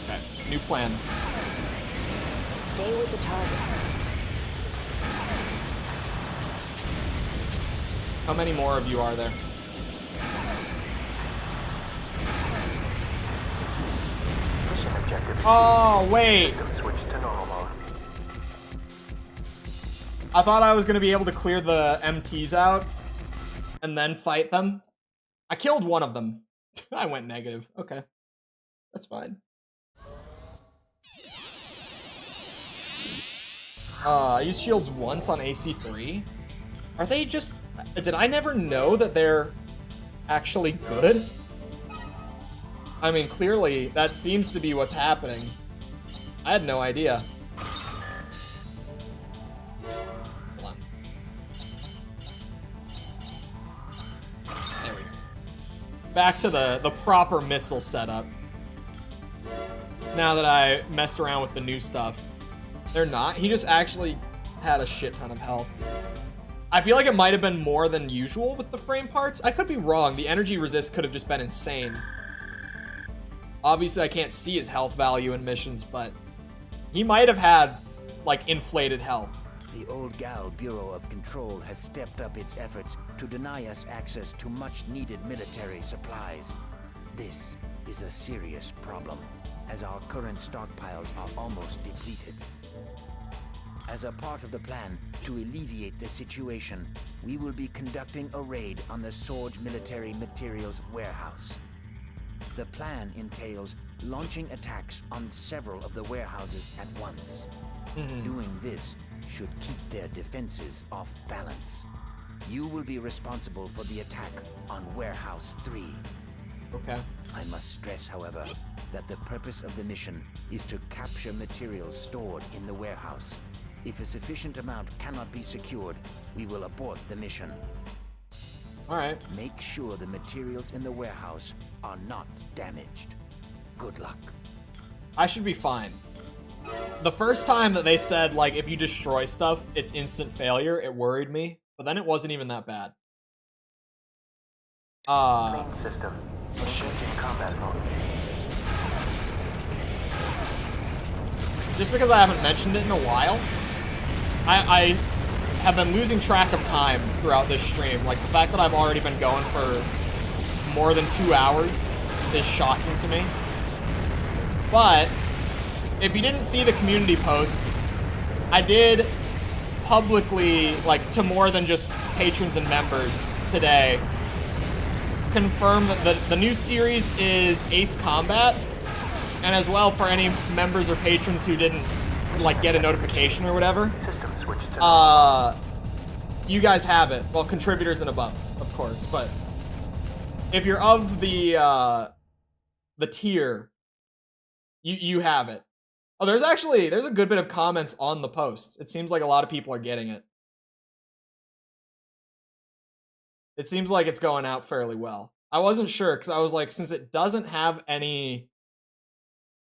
Okay, new plan. Stay with the targets. How many more of you are there? Mission objective. Oh, wait. System switch to normal mode. I thought I was going to be able to clear the MTs out and then fight them. I killed one of them. I went negative. Okay. That's fine. I used shields once on AC3. Are they just... Did I never know that they're actually good? I mean, clearly, that seems to be what's happening. I had no idea. Hold on. There we go. Back to the proper missile setup. Now that I messed around with the new stuff. They're not. He just actually had a shit ton of health. I feel like it might have been more than usual with the frame parts. I could be wrong. The energy resist could have just been insane. Obviously, I can't see his health value in missions, but he might have had, like, inflated health. The old Gal Bureau of Control has stepped up its efforts to deny us access to much-needed military supplies. This is a serious problem, as our current stockpiles are almost depleted. As a part of the plan to alleviate the situation, we will be conducting a raid on the Sword Military Materials warehouse. The plan entails launching attacks on several of the warehouses at once. Doing this should keep their defenses off balance. You will be responsible for the attack on Warehouse 3. Okay. I must stress, however, that the purpose of the mission is to capture materials stored in the warehouse. If a sufficient amount cannot be secured, we will abort the mission. Alright. Make sure the materials in the warehouse are not damaged. Good luck. I should be fine. The first time that they said, like, if you destroy stuff, it's instant failure, it worried me. But then it wasn't even that bad. Main system. Engaging combat mode. Just because I haven't mentioned it in a while, I have been losing track of time throughout this stream. Like, the fact that I've already been going for more than 2 hours is shocking to me. But if you didn't see the community posts, I did publicly, like, to more than just patrons and members today, confirm that the new series is Ace Combat, and as well for any members or patrons who didn't, like, get a notification or whatever, System switch to you guys have it. Well, contributors and above, of course, but if you're of the tier, you have it. Oh, there's a good bit of comments on the post. It seems like a lot of people are getting it. It seems like it's going out fairly well. I wasn't sure, because I was like, since it doesn't have any,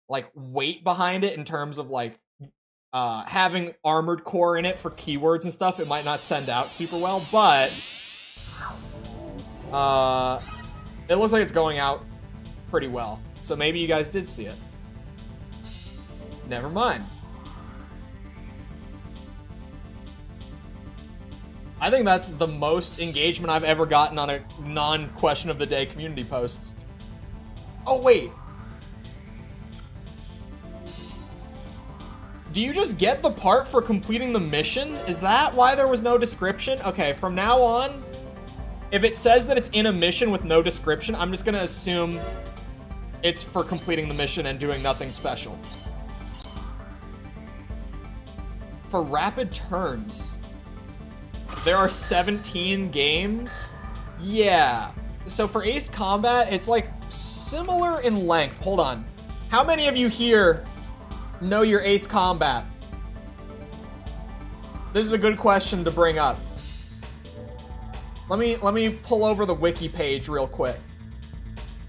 like, weight behind it in terms of, like, having Armored Core in it for keywords and stuff, it might not send out super well, but it looks like it's going out pretty well. So maybe you guys did see it. Never mind. I think that's the most engagement I've ever gotten on a non-question of the day community post. Oh, wait. Do you just get the part for completing the mission? Is that why there was no description? Okay, from now on, if it says that it's in a mission with no description, I'm just gonna assume it's for completing the mission and doing nothing special. For rapid turns, there are 17 games? Yeah. So for Ace Combat, it's like similar in length. Hold on. How many of you here know your Ace Combat? This is a good question to bring up. Let me pull over the wiki page real quick.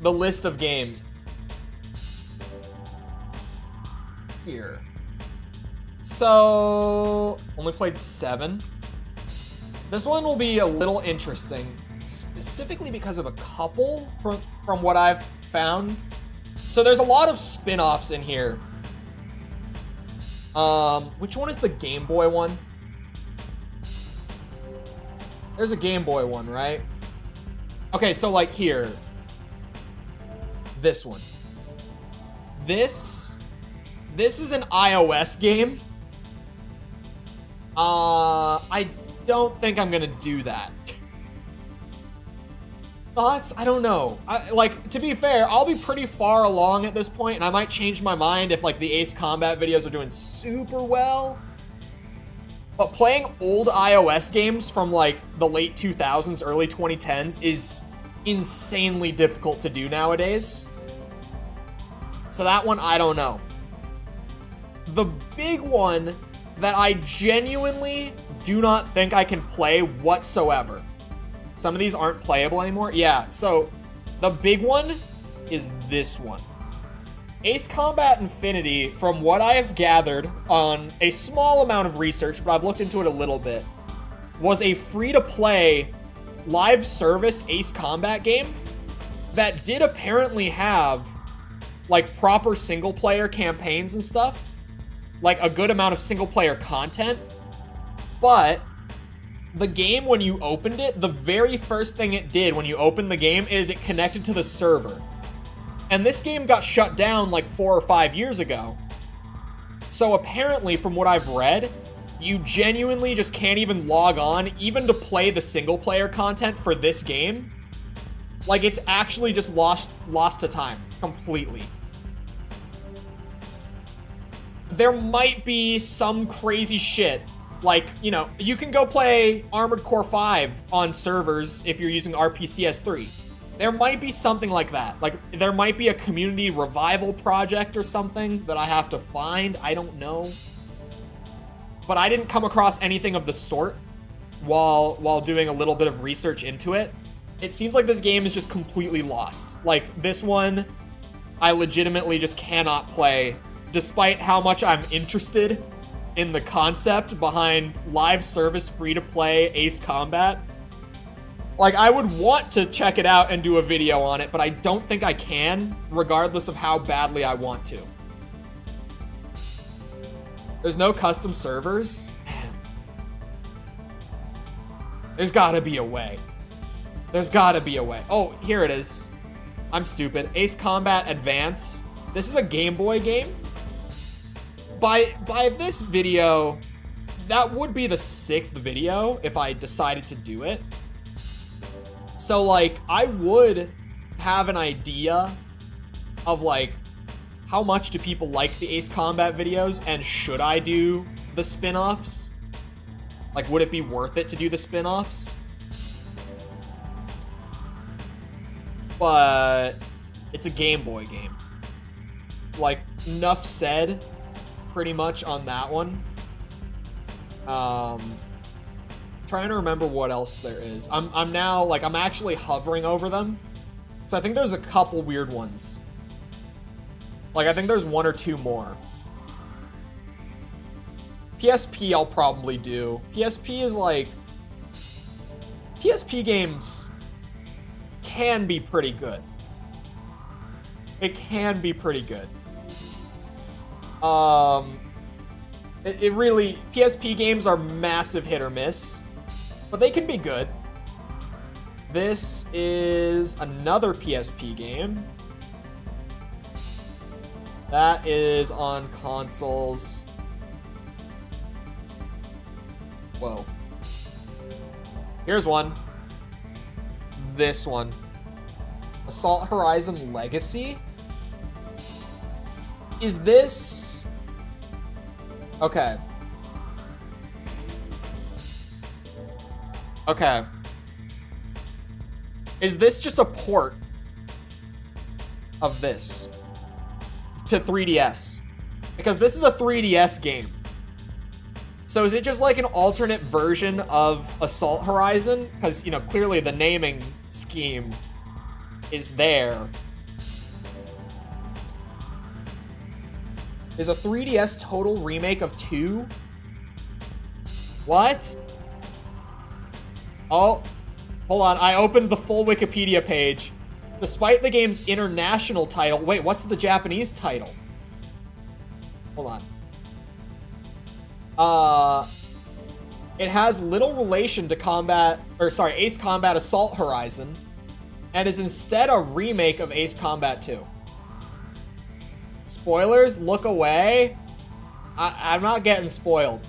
The list of games. Here. So, only played 7. This one will be a little interesting, specifically because of a couple from what I've found. So there's a lot of spin-offs in here. Which one is the Game Boy one? There's a Game Boy one, right? Okay, so like here. This one. This is an iOS game. I don't think I'm gonna do that. Thoughts? I don't know. Like, to be fair, I'll be pretty far along at this point, and I might change my mind if like the Ace Combat videos are doing super well. But playing old iOS games from like the late 2000s, early 2010s is insanely difficult to do nowadays. So that one, I don't know. The big one that I genuinely do not think I can play whatsoever. Some of these aren't playable anymore. Yeah, so the big one is this one. Ace Combat Infinity, from what I have gathered on a small amount of research, but I've looked into it a little bit, was a free-to-play live service Ace Combat game that did apparently have like proper single-player campaigns and stuff, like a good amount of single-player content, but the game, when you opened it, the very first thing it did when you opened the game is it connected to the server. And this game got shut down like 4 or 5 years ago. So apparently, from what I've read, you genuinely just can't even log on, even to play the single-player content for this game. Like, it's actually just lost to time completely. There might be some crazy shit. Like, you know, you can go play Armored Core 5 on servers if you're using RPCS3. There might be something like that. Like, there might be a community revival project or something that I have to find. I don't know. But I didn't come across anything of the sort while doing a little bit of research into it. It seems like this game is just completely lost. Like, this one, I legitimately just cannot play, despite how much I'm interested in the concept behind live service free-to-play Ace Combat. Like, I would want to check it out and do a video on it, but I don't think I can, regardless of how badly I want to. There's no custom servers? Man. There's gotta be a way. There's gotta be a way. Oh, here it is. I'm stupid. Ace Combat Advance. This is a Game Boy game? By this video, that would be the 6th video if I decided to do it. So, like, I would have an idea of, like, how much do people like the Ace Combat videos, and should I do the spin-offs? Like, would it be worth it to do the spin-offs? But it's a Game Boy game. Like, enough said, pretty much, on that one. Trying to remember what else there is. I'm now, like, I'm actually hovering over them. So I think there's a couple weird ones. Like, I think there's 1 or 2 more. PSP I'll probably do. PSP is like... PSP games can be pretty good. It can be pretty good. It really... PSP games are massive hit or miss. But they can be good. This is another PSP game. That is on consoles. Whoa. Here's one. This one. Assault Horizon Legacy? Is this... Okay. Okay. Is this just a port of this to 3DS? Because this is a 3DS game. So is it just like an alternate version of Assault Horizon? Because, you know, clearly the naming scheme is there. Is a 3DS total remake of 2? What? Oh, hold on. I opened the full Wikipedia page. Despite the game's international title... Wait, what's the Japanese title? Hold on. It has little relation to Ace Combat Assault Horizon, and is instead a remake of Ace Combat 2. Spoilers? Look away? I'm not getting spoiled.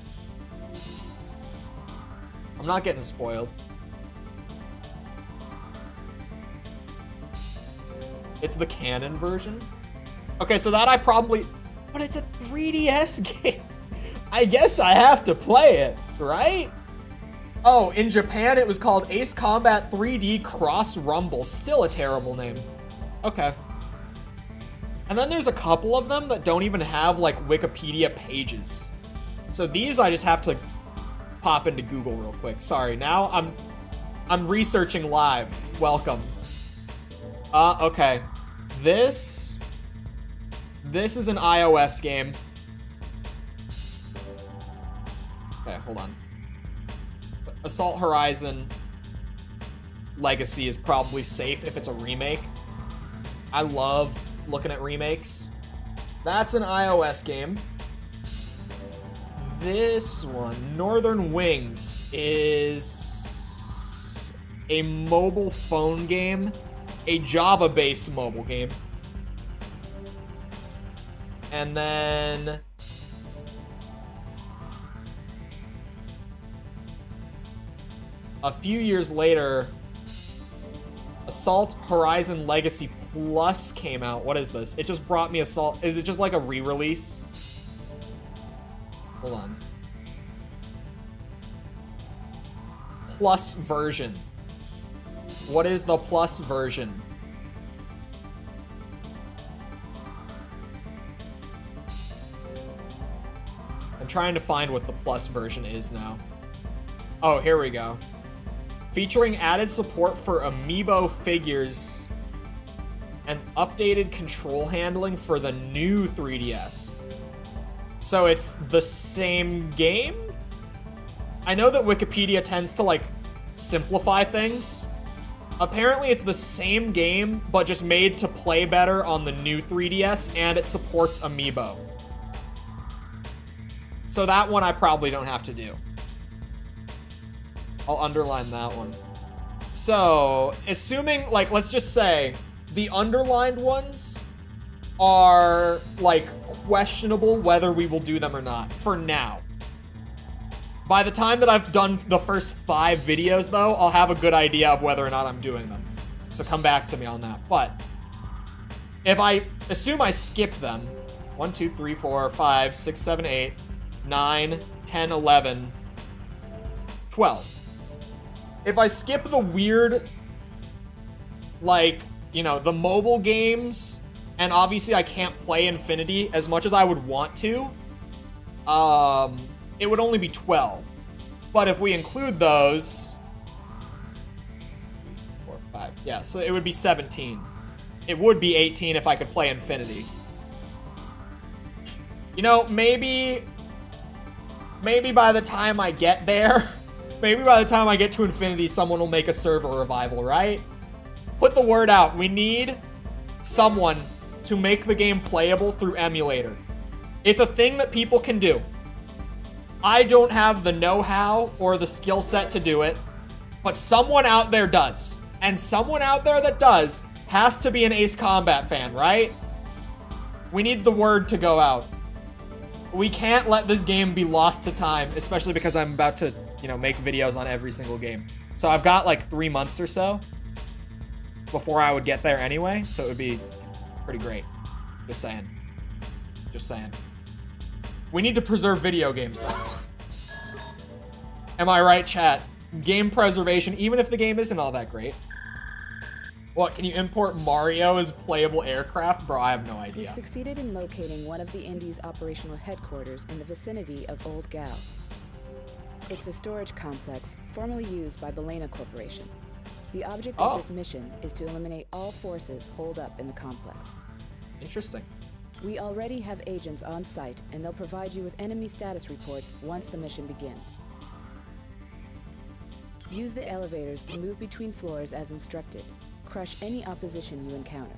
I'm not getting spoiled. It's the canon version? Okay, so that I probably... But it's a 3DS game. I guess I have to play it, right? Oh, in Japan it was called Ace Combat 3D Cross Rumble. Still a terrible name. Okay. And then there's a couple of them that don't even have, like, Wikipedia pages. So these I just have to pop into Google real quick. Sorry, now I'm researching live. Welcome. Okay. This is an iOS game. Okay, hold on. Assault Horizon Legacy is probably safe if it's a remake. I love looking at remakes. That's an iOS game. This one, Northern Wings, is a mobile phone game. A Java-based mobile game. And then... a few years later, Assault Horizon Legacy Plus came out. What is this? It just brought me Assault... Is it just like a re-release? Hold on. Plus version. What is the plus version? I'm trying to find what the plus version is now. Oh, here we go. Featuring added support for amiibo figures and updated control handling for the new 3DS. So it's the same game? I know that Wikipedia tends to, like, simplify things. Apparently it's the same game, but just made to play better on the new 3DS, and it supports amiibo. So that one I probably don't have to do. I'll underline that one. So, assuming, like, let's just say the underlined ones are, like, questionable whether we will do them or not, for now. By the time that I've done the first 5 videos, though, I'll have a good idea of whether or not I'm doing them. So come back to me on that. But if I assume I skipped them, 1, 2, 3, 4, 5, 6, 7, 8, 9, 10, 11, 12. If I skip the weird, like, you know, the mobile games, and obviously I can't play Infinity as much as I would want to, it would only be 12. But if we include those... 4, 5. Yeah, so it would be 17. It would be 18 if I could play Infinity. You know, maybe by the time I get there, maybe by the time I get to Infinity, someone will make a server revival, right? Put the word out. We need someone to make the game playable through emulator. It's a thing that people can do. I don't have the know-how or the skill set to do it, but someone out there does. And someone out there that does has to be an Ace Combat fan, right? We need the word to go out. We can't let this game be lost to time, especially because I'm about to you know, make videos on every single game. So I've got like 3 months or so before I would get there anyway, so it would be pretty great. Just saying. Just saying. We need to preserve video games, though. Am I right, chat? Game preservation, even if the game isn't all that great. What, can you import Mario as playable aircraft? Bro, I have no idea. We've succeeded in locating one of the Indies' operational headquarters in the vicinity of Old Gal. It's a storage complex formerly used by Balena Corporation. The object of this mission is to eliminate all forces holed up in the complex. Interesting. We already have agents on site, and they'll provide you with enemy status reports once the mission begins. Use the elevators to move between floors as instructed. Crush any opposition you encounter.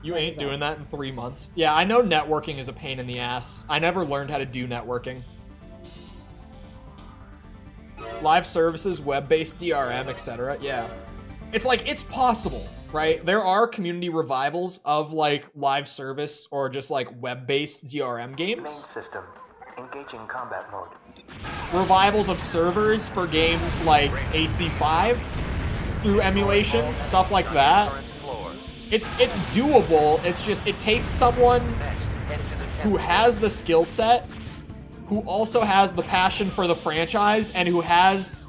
You ain't doing that in 3 months. Yeah, I know networking is a pain in the ass. I never learned how to do networking. Live services, web-based DRM, etc. Yeah. It's like, it's possible, right? There are community revivals of like live service or just like web-based DRM games. Main system. Engaging combat mode. Revivals of servers for games like AC5 through emulation, stuff like that. It's doable. It's just, it takes someone who has the skill set, who also has the passion for the franchise, and who has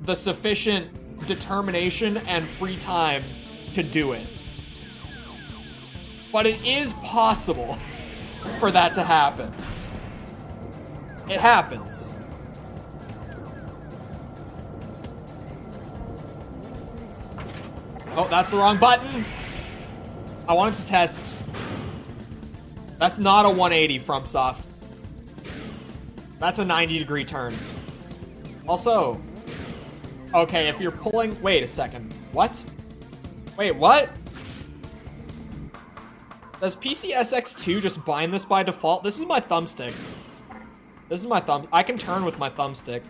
the sufficient determination and free time to do it. But it is possible for that to happen. It happens. Oh, that's the wrong button. I wanted to test. That's not a 180 FromSoft. That's a 90-degree turn. Also, okay, if you're pulling... Wait a second. What? Wait, what? Does PCSX2 just bind this by default? This is my thumbstick. This is my thumb. I can turn with my thumbstick.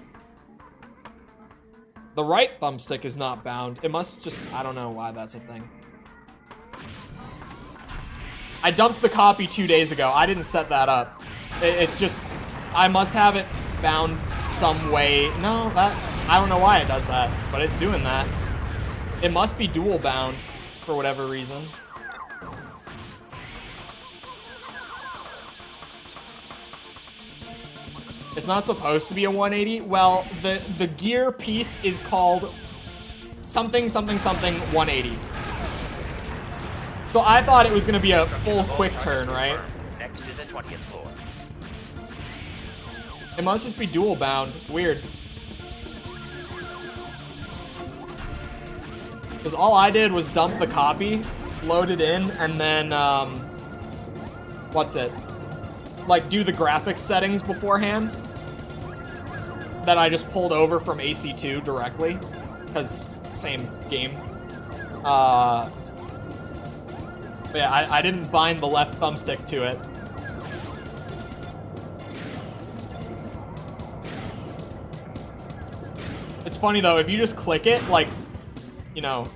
The right thumbstick is not bound. It must just... I don't know why that's a thing. I dumped the copy 2 days ago. I didn't set that up. It's just... I must have it bound some way. No, that... I don't know why it does that, but it's doing that. It must be dual bound for whatever reason. It's not supposed to be a 180. Well, the gear piece is called something 180. So I thought it was gonna be a full quick turn, right? Next is the 20th floor. It must just be dual bound. Weird. Because all I did was dump the copy, load it in, and then, what's it? Like, do the graphics settings beforehand. That I just pulled over from AC2 directly. Because, same game. But yeah, I didn't bind the left thumbstick to it. It's funny though, if you just click it, like, you know,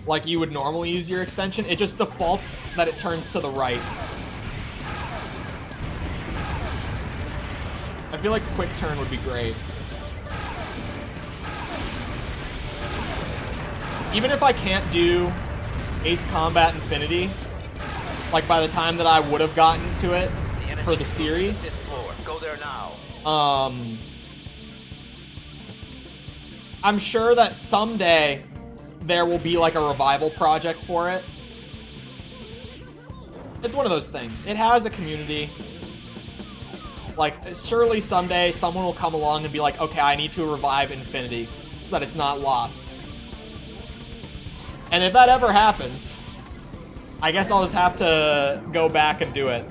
like you would normally use your extension, it just defaults that it turns to the right. I feel like quick turn would be great. Even if I can't do Ace Combat Infinity, like by the time that I would have gotten to it for the series, Go there now. I'm sure that someday there will be like a revival project for it. It's one of those things. It has a community. Like, surely someday someone will come along and be like, okay, I need to revive Infinity so that it's not lost. And if that ever happens, I guess I'll just have to go back and do it.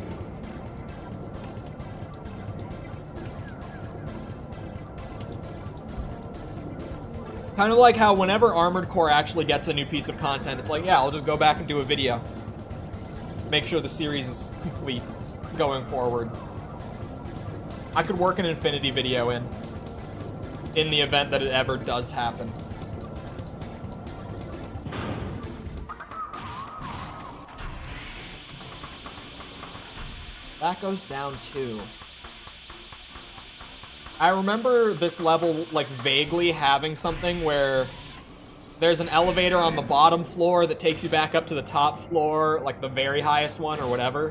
Kind of like how whenever Armored Core actually gets a new piece of content, it's like, yeah, I'll just go back and do a video. Make sure the series is complete going forward. I could work an Infinity video in the event that it ever does happen. That goes down too. I remember this level, like, vaguely having something where there's an elevator on the bottom floor that takes you back up to the top floor, like the very highest one or whatever.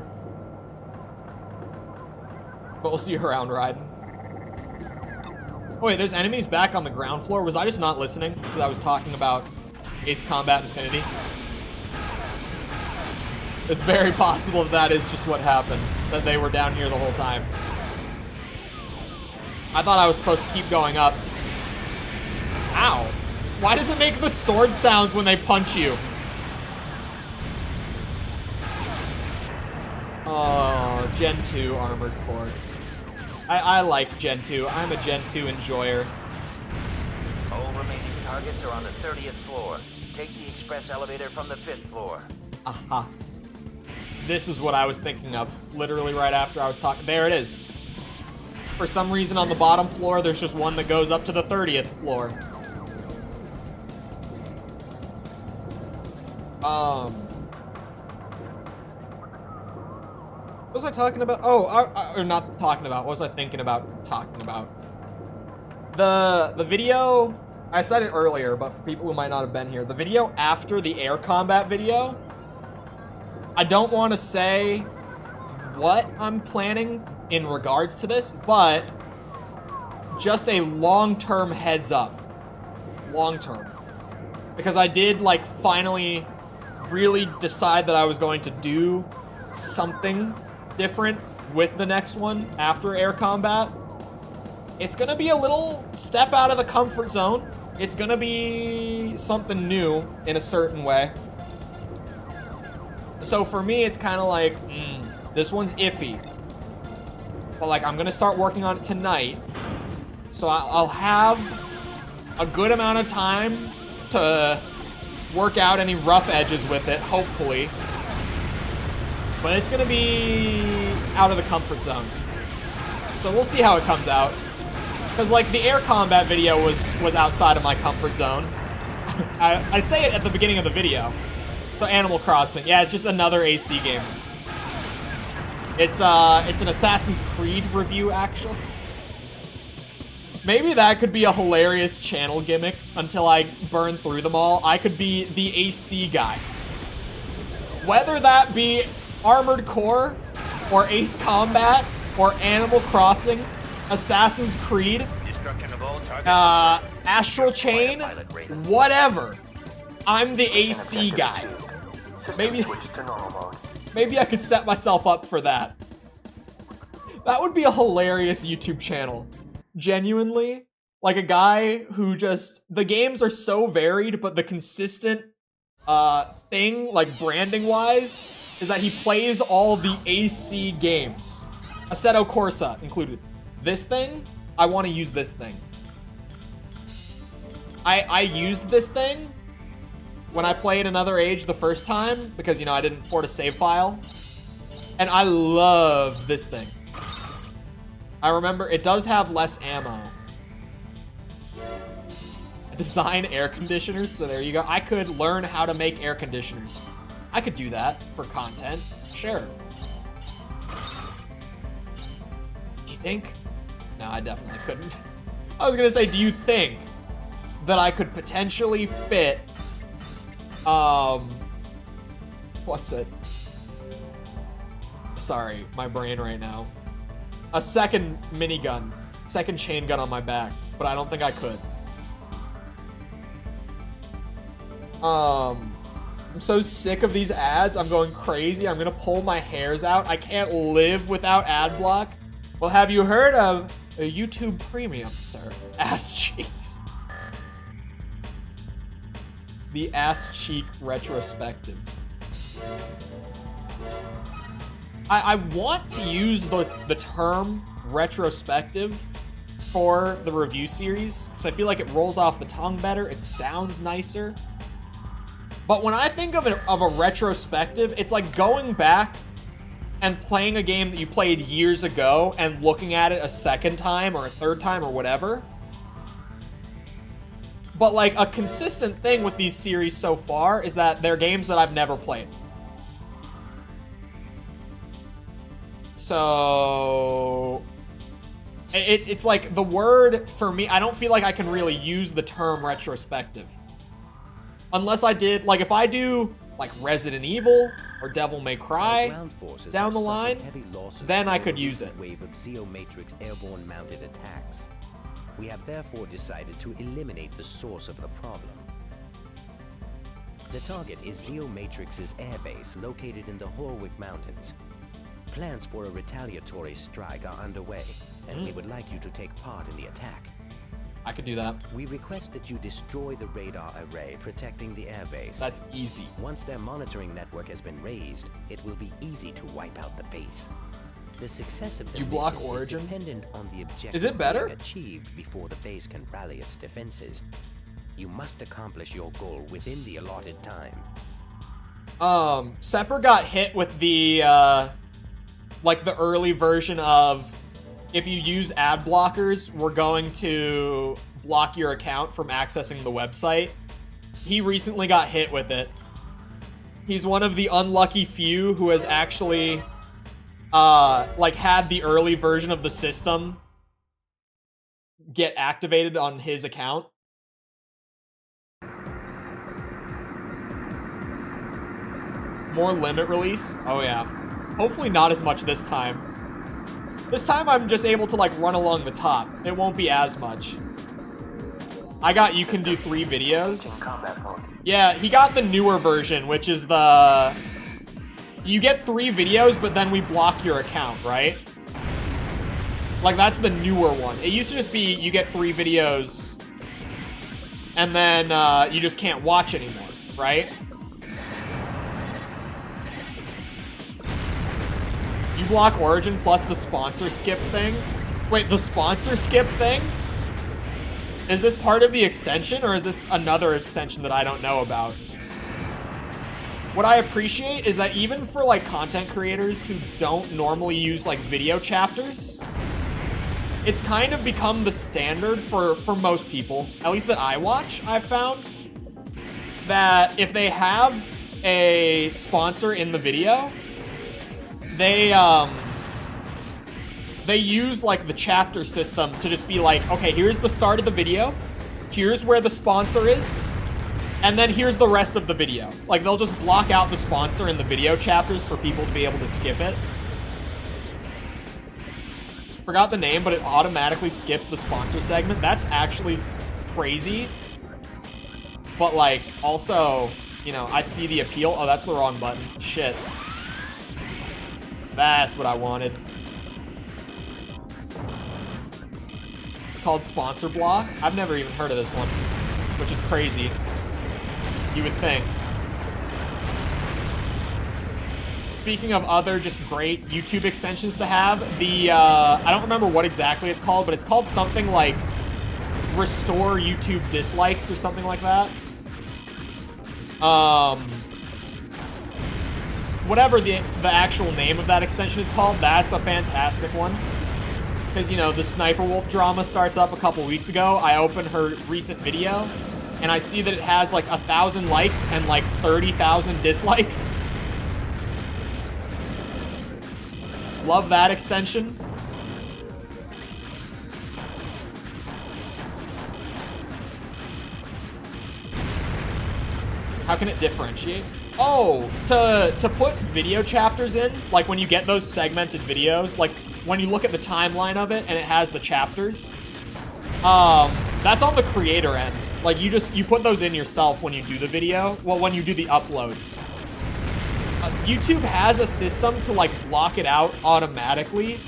But we'll see you around, riding. Oh, wait, there's enemies back on the ground floor. Was I just not listening? Because I was talking about Ace Combat Infinity. It's very possible that is just what happened. That they were down here the whole time. I thought I was supposed to keep going up. Ow. Why does it make the sword sounds when they punch you? Oh, Gen 2 Armored Core. I like Gen 2. I'm a Gen 2 enjoyer. All remaining targets are on the 30th floor. Take the express elevator from the 5th floor. Aha. This is what I was thinking of. Literally right after I was talking. There it is. For some reason on the bottom floor, there's just one that goes up to the 30th floor. What was I talking about? Oh, or not talking about. What was I thinking about talking about? The video, I said it earlier, but for people who might not have been here, the video after the air combat video, I don't want to say what I'm planning in regards to this, but just a long-term heads up. Long-term. Because I did, like, finally really decide that I was going to do something different with the next one after air combat. It's gonna be a little step out of the comfort zone. It's gonna be something new in a certain way. So for me, it's kind of like, this one's iffy. But like, I'm gonna start working on it tonight. So I'll have a good amount of time to work out any rough edges with it, hopefully. But it's gonna be out of the comfort zone. So we'll see how it comes out. Because like the air combat video was outside of my comfort zone. I say it at the beginning of the video. So Animal Crossing, yeah, it's just another AC game. It's an Assassin's Creed review, actually. Maybe that could be a hilarious channel gimmick until I burn through them all. I could be the AC guy. Whether that be Armored Core, or Ace Combat, or Animal Crossing, Assassin's Creed, Astral Chain, whatever. I'm the AC guy. Maybe I could set myself up for that. That would be a hilarious YouTube channel. Genuinely. Like a guy who just... The games are so varied, but the consistent thing, like branding-wise, is that he plays all the AC games. Assetto Corsa included. This thing, I want to use this thing. I used this thing when I played Another Age the first time, because, you know, I didn't port a save file. And I love this thing. I remember it does have less ammo. Design air conditioners, so there you go. I could learn how to make air conditioners. I could do that for content, sure. Do you think? No, I definitely couldn't. I was gonna say, do you think that I could potentially fit, what's it? Sorry, my brain right now. A second minigun, second chain gun on my back, but I don't think I could. I'm so sick of these ads. I'm going crazy. I'm gonna pull my hairs out. I can't live without ad block. Well, have you heard of a YouTube Premium, sir? Ass cheeks. The ass cheek retrospective. I want to use the term retrospective for the review series, because I feel like it rolls off the tongue better. It sounds nicer. But when I think of a retrospective, it's like going back and playing a game that you played years ago and looking at it a second time or a third time or whatever. But like a consistent thing with these series so far is that they're games that I've never played. So It's like the word for me, I don't feel like I can really use the term retrospective. Unless I did, like if I do like Resident Evil or Devil May Cry down the line, then I could use it. Wave of Zeo Matrix airborne mounted attacks. We have therefore decided to eliminate the source of the problem. The target is Zeo Matrix's airbase located in the Horwick Mountains. Plans for a retaliatory strike are underway, and we would like you to take part in the attack. I could do that. We request that you destroy the radar array protecting the airbase. That's easy. Once their monitoring network has been raised, it will be easy to wipe out the base. The success of the block mission Origin? is dependent on the objective Is it better? being achieved before the base can rally its defenses. You must accomplish your goal within the allotted time. Sepper got hit with the like the early version of, if you use ad blockers, we're going to block your account from accessing the website. He recently got hit with it. He's one of the unlucky few who has actually like had the early version of the system get activated on his account. More limit release? Oh yeah. Hopefully not as much this time. This time I'm just able to like run along the top. It won't be as much. I got you can do 3 videos. Yeah, he got the newer version, which is the... You get 3 videos, but then we block your account, right? Like, that's the newer one. It used to just be you get 3 videos, and then you just can't watch anymore, right? You block Origin plus the sponsor skip thing? Wait, the sponsor skip thing? Is this part of the extension, or is this another extension that I don't know about? What I appreciate is that even for like content creators who don't normally use like video chapters, it's kind of become the standard for most people, at least that I watch. I've found that if they have a sponsor in the video, they use like the chapter system to just be like, okay, here's the start of the video, here's where the sponsor is, and then here's the rest of the video. Like, they'll just block out the sponsor in the video chapters for people to be able to skip it. Forgot the name, but it automatically skips the sponsor segment. That's actually crazy. But like, also, you know, I see the appeal. Oh, that's the wrong button. Shit. That's what I wanted. It's called Sponsor Block. I've never even heard of this one, which is crazy. You would think. Speaking of other just great YouTube extensions to have, the, I don't remember what exactly it's called, but it's called something like Restore YouTube Dislikes or something like that. Whatever the actual name of that extension is called, that's a fantastic one. Because, you know, the Sniper Wolf drama starts up a couple weeks ago. I opened her recent video, and I see that it has like 1,000 likes and like 30,000 dislikes. Love that extension. How can it differentiate? Oh, to put video chapters in, like when you get those segmented videos, like when you look at the timeline of it and it has the chapters, that's on the creator end. Like you put those in yourself when you do the video, well, when you do the upload. YouTube has a system to like block it out automatically,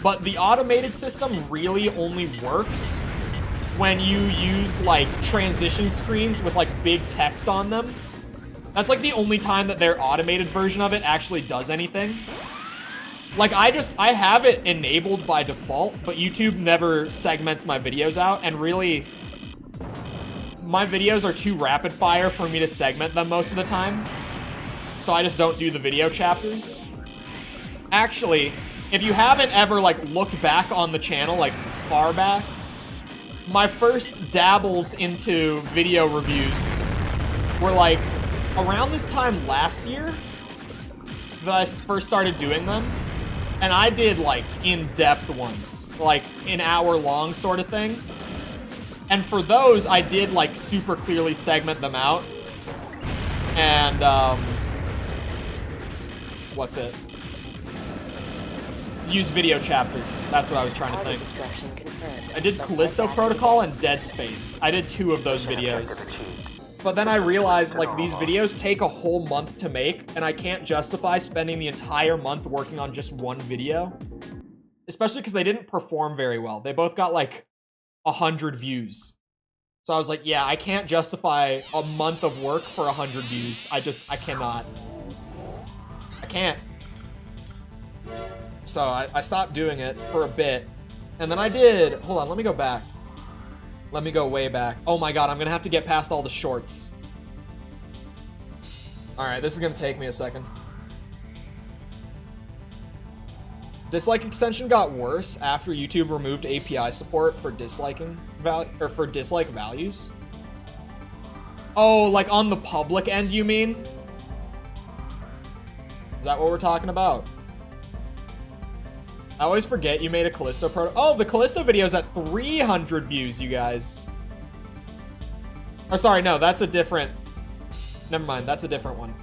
but the automated system really only works when you use like transition screens with like big text on them. That's like the only time that their automated version of it actually does anything. Like I have it enabled by default, but YouTube never segments my videos out, and really my videos are too rapid fire for me to segment them most of the time. So I just don't do the video chapters. Actually, if you haven't ever like looked back on the channel, like far back, my first dabbles into video reviews were like around this time last year that I first started doing them. And I did like in-depth ones, like an hour-long sort of thing. And for those, I did like super clearly segment them out. And, what's it? Use video chapters. That's what I was trying to think. I did Callisto Protocol and Dead Space. I did 2 of those videos. But then I realized, like, these videos take a whole month to make, and I can't justify spending the entire month working on just one video. Especially because they didn't perform very well. They both got, like, 100 views. So I was like, yeah, I can't justify a month of work for 100 views. I cannot. I can't. So I stopped doing it for a bit. And then I did, hold on, let me go back. Let me go way back. Oh my god, I'm gonna have to get past all the shorts. Alright, this is gonna take me a second. Dislike extension got worse after YouTube removed API support for disliking for dislike values. Oh, like on the public end, you mean? Is that what we're talking about? I always forget you made a Callisto Oh, the Callisto video's at 300 views, you guys. Oh, sorry, no, that's a different... Never mind, that's a different one.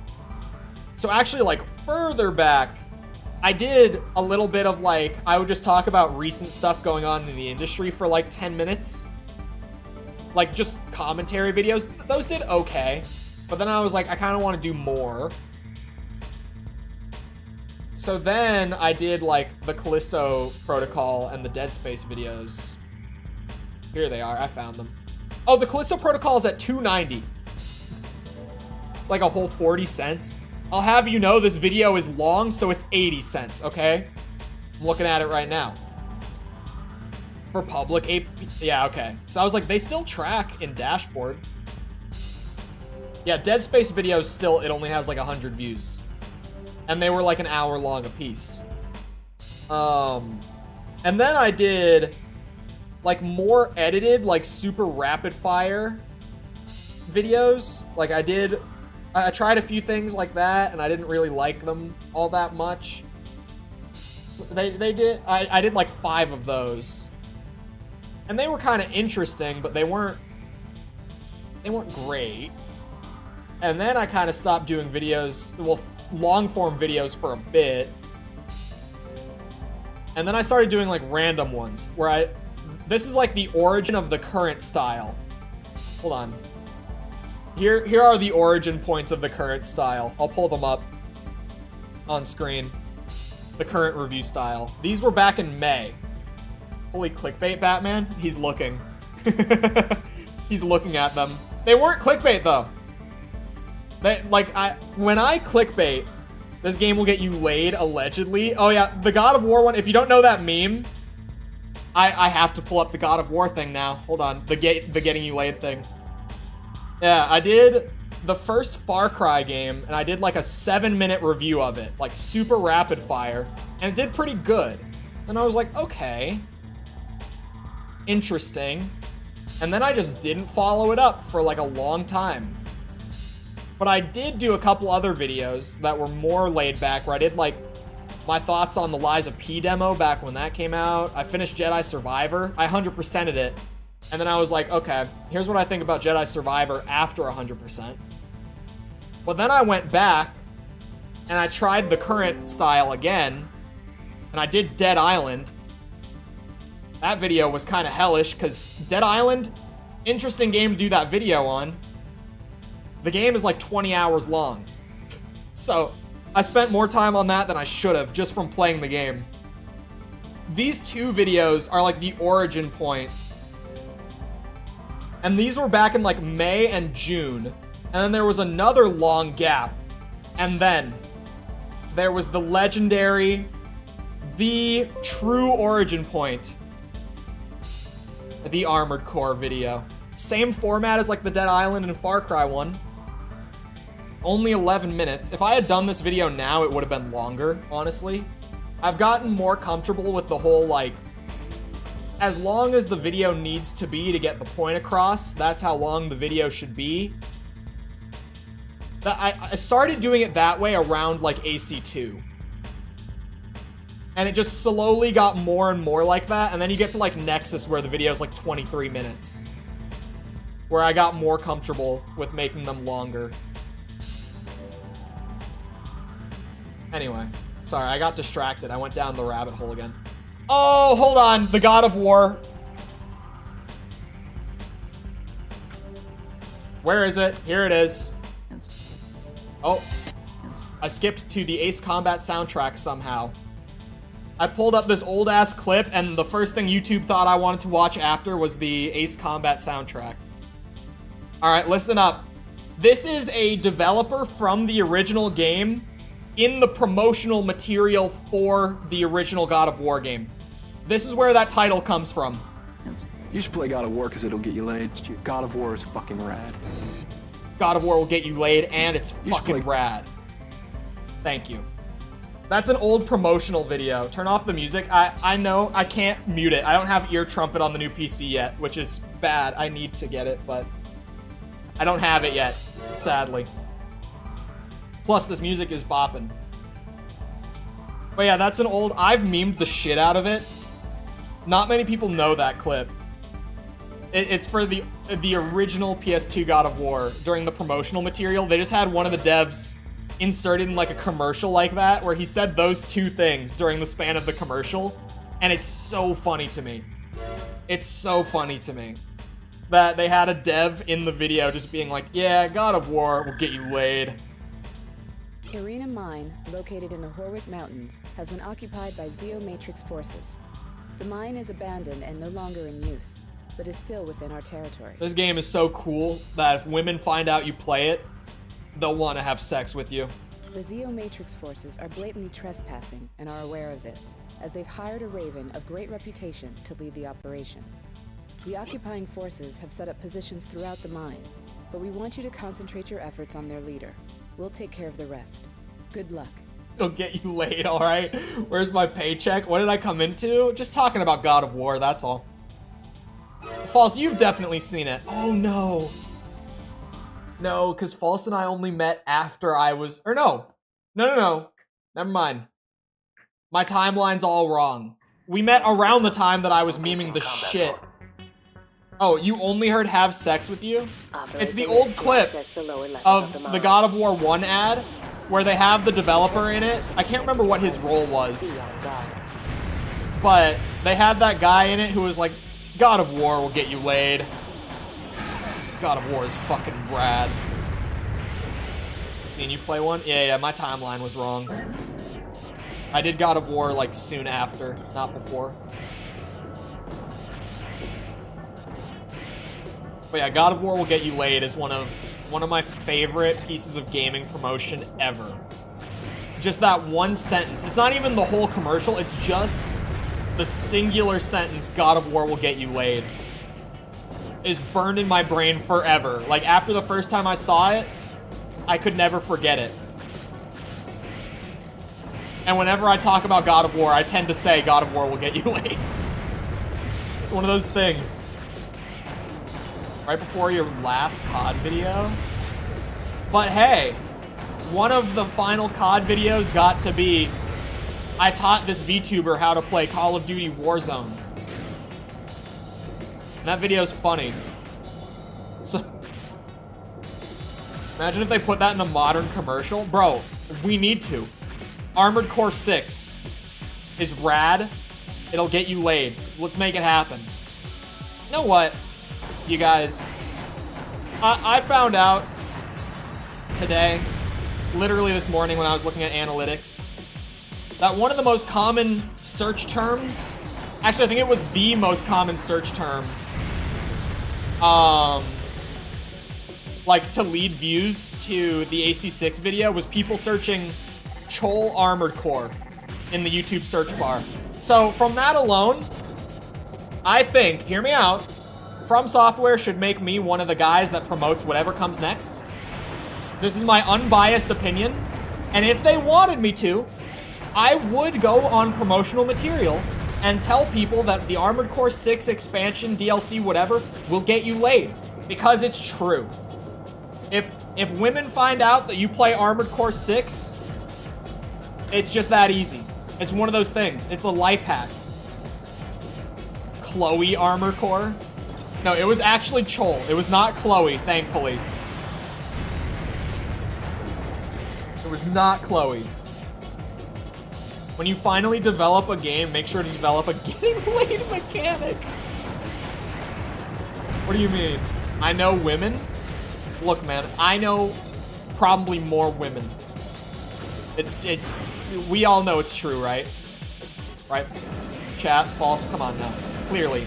So actually, like, further back, I did a little bit of, like, I would just talk about recent stuff going on in the industry for, like, 10 minutes. Like, just commentary videos. Those did okay. But then I was like, I kind of want to do more. So then I did like the Callisto Protocol and the Dead Space videos. Here they are, I found them. Oh, the Callisto Protocol is at $2.90. It's like a whole 40 cents. I'll have you know this video is long, so it's 80 cents, okay? I'm looking at it right now. For public AP, yeah, okay. So I was like, they still track in dashboard. Yeah, Dead Space videos still, it only has like 100 views. And they were like an hour long a piece. And then I did like more edited, like super rapid fire videos. Like I tried a few things like that and I didn't really like them all that much. So I did like 5 of those. And they were kind of interesting, but they weren't great. And then I kind of stopped doing videos, well, long form videos for a bit. And then I started doing like random ones where this is like the origin of the current style. Hold on. Here are the origin points of the current style. I'll pull them up on screen. The current review style. These were back in May. Holy clickbait, Batman. He's looking. He's looking at them. They weren't clickbait though. When I clickbait, this game will get you laid, allegedly. Oh yeah, the God of War one, if you don't know that meme, I have to pull up the God of War thing now. Hold on, the getting you laid thing. Yeah, I did the first Far Cry game, and I did like a 7-minute review of it, like super rapid fire, and it did pretty good. And I was like, okay, interesting. And then I just didn't follow it up for like a long time. But I did do a couple other videos that were more laid back, where I did like my thoughts on the Lies of P demo back when that came out. I finished Jedi Survivor. I 100%ed it. And then I was like, okay, here's what I think about Jedi Survivor after 100%. But then I went back and I tried the current style again, and I did Dead Island. That video was kind of hellish because Dead Island, interesting game to do that video on. The game is like 20 hours long. So I spent more time on that than I should have just from playing the game. These 2 videos are like the origin point. And these were back in like May and June. And then there was another long gap. And then there was the legendary, the true origin point. The Armored Core video. Same format as like the Dead Island and Far Cry one. Only 11 minutes. If I had done this video now, it would have been longer, honestly. I've gotten more comfortable with the whole, like, as long as the video needs to be to get the point across, that's how long the video should be. I started doing it that way around, like, AC2. And it just slowly got more and more like that. And then you get to like Nexus where the video is like 23 minutes. Where I got more comfortable with making them longer. Anyway, sorry, I got distracted. I went down the rabbit hole again. Oh, hold on. The God of War. Where is it? Here it is. Oh, I skipped to the Ace Combat soundtrack somehow. I pulled up this old ass clip and the first thing YouTube thought I wanted to watch after was the Ace Combat soundtrack. All right, listen up. This is a developer from the original game in the promotional material for the original God of War game. This is where that title comes from. You should play God of War because it'll get you laid. God of War is fucking rad. God of War will get you laid and it's fucking rad. Thank you. That's an old promotional video. Turn off the music. I know I can't mute it. I don't have ear trumpet on the new PC yet, which is bad. I need to get it, but I don't have it yet, sadly. Plus, this music is bopping. But yeah, that's an old... I've memed the shit out of it. Not many people know that clip. It's for the original PS2 God of War during the promotional material. They just had one of the devs inserted in like a commercial like that where he said those two things during the span of the commercial, and it's so funny to me. It's so funny to me that they had a dev in the video just being like, yeah, God of War will get you laid. Arena Mine, located in the Horwick Mountains, has been occupied by Zeomatrix forces. The mine is abandoned and no longer in use, but is still within our territory. This game is so cool that if women find out you play it, they'll want to have sex with you. The Zeomatrix forces are blatantly trespassing and are aware of this, as they've hired a Raven of great reputation to lead the operation. The occupying forces have set up positions throughout the mine, but we want you to concentrate your efforts on their leader. We'll take care of the rest. Good luck. It'll get you laid, alright? Where's my paycheck? What did I come into? Just talking about God of War, that's all. False, you've definitely seen it. Oh no. No, because False and I only met after I was... Or no. No. Never mind. My timeline's all wrong. We met around the time that I was memeing the shit. Oh, you only heard have sex with you? It's the old clip of the God of War 1 ad where they have the developer in it. I can't remember what his role was. But they had that guy in it who was like, God of War will get you laid. God of War is fucking rad. Seen you play one? Yeah, my timeline was wrong. I did God of War like soon after, not before. But yeah, God of War will get you laid is one of my favorite pieces of gaming promotion ever. Just that one sentence. It's not even the whole commercial, it's just the singular sentence, God of War will get you laid, is burned in my brain forever. Like, after the first time I saw it, I could never forget it. And whenever I talk about God of War, I tend to say God of War will get you laid. It's one of those things. Right before your last COD video. But hey, one of the final COD videos got to be, I taught this VTuber how to play Call of Duty Warzone. And that video's funny. So, imagine if they put that in a modern commercial. Bro, we need to. Armored Core 6 is rad. It'll get you laid. Let's make it happen. You know what, you guys? I found out today, literally this morning when I was looking at analytics, that one of the most common search terms, actually I think it was the most common search term, like to lead views to the AC6 video was people searching Chole Armored Core in the YouTube search bar. So from that alone, I think, hear me out, FromSoftware should make me one of the guys that promotes whatever comes next. This is my unbiased opinion. And if they wanted me to, I would go on promotional material and tell people that the Armored Core 6 expansion, DLC, whatever, will get you laid. Because it's true. If women find out that you play Armored Core 6, it's just that easy. It's one of those things. It's a life hack. Chloe Armor Core. No, it was actually Chole. It was not Chloe, thankfully. It was not Chloe. When you finally develop a game, make sure to develop a getting laid mechanic. What do you mean? I know women? Look, man, I know probably more women. We all know it's true, right? Right? Chat, false, come on now. Clearly.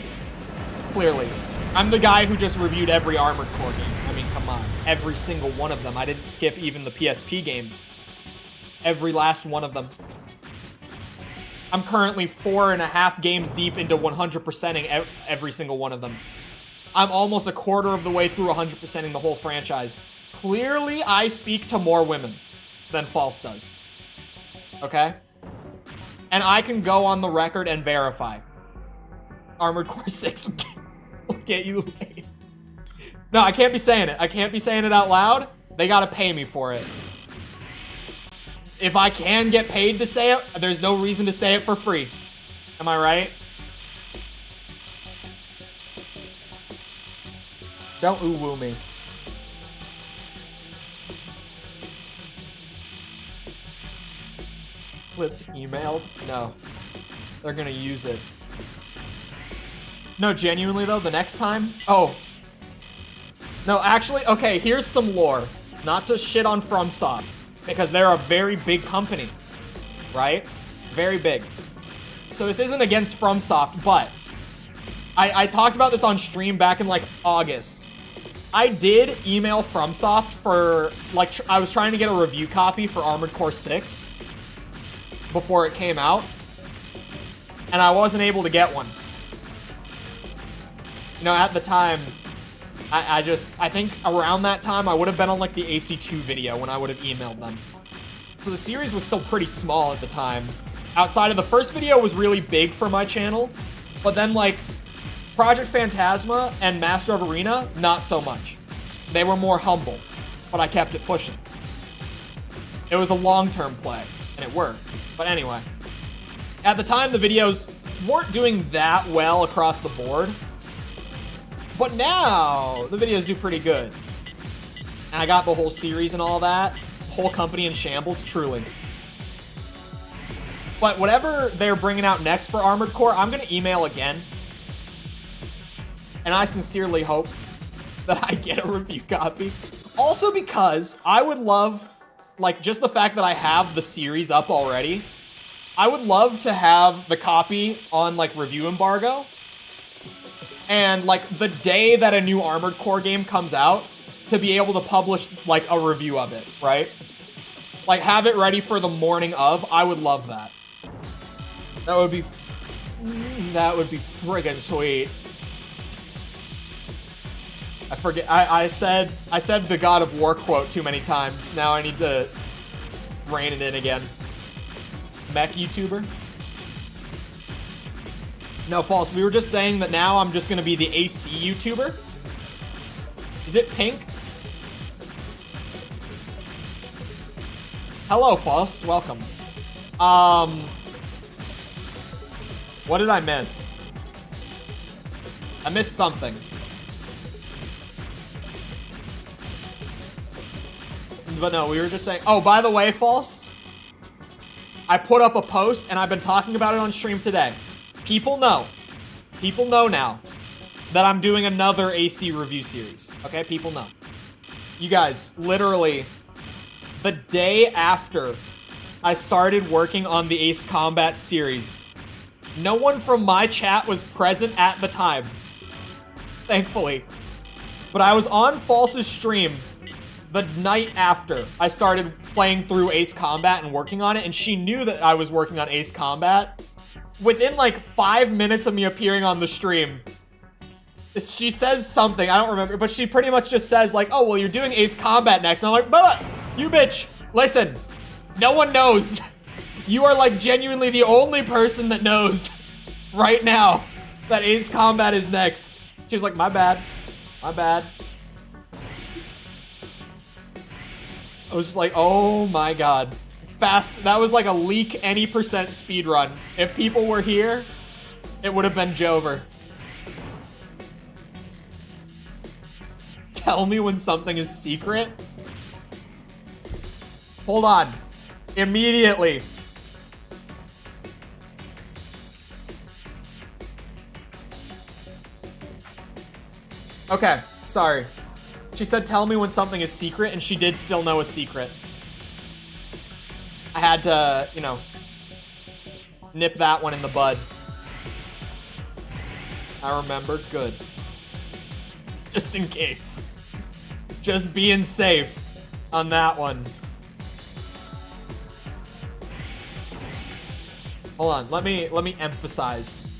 I'm the guy who just reviewed every Armored Core game. I mean, come on. Every single one of them. I didn't skip even the PSP game. Every last one of them. I'm currently 4.5 games deep into 100%ing every single one of them. I'm almost a quarter of the way through 100%ing the whole franchise. Clearly, I speak to more women than False does. Okay? And I can go on the record and verify. Armored Core 6 will get you laid. No, I can't be saying it. I can't be saying it out loud. They gotta pay me for it. If I can get paid to say it, there's no reason to say it for free. Am I right? Don't ooh-woo me. Flipped emailed? No. They're gonna use it. No, genuinely though, the next time? Oh. No, actually, okay, here's some lore. Not to shit on FromSoft, because they're a very big company, right? Very big. So this isn't against FromSoft, but I talked about this on stream back in like August. I did email FromSoft for, like, I was trying to get a review copy for Armored Core 6 before it came out, and I wasn't able to get one. You know, at the time, I think around that time, I would have been on, like, the AC2 video when I would have emailed them. So the series was still pretty small at the time. Outside of the first video was really big for my channel, but then, like, Project Phantasma and Master of Arena, not so much. They were more humble, but I kept it pushing. It was a long-term play, and it worked. But anyway, at the time, the videos weren't doing that well across the board, but now the videos do pretty good. And I got the whole series and all that. Whole company in shambles, truly. But whatever they're bringing out next for Armored Core, I'm gonna email again. And I sincerely hope that I get a review copy. Also because I would love, like, just the fact that I have the series up already, I would love to have the copy on, like, review embargo. And, like, the day that a new Armored Core game comes out, to be able to publish, like, a review of it, right? Like, have it ready for the morning of. I would love that. That would be friggin' sweet. I forget, I said the God of War quote too many times. Now I need to rein it in again. Mech YouTuber? No, false. We were just saying that now I'm just gonna be the AC YouTuber. Is it pink? Hello, false. Welcome. What did I miss? I missed something. But no, we were just saying, oh, by the way, false, I put up a post and I've been talking about it on stream today. People know now that I'm doing another AC review series. Okay, people know. You guys, literally, the day after I started working on the Ace Combat series, no one from my chat was present at the time, thankfully. But I was on False's stream the night after I started playing through Ace Combat and working on it, and she knew that I was working on Ace Combat. Within like 5 minutes of me appearing on the stream, she says something, I don't remember, but she pretty much just says like, oh, well, you're doing Ace Combat next. And I'm like, Bubba, you bitch, listen, no one knows. You are like genuinely the only person that knows right now that Ace Combat is next. She was like, my bad, my bad. I was just like, oh my God. fast. That was like a leak any percent speed run. If people were here, it would have been Jover. Tell me when something is secret. Hold on. Immediately. Okay, sorry. She said tell me when something is secret, and she did still know a secret. I had to, you know, nip that one in the bud. I remember. Good. Just in case. Just being safe on that one. Hold on, let me emphasize.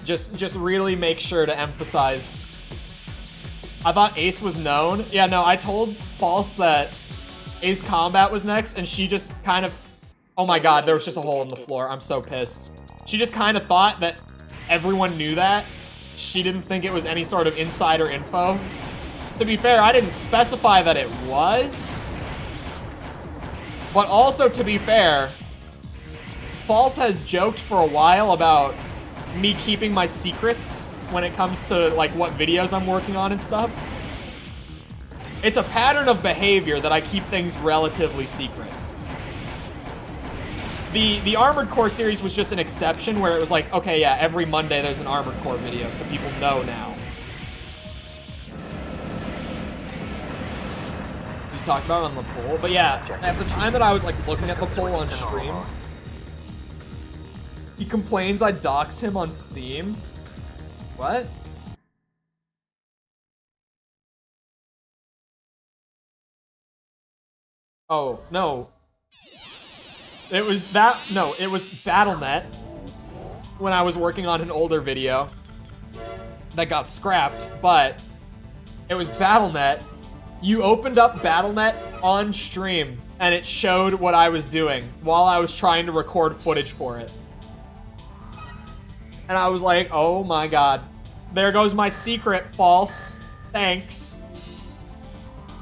Just really make sure to emphasize. I thought Ace was known. Yeah, no, I told False that Ace Combat was next, and she just kind of... Oh my god, there was just a hole in the floor. I'm so pissed. She just kind of thought that everyone knew that. She didn't think it was any sort of insider info. To be fair, I didn't specify that it was. But also, to be fair, False has joked for a while about me keeping my secrets when it comes to like what videos I'm working on and stuff. It's a pattern of behavior that I keep things relatively secret. The Armored Core series was just an exception where it was like, okay, yeah, every Monday there's an Armored Core video, so people know now. We talked about it on the poll, but yeah, at the time that I was like looking at the poll on stream, he complains I doxed him on Steam. What? Oh, no. It was that, no, it was Battle.net when I was working on an older video that got scrapped, but it was Battle.net. You opened up Battle.net on stream and it showed what I was doing while I was trying to record footage for it. And I was like, oh my god. There goes my secret, False. Thanks.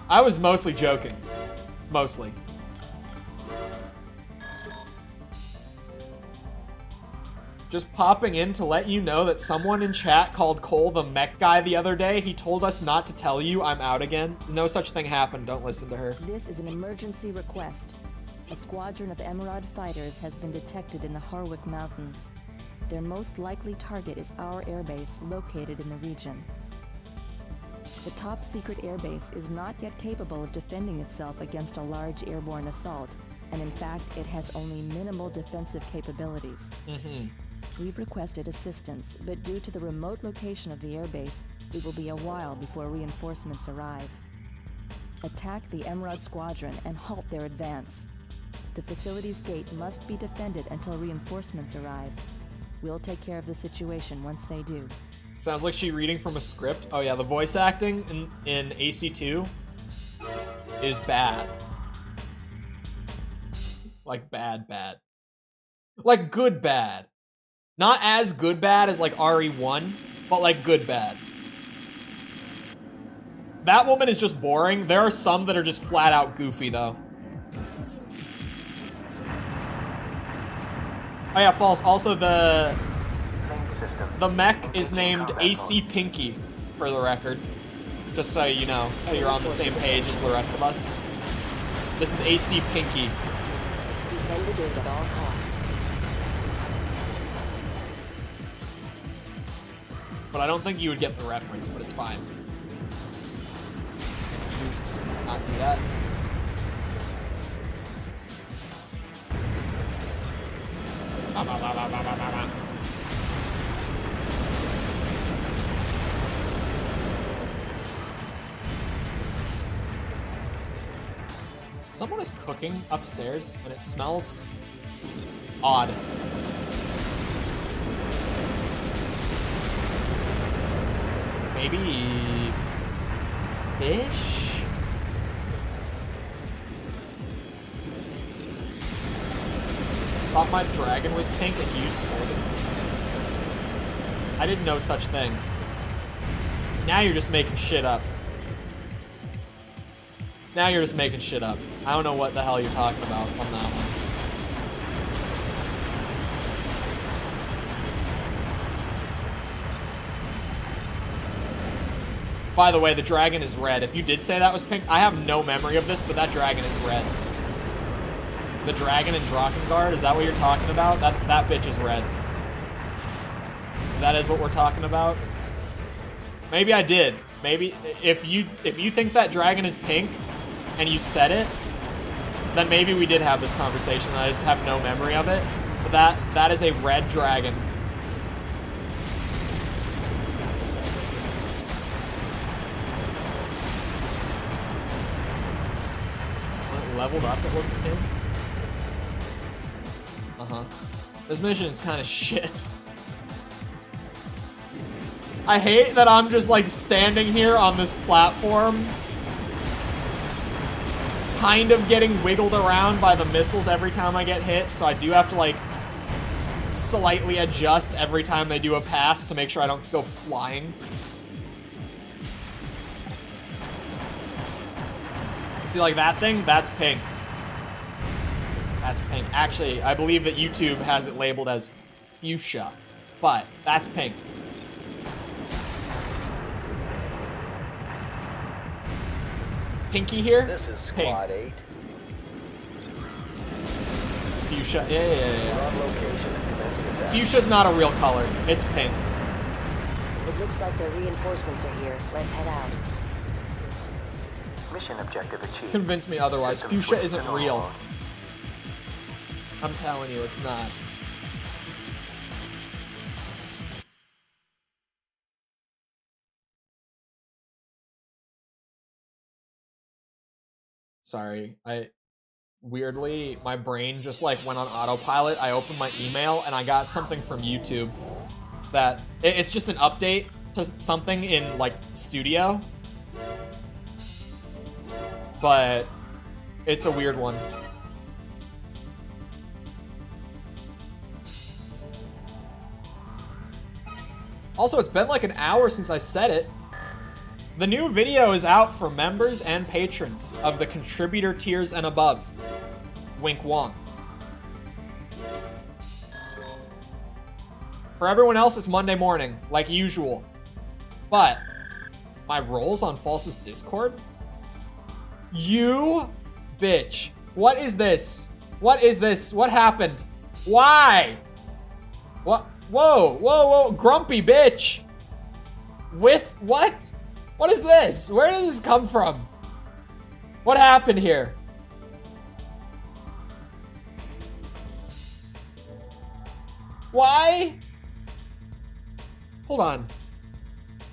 I was mostly joking. Mostly. Just popping in to let you know that someone in chat called Cole the mech guy the other day. He told us not to tell you. I'm out again. No such thing happened. Don't listen to her. This is an emergency request. A squadron of Emerald fighters has been detected in the Harwick Mountains. Their most likely target is our airbase located in the region. The top secret airbase is not yet capable of defending itself against a large airborne assault, and in fact, it has only minimal defensive capabilities. We've requested assistance, but due to the remote location of the airbase, it will be a while before reinforcements arrive. Attack the Emerald Squadron and halt their advance. The facility's gate must be defended until reinforcements arrive. We'll take care of the situation once they do. Sounds like she's reading from a script. Oh yeah, the voice acting in AC2 is bad. Like bad. Like good bad. Not as good bad as like RE1, but like good bad. That woman is just boring. There are some that are just flat out goofy though. Oh yeah, False. Also the mech is named AC Pinky, for the record. Just so you know, so you're on the same page as the rest of us. This is AC Pinky. Defend the gate at all costs. But I don't think you would get the reference, but it's fine. Can you not do that? Someone is cooking upstairs and it smells odd. Maybe fish? Thought my dragon was pink and you stole it. I didn't know such thing. Now you're just making shit up. Now you're just making shit up. I don't know what the hell you're talking about on that one. By the way, the dragon is red. If you did say that was pink, I have no memory of this, but that dragon is red. The dragon in Drakengard, is that what you're talking about? That bitch is red. That is what we're talking about? Maybe I did. Maybe if you think that dragon is pink and you said it, then maybe we did have this conversation. I just have no memory of it. But that is a red dragon. Leveled up, it looked in. This mission is kind of shit. I hate that I'm just like standing here on this platform, kind of getting wiggled around by the missiles every time I get hit, so I do have to like slightly adjust every time they do a pass to make sure I don't go flying. See, like that thing? That's pink. That's pink. Actually, I believe that YouTube has it labeled as fuchsia, but that's pink. Pinky here? This is Squad 8. Fuchsia. Yeah. On location and commencing attack. Fuchsia's not a real color. It's pink. It looks like the reinforcements are here. Let's head out. Mission objective achieved. Convince me otherwise. System Fuchsia switch isn't to real. normal. I'm telling you, it's not. Sorry, weirdly, my brain just like went on autopilot. I opened my email and I got something from YouTube that it's just an update to something in like Studio, but it's a weird one. Also, it's been like an hour since I said it. The new video is out for members and patrons of the contributor tiers and above. Wink wonk. For everyone else, it's Monday morning, like usual. But my roles on False's Discord? You bitch. What is this? What is this? What happened? Why? What? Whoa. Grumpy bitch. With what? What is this? Where did this come from? What happened here? Why? Hold on.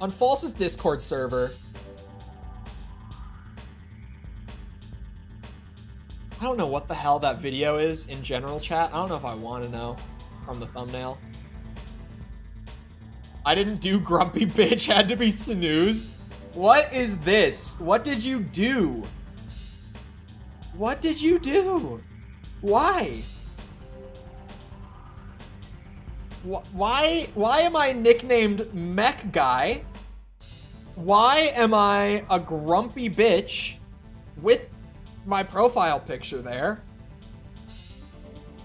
On False's Discord server, I don't know what the hell that video is in general chat. I don't know if I want to know from the thumbnail. I didn't do grumpy bitch, had to be snooze. What is this? What did you do? What did you do? Why? Why am I nicknamed Mech Guy? Why am I a grumpy bitch with my profile picture there?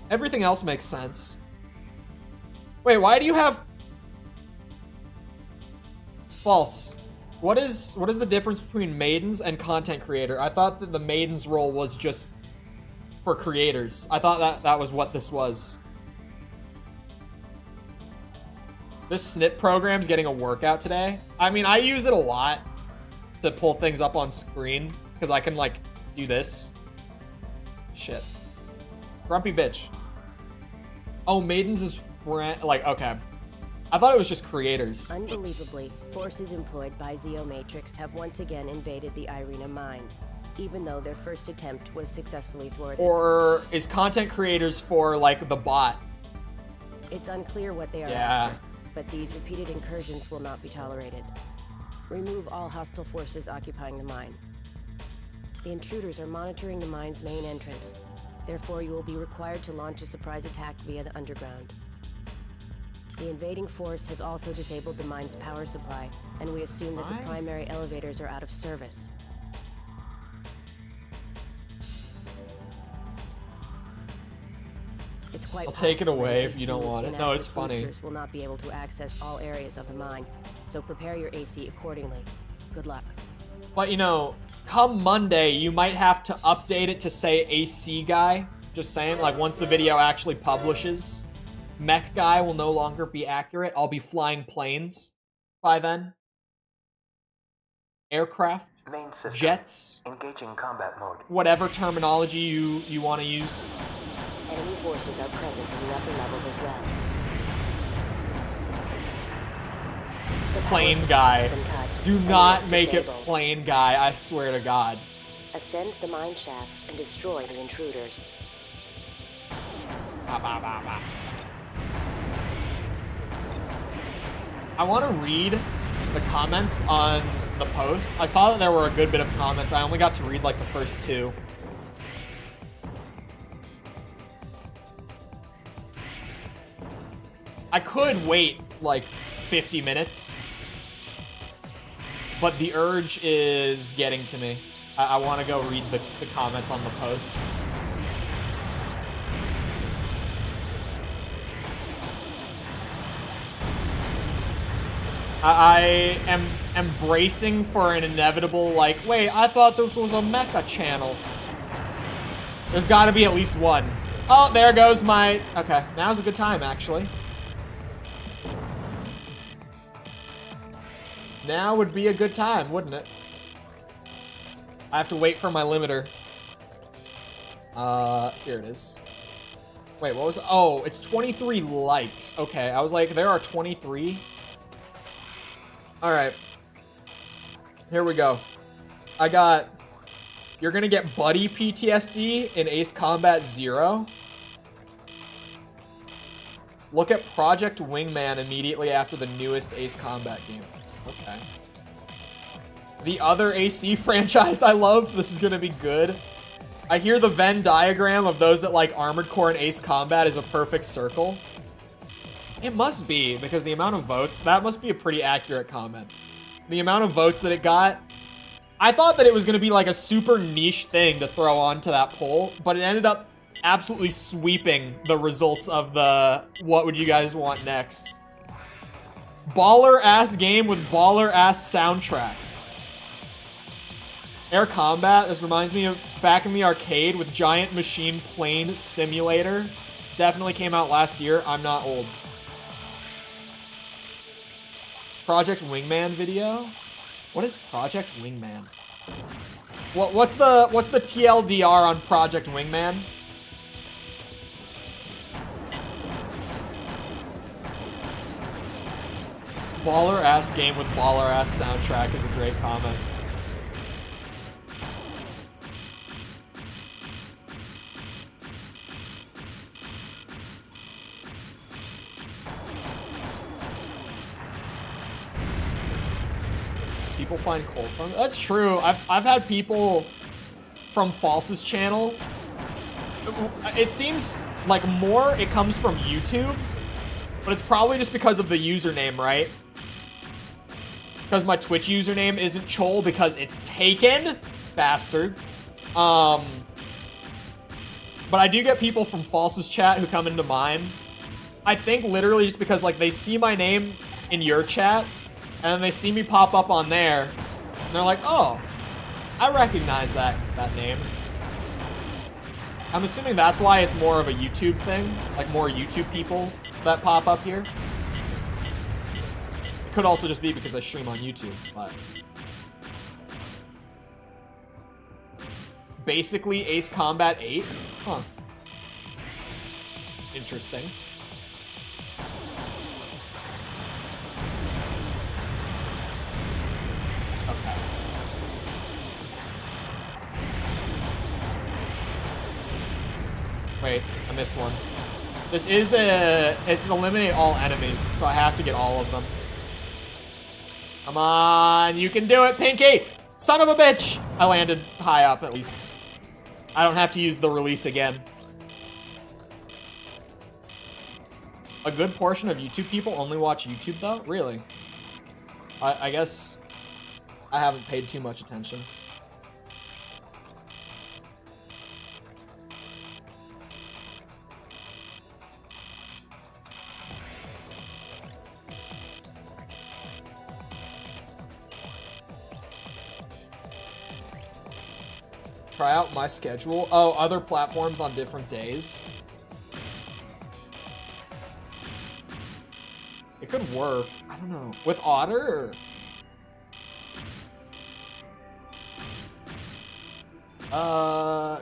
Everything else makes sense. Wait, why do you have... False. What is the difference between maidens and content creator? I thought that the maiden's role was just for creators. I thought that was what this was. This snip program's getting a workout today. I mean, I use it a lot to pull things up on screen because I can like do this. Shit. Grumpy bitch. Oh, maidens is friend. Like, okay. I thought it was just creators. Unbelievably, forces employed by Zeomatrix have once again invaded the Irina mine, even though their first attempt was successfully thwarted. Or is content creators for, like, the bot? It's unclear what they are after, but these repeated incursions will not be tolerated. Remove all hostile forces occupying the mine. The intruders are monitoring the mine's main entrance. Therefore, you will be required to launch a surprise attack via the underground. The invading force has also disabled the mine's power supply, and we assume that the primary elevators are out of service. It's quite I'll take it possible that away AC if you don't want it. No, it's funny. boosters will not be able to access all areas of the mine, so prepare your AC accordingly. Good luck. But you know, come Monday, you might have to update it to say AC guy. Just saying, like once the video actually publishes, mech guy will no longer be accurate. I'll be flying planes by then. Aircraft, Main system. jets, Engaging combat mode. whatever terminology you want to use. Enemy forces are present in the upper levels as well. The power Plane supply guy. has been cut, Do and not is make it disabled. plane guy, I swear to God. Ascend the mine shafts and destroy the intruders. Bah, bah, bah, bah. I want to read the comments on the post. I saw that there were a good bit of comments. I only got to read like the first 2. I could wait like 50 minutes, but the urge is getting to me. I want to go read the comments on the post. I am embracing for an inevitable, like, wait, I thought this was a mecha channel. There's got to be at least one. Oh, there goes my... Okay, now's a good time, actually. Now would be a good time, wouldn't it? I have to wait for my limiter. Here it is. Wait, what was it? Oh, it's 23 likes. Okay, I was like, there are 23. Alright. Here we go. I got... You're gonna get buddy PTSD in Ace Combat 0. Look at Project Wingman immediately after the newest Ace Combat game. Okay. The other AC franchise I love. This is gonna be good. I hear the Venn diagram of those that like Armored Core and Ace Combat is a perfect circle. It must be, because the amount of votes, that must be a pretty accurate comment. The amount of votes that it got, I thought that it was gonna be like a super niche thing to throw onto that poll, but it ended up absolutely sweeping the results of the what would you guys want next. Baller ass game with baller ass soundtrack. Air Combat, this reminds me of back in the arcade with Giant Machine Plane Simulator. Definitely came out last year. I'm not old. Project Wingman video? What is Project Wingman? What's the TLDR on Project Wingman? Baller ass game with baller ass soundtrack is a great comment. People find cold from it. That's true. I've had people from False's channel. It seems like more it comes from YouTube, but it's probably just because of the username, right? Because my Twitch username isn't Chole because it's taken, bastard. But I do get people from False's chat who come into mine. I think literally just because like they see my name in your chat. And then they see me pop up on there, and they're like, oh, I recognize that name. I'm assuming that's why it's more of a YouTube thing, like more YouTube people that pop up here. It could also just be because I stream on YouTube, but... Basically Ace Combat 8? Huh. Interesting. Okay. Wait, I missed one. This is it's eliminate all enemies, so I have to get all of them. Come on, you can do it, Pinky! Son of a bitch! I landed high up, at least. I don't have to use the release again. A good portion of YouTube people only watch YouTube, though? Really? I guess I haven't paid too much attention. Try out my schedule. Oh, other platforms on different days. It could work. I don't know. With Otter?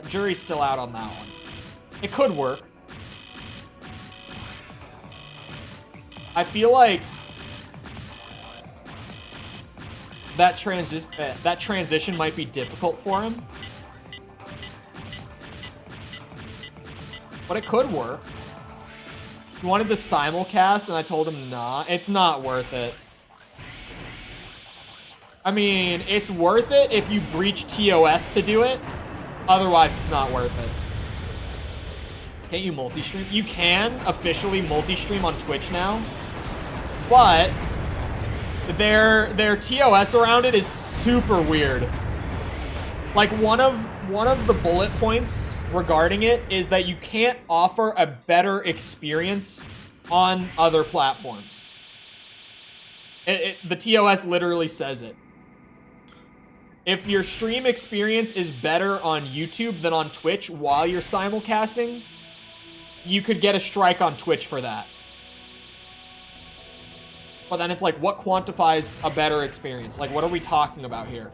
Jury's still out on that one. It could work. I feel like that transition might be difficult for him. But it could work. He wanted to simulcast, and I told him, nah, it's not worth it. I mean, it's worth it if you breach TOS to do it. Otherwise, it's not worth it. Can't you multi-stream? You can officially multi-stream on Twitch now. But their TOS around it is super weird. Like, one of the bullet points regarding it is that you can't offer a better experience on other platforms. The TOS literally says it. If your stream experience is better on YouTube than on Twitch while you're simulcasting, you could get a strike on Twitch for that. But then it's like, what quantifies a better experience? Like, what are we talking about here?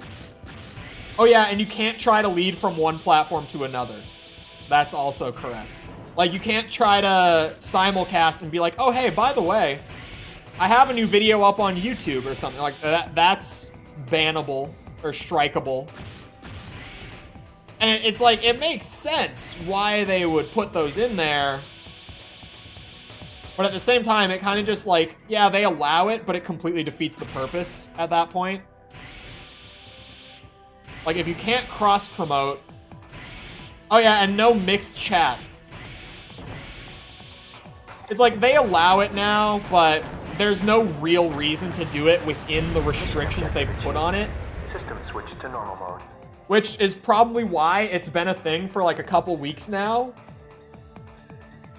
Oh yeah, and you can't try to lead from one platform to another. That's also correct. Like, you can't try to simulcast and be like, oh hey, by the way, I have a new video up on YouTube or something like that. That's bannable or strikeable. And it's like, it makes sense why they would put those in there. But at the same time, it kind of just like, yeah, they allow it, but it completely defeats the purpose at that point. Like, if you can't cross-promote... Oh yeah, and no mixed chat. It's like, they allow it now, but there's no real reason to do it within the restrictions they've put on it. System switch to normal mode. Which is probably why it's been a thing for like a couple weeks now.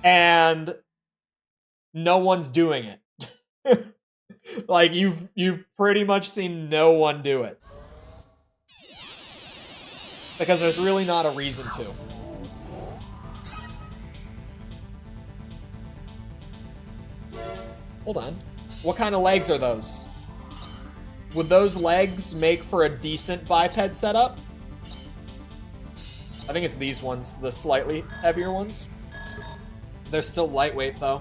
And no one's doing it. Like, you've pretty much seen no one do it. Because there's really not a reason to. Hold on. What kind of legs are those? Would those legs make for a decent biped setup? I think it's these ones, the slightly heavier ones. They're still lightweight, though.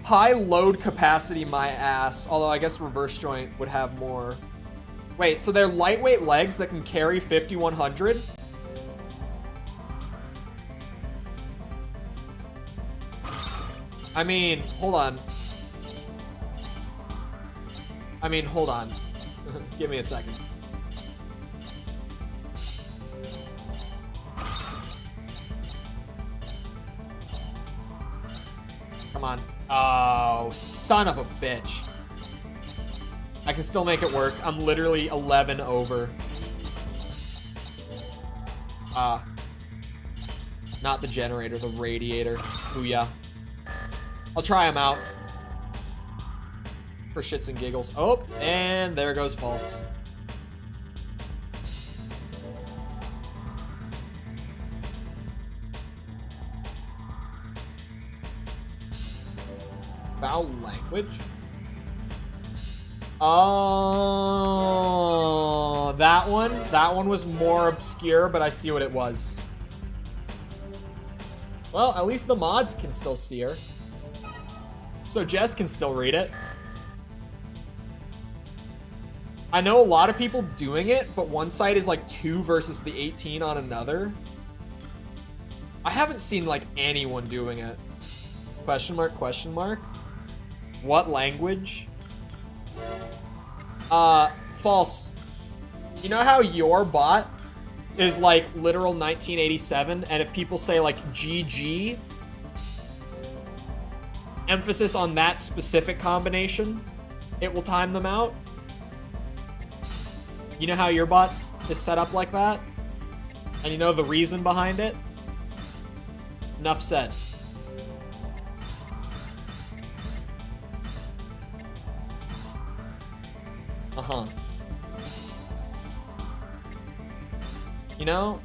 High load capacity, my ass. Although I guess reverse joint would have more... Wait, so they're lightweight legs that can carry 5100? I mean, hold on. Give me a second. Come on. Oh, son of a bitch. I can still make it work. I'm literally 11 over. Not the generator, the radiator. Booyah. I'll try them out. For shits and giggles. Oh, and there goes false. Foul language? Oh, that one? That one was more obscure, but I see what it was. Well, at least the mods can still see her. So Jess can still read it. I know a lot of people doing it, but one site is like 2 versus the 18 on another. I haven't seen like anyone doing it. Question mark, question mark. What language? False. You know how your bot is like literal 1987, and if people say like GG, emphasis on that specific combination, it will time them out. You know how your bot is set up like that? And you know the reason behind it? Enough said. Uh-huh. You know,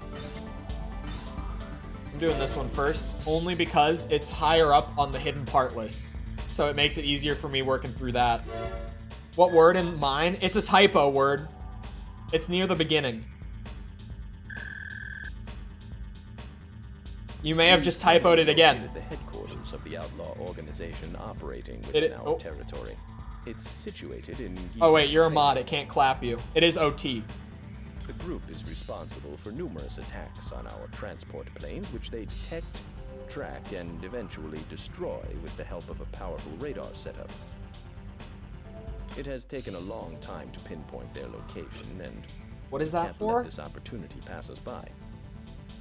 I'm doing this one first, only because it's higher up on the hidden part list. So it makes it easier for me working through that. What word in mine? It's a typo word. It's near the beginning. You may have just typoed it again. The headquarters of the outlaw organization operating within our territory. It's situated in... Oh wait, you're a mod, it can't clap you. It is OT. The group is responsible for numerous attacks on our transport planes, which they detect, track, and eventually destroy with the help of a powerful radar setup. It has taken a long time to pinpoint their location, and what is that can't for? Let this opportunity pass us by.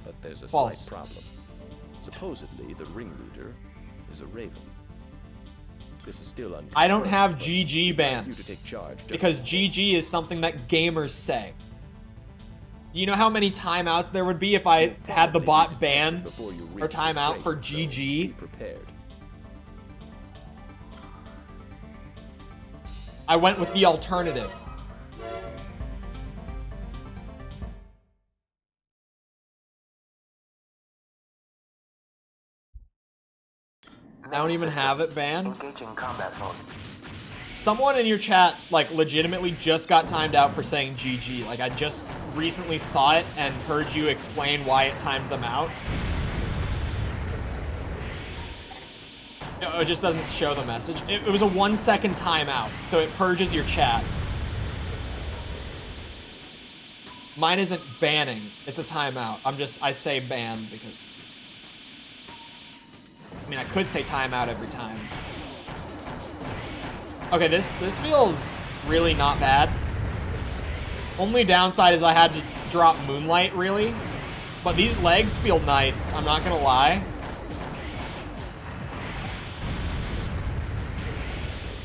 But there's a False. slight problem. Supposedly, the ringleader is a raven. This is still unconfirmed. I don't have GG banned you to take charge because GG is something that gamers say. Do you know how many timeouts there would be if I had the bot ban or timeout for GG? Be prepared. I went with the alternative. I don't even have it banned. Engaging combat mode. Someone in your chat, like, legitimately just got timed out for saying GG. Like, I just recently saw it and heard you explain why it timed them out. No, it just doesn't show the message. It was a 1 second timeout, so it purges your chat. Mine isn't banning, it's a timeout. I say ban because... I mean, I could say timeout every time. Okay, this feels really not bad. Only downside is I had to drop Moonlight, really. But these legs feel nice, I'm not gonna lie.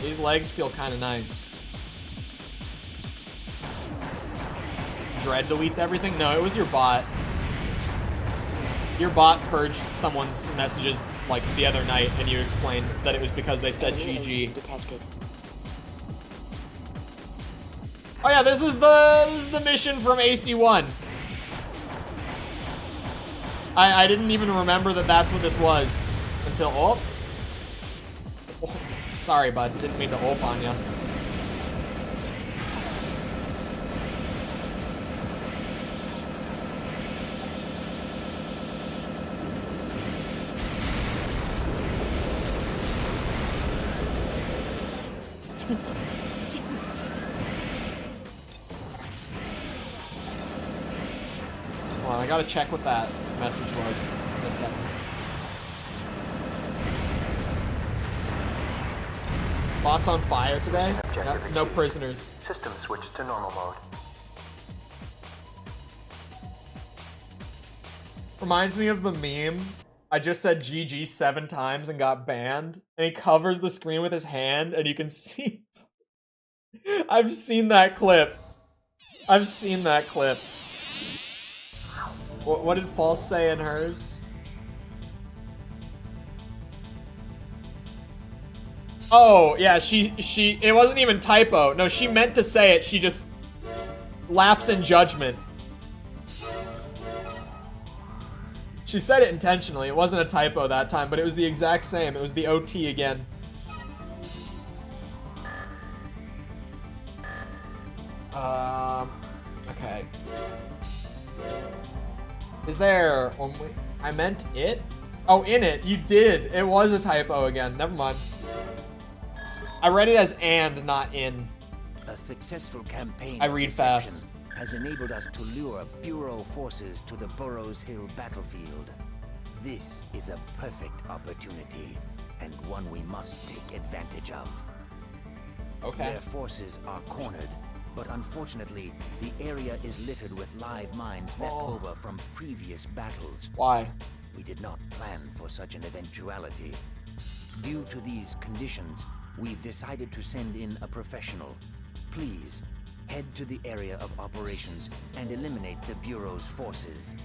These legs feel kind of nice. Dread deletes everything? No, it was your bot. Your bot purged someone's messages like the other night, and you explained that it was because they said GG. Detected. Oh yeah, this is the mission from AC1. I didn't even remember that that's what this was until oh. Sorry, bud. Didn't mean to ult on ya. Hold on, I gotta check what that message was in a second. Bot's on fire today? Yep, no prisoners. System switched to normal mode. Reminds me of the meme. I just said GG 7 times and got banned. And he covers the screen with his hand and you can see... I've seen that clip. I've seen that clip. What did False say in hers? Oh, yeah, it wasn't even typo. No, she meant to say it, she just lapsed in judgment. She said it intentionally, it wasn't a typo that time, but it was the exact same. It was the OT again. Okay. Is there only... I meant it? Oh, in it, you did. It was a typo again, never mind. I read it as and, not in. A successful campaign I read fast. Has enabled us to lure Bureau forces to the Burroughs Hill battlefield. This is a perfect opportunity, and one we must take advantage of. Okay. Their forces are cornered, but unfortunately, the area is littered with live mines left over from previous battles. Why? We did not plan for such an eventuality. Due to these conditions, we've decided to send in a professional. Please, head to the area of operations and eliminate the Bureau's forces.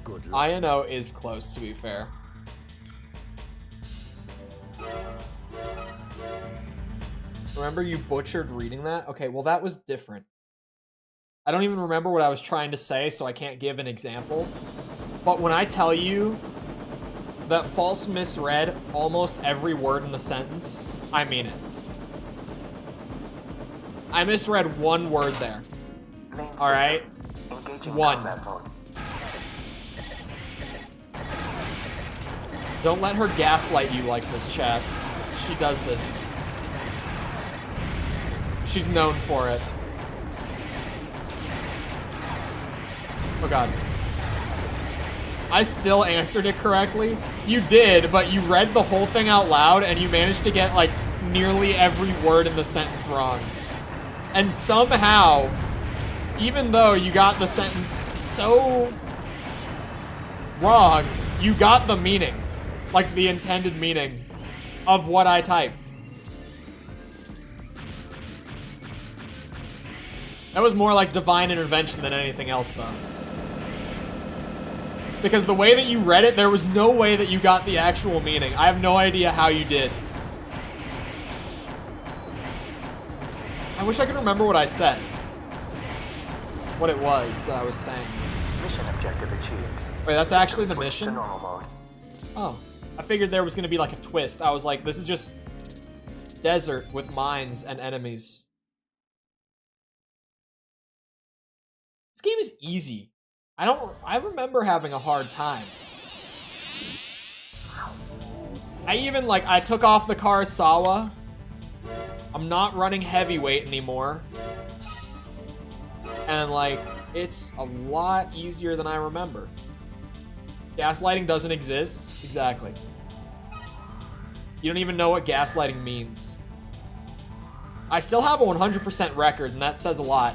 Good luck. INO is close, to be fair. Remember you butchered reading that? Okay, well that was different. I don't even remember what I was trying to say, so I can't give an example. But when I tell you that false misread almost every word in the sentence, I mean it. I misread one word there. Alright? One. Don't let her gaslight you like this, chat. She does this. She's known for it. Oh god. I still answered it correctly. You did, but you read the whole thing out loud and you managed to get like nearly every word in the sentence wrong. And somehow, even though you got the sentence so wrong, you got the meaning. Like the intended meaning of what I typed. That was more like divine intervention than anything else, though. Because the way that you read it, there was no way that you got the actual meaning. I have no idea how you did. I wish I could remember what I said. What it was that I was saying. Mission objective achieved. Wait, that's actually the mission? To normal mode. Oh. I figured there was gonna be like a twist. I was like, this is just desert with mines and enemies. This game is easy. I remember having a hard time. I took off the Karasawa. I'm not running heavyweight anymore. And like, it's a lot easier than I remember. Gaslighting doesn't exist? Exactly. You don't even know what gaslighting means. I still have a 100% record, and that says a lot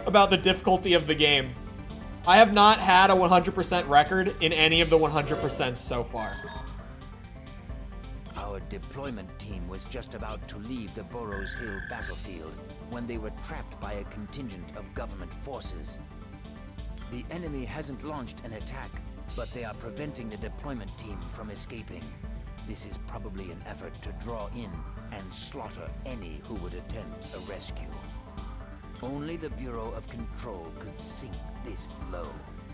about the difficulty of the game. I have not had a 100% record in any of the 100% so far. Our deployment team was just about to leave the Burroughs Hill battlefield when they were trapped by a contingent of government forces. The enemy hasn't launched an attack, but they are preventing the deployment team from escaping. This is probably an effort to draw in and slaughter any who would attempt a rescue. Only the Bureau of Control could sink this low.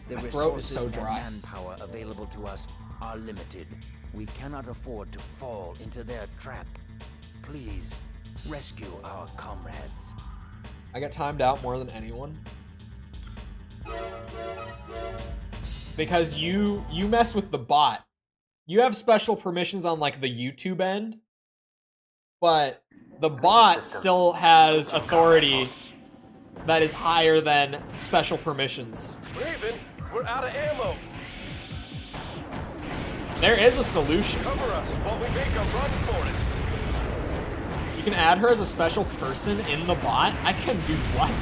The resources and manpower available to us are limited. We cannot afford to fall into their trap. Please, rescue our comrades. I got timed out more than anyone. Because you mess with the bot. You have special permissions on like the YouTube end, but the bot still has authority that is higher than special permissions. Raven, we're out of ammo. There is a solution. Cover us while we make a run for it. You can add her as a special person in the bot. I can do what?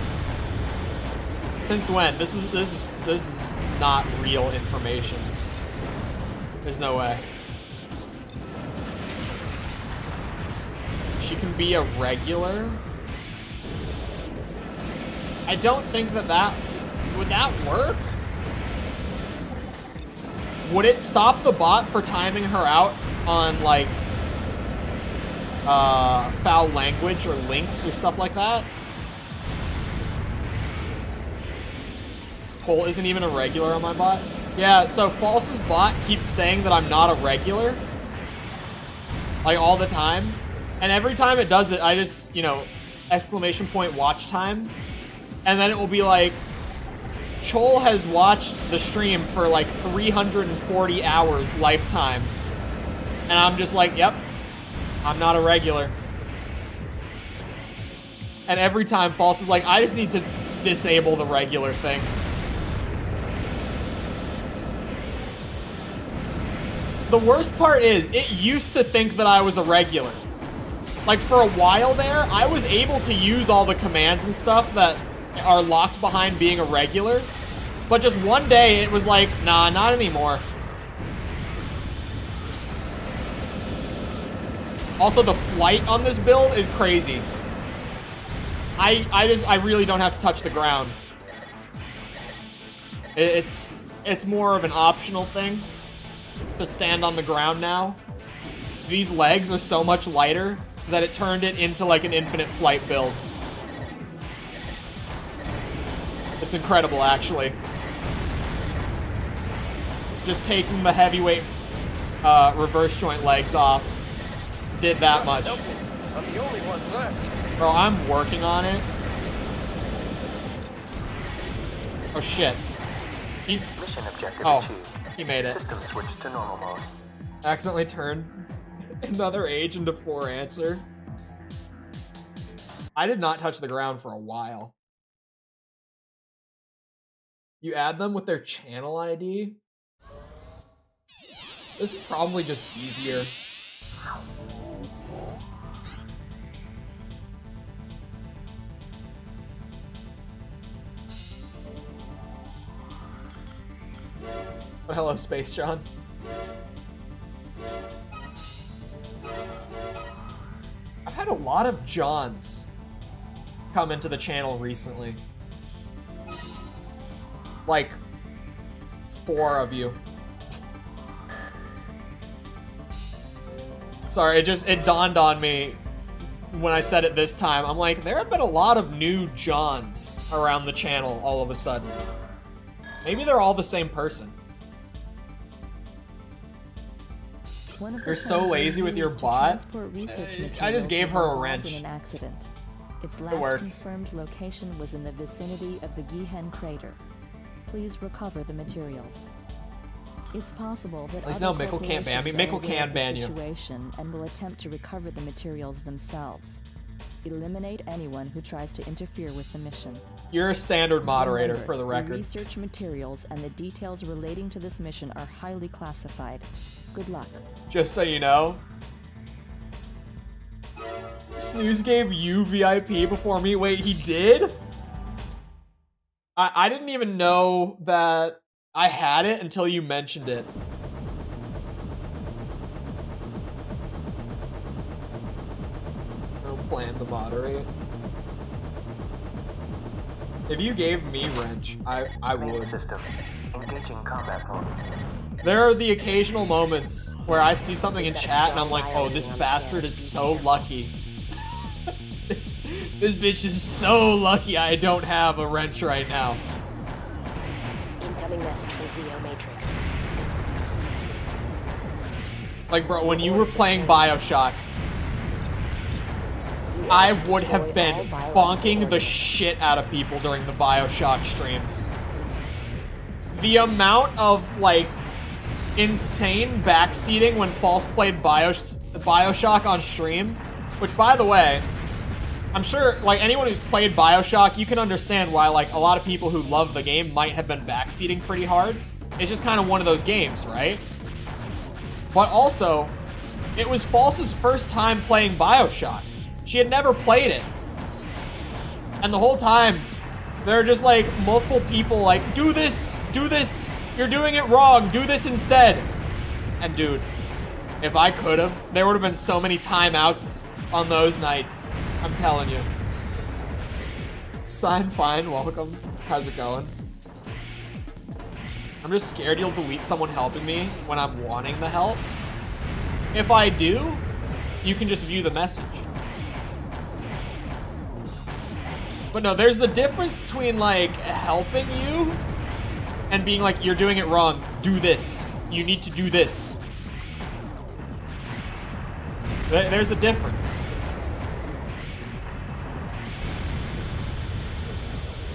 Since when? This is not real information. There's no way. She can be a regular. I don't think that would that work? Would it stop the bot for timing her out on like foul language or links or stuff like that? Chole isn't even a regular on my bot. Yeah, so False's bot keeps saying that I'm not a regular. Like all the time. And every time it does it, I just, you know, exclamation point watch time. And then it will be like, Chole has watched the stream for like 340 hours lifetime. And I'm just like, yep, I'm not a regular. And every time False is like, I just need to disable the regular thing. The worst part is, it used to think that I was a regular. Like, for a while there, I was able to use all the commands and stuff that are locked behind being a regular. But just one day, it was like, nah, not anymore. Also, the flight on this build is crazy. I really don't have to touch the ground. It's more of an optional thing to stand on the ground now. These legs are so much lighter that it turned it into like an infinite flight build. It's incredible, actually. Just taking the heavyweight reverse joint legs off did that much. I'm the only one left. Bro, I'm working on it. Oh shit. He's Mission objective achieved. He made it. System switched to normal mode. Accidentally turned another age into 4 answer. I did not touch the ground for a while. You add them with their channel ID? This is probably just easier. Oh, hello, Space John. I've had a lot of Johns come into the channel recently. Like, 4 of you. Sorry, it dawned on me when I said it this time. I'm like, there have been a lot of new Johns around the channel all of a sudden. Maybe they're all the same person. You're so lazy with your bot. I just gave her a wrench. In an accident. Its last confirmed location was in the vicinity of the Gihen crater. Please recover the materials. It's possible that at least now Mickle can't ban me. Mickle can ban you. And will attempt to recover the materials themselves. Eliminate anyone who tries to interfere with the mission. You're a standard moderator, Remember, for the record. The research materials and the details relating to this mission are highly classified. Good luck. Just so you know. Snooze gave you VIP before me. Wait, he did? I didn't even know that I had it until you mentioned it. No plan to moderate. If you gave me wrench, I would. System. Engaging combat mode. There are the occasional moments where I see something in chat and I'm like, oh, this bastard is so lucky. This bitch is so lucky I don't have a wrench right now. Incoming message from Zeo Matrix. Like, bro, when you were playing BioShock, I would have been bonking the shit out of people during the BioShock streams. The amount of, like, insane backseating when False played BioShock on stream, which, by the way, I'm sure, like, anyone who's played BioShock, you can understand why, like, a lot of people who love the game might have been backseating pretty hard. It's just kind of one of those games, right? But also, it was False's first time playing BioShock. She had never played it. And the whole time, there are just, like, multiple people like, do this, you're doing it wrong, do this instead. And dude, if I could have, there would have been so many timeouts on those nights. I'm telling you. Sign fine, welcome. How's it going? I'm just scared you'll delete someone helping me when I'm wanting the help. If I do, you can just view the message. But no, there's a difference between, like, helping you and being like, you're doing it wrong. Do this. You need to do this. There's a difference.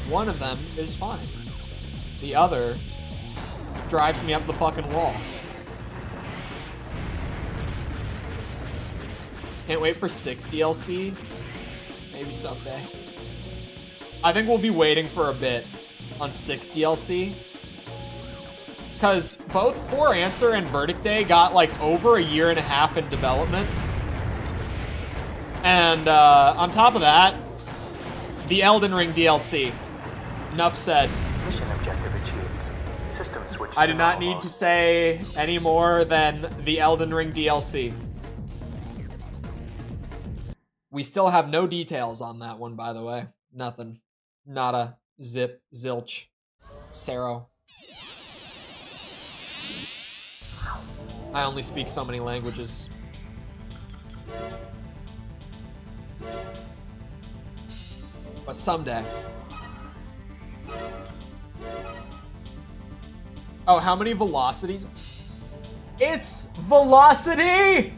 One of them is fine. The other drives me up the fucking wall. Can't wait for 6 DLC. Maybe someday. I think we'll be waiting for a bit on 6 DLC. Because both For Answer and Verdict Day got like over a year and a half in development. And on top of that, the Elden Ring DLC. Enough said. Mission objective achieved. System switch. I do not need to say any more than the Elden Ring DLC. We still have no details on that one, by the way. Nothing. Nada. Zip. Zilch. Zero. I only speak so many languages. But someday. Oh, how many velocities? It's velocity!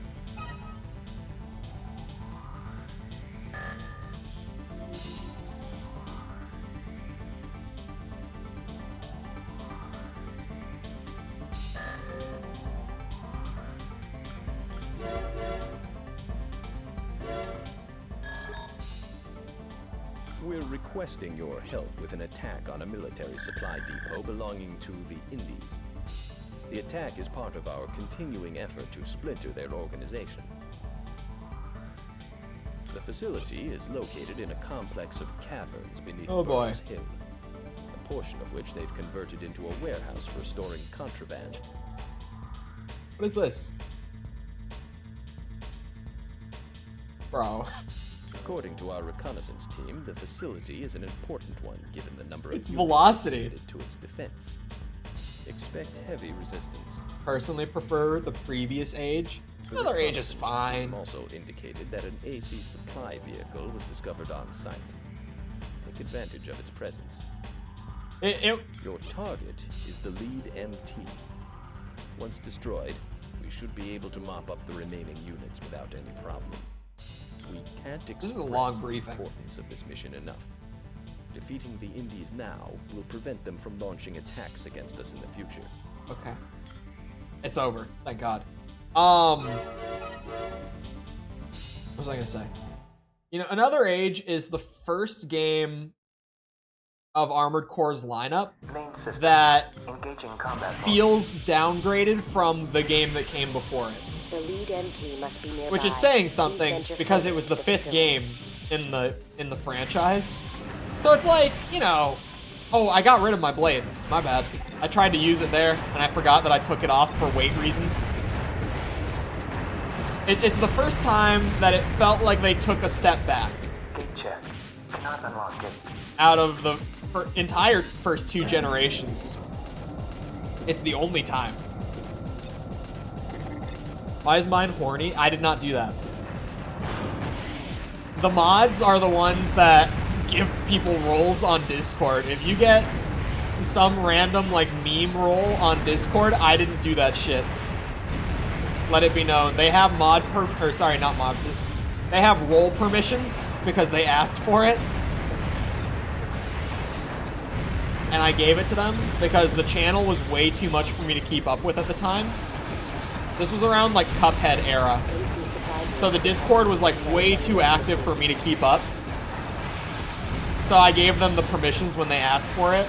We're requesting your help with an attack on a military supply depot belonging to the Indies. The attack is part of our continuing effort to splinter their organization. The facility is located in a complex of caverns beneath Burroughs Hill, a portion of which they've converted into a warehouse for storing contraband. What is this? Bro. According to our reconnaissance team, the facility is an important one given the number of units velocity dedicated to its defense. Expect heavy resistance. Personally prefer the previous age. Another age is fine. Also indicated that an AC supply vehicle was discovered on site. Take advantage of its presence. Your target is the lead MT. Once destroyed, we should be able to mop up the remaining units without any problem. We can't express the importance of this mission enough. Defeating the Indies now will prevent them from launching attacks against us in the future. Okay. It's over. Thank God. What was I gonna say? You know, Another Age is the first game of Armored Core's lineup that feels downgraded from the game that came before it. The lead MT must be nearby. Which is saying something because it was the fifth game in the franchise. So it's like, you know, oh, I got rid of my blade. My bad. I tried to use it there, and I forgot that I took it off for weight reasons. It's the first time that it felt like they took a step back. Gate check. Cannot unlock it. Out of the entire first two generations. It's the only time. Why is mine horny? I did not do that. The mods are the ones that give people roles on Discord. If you get some random like meme role on Discord, I didn't do that shit. Let it be known. They have they have role permissions because they asked for it. And I gave it to them because the channel was way too much for me to keep up with at the time. This was around like Cuphead era. So the Discord was like way too active for me to keep up. So I gave them the permissions when they asked for it.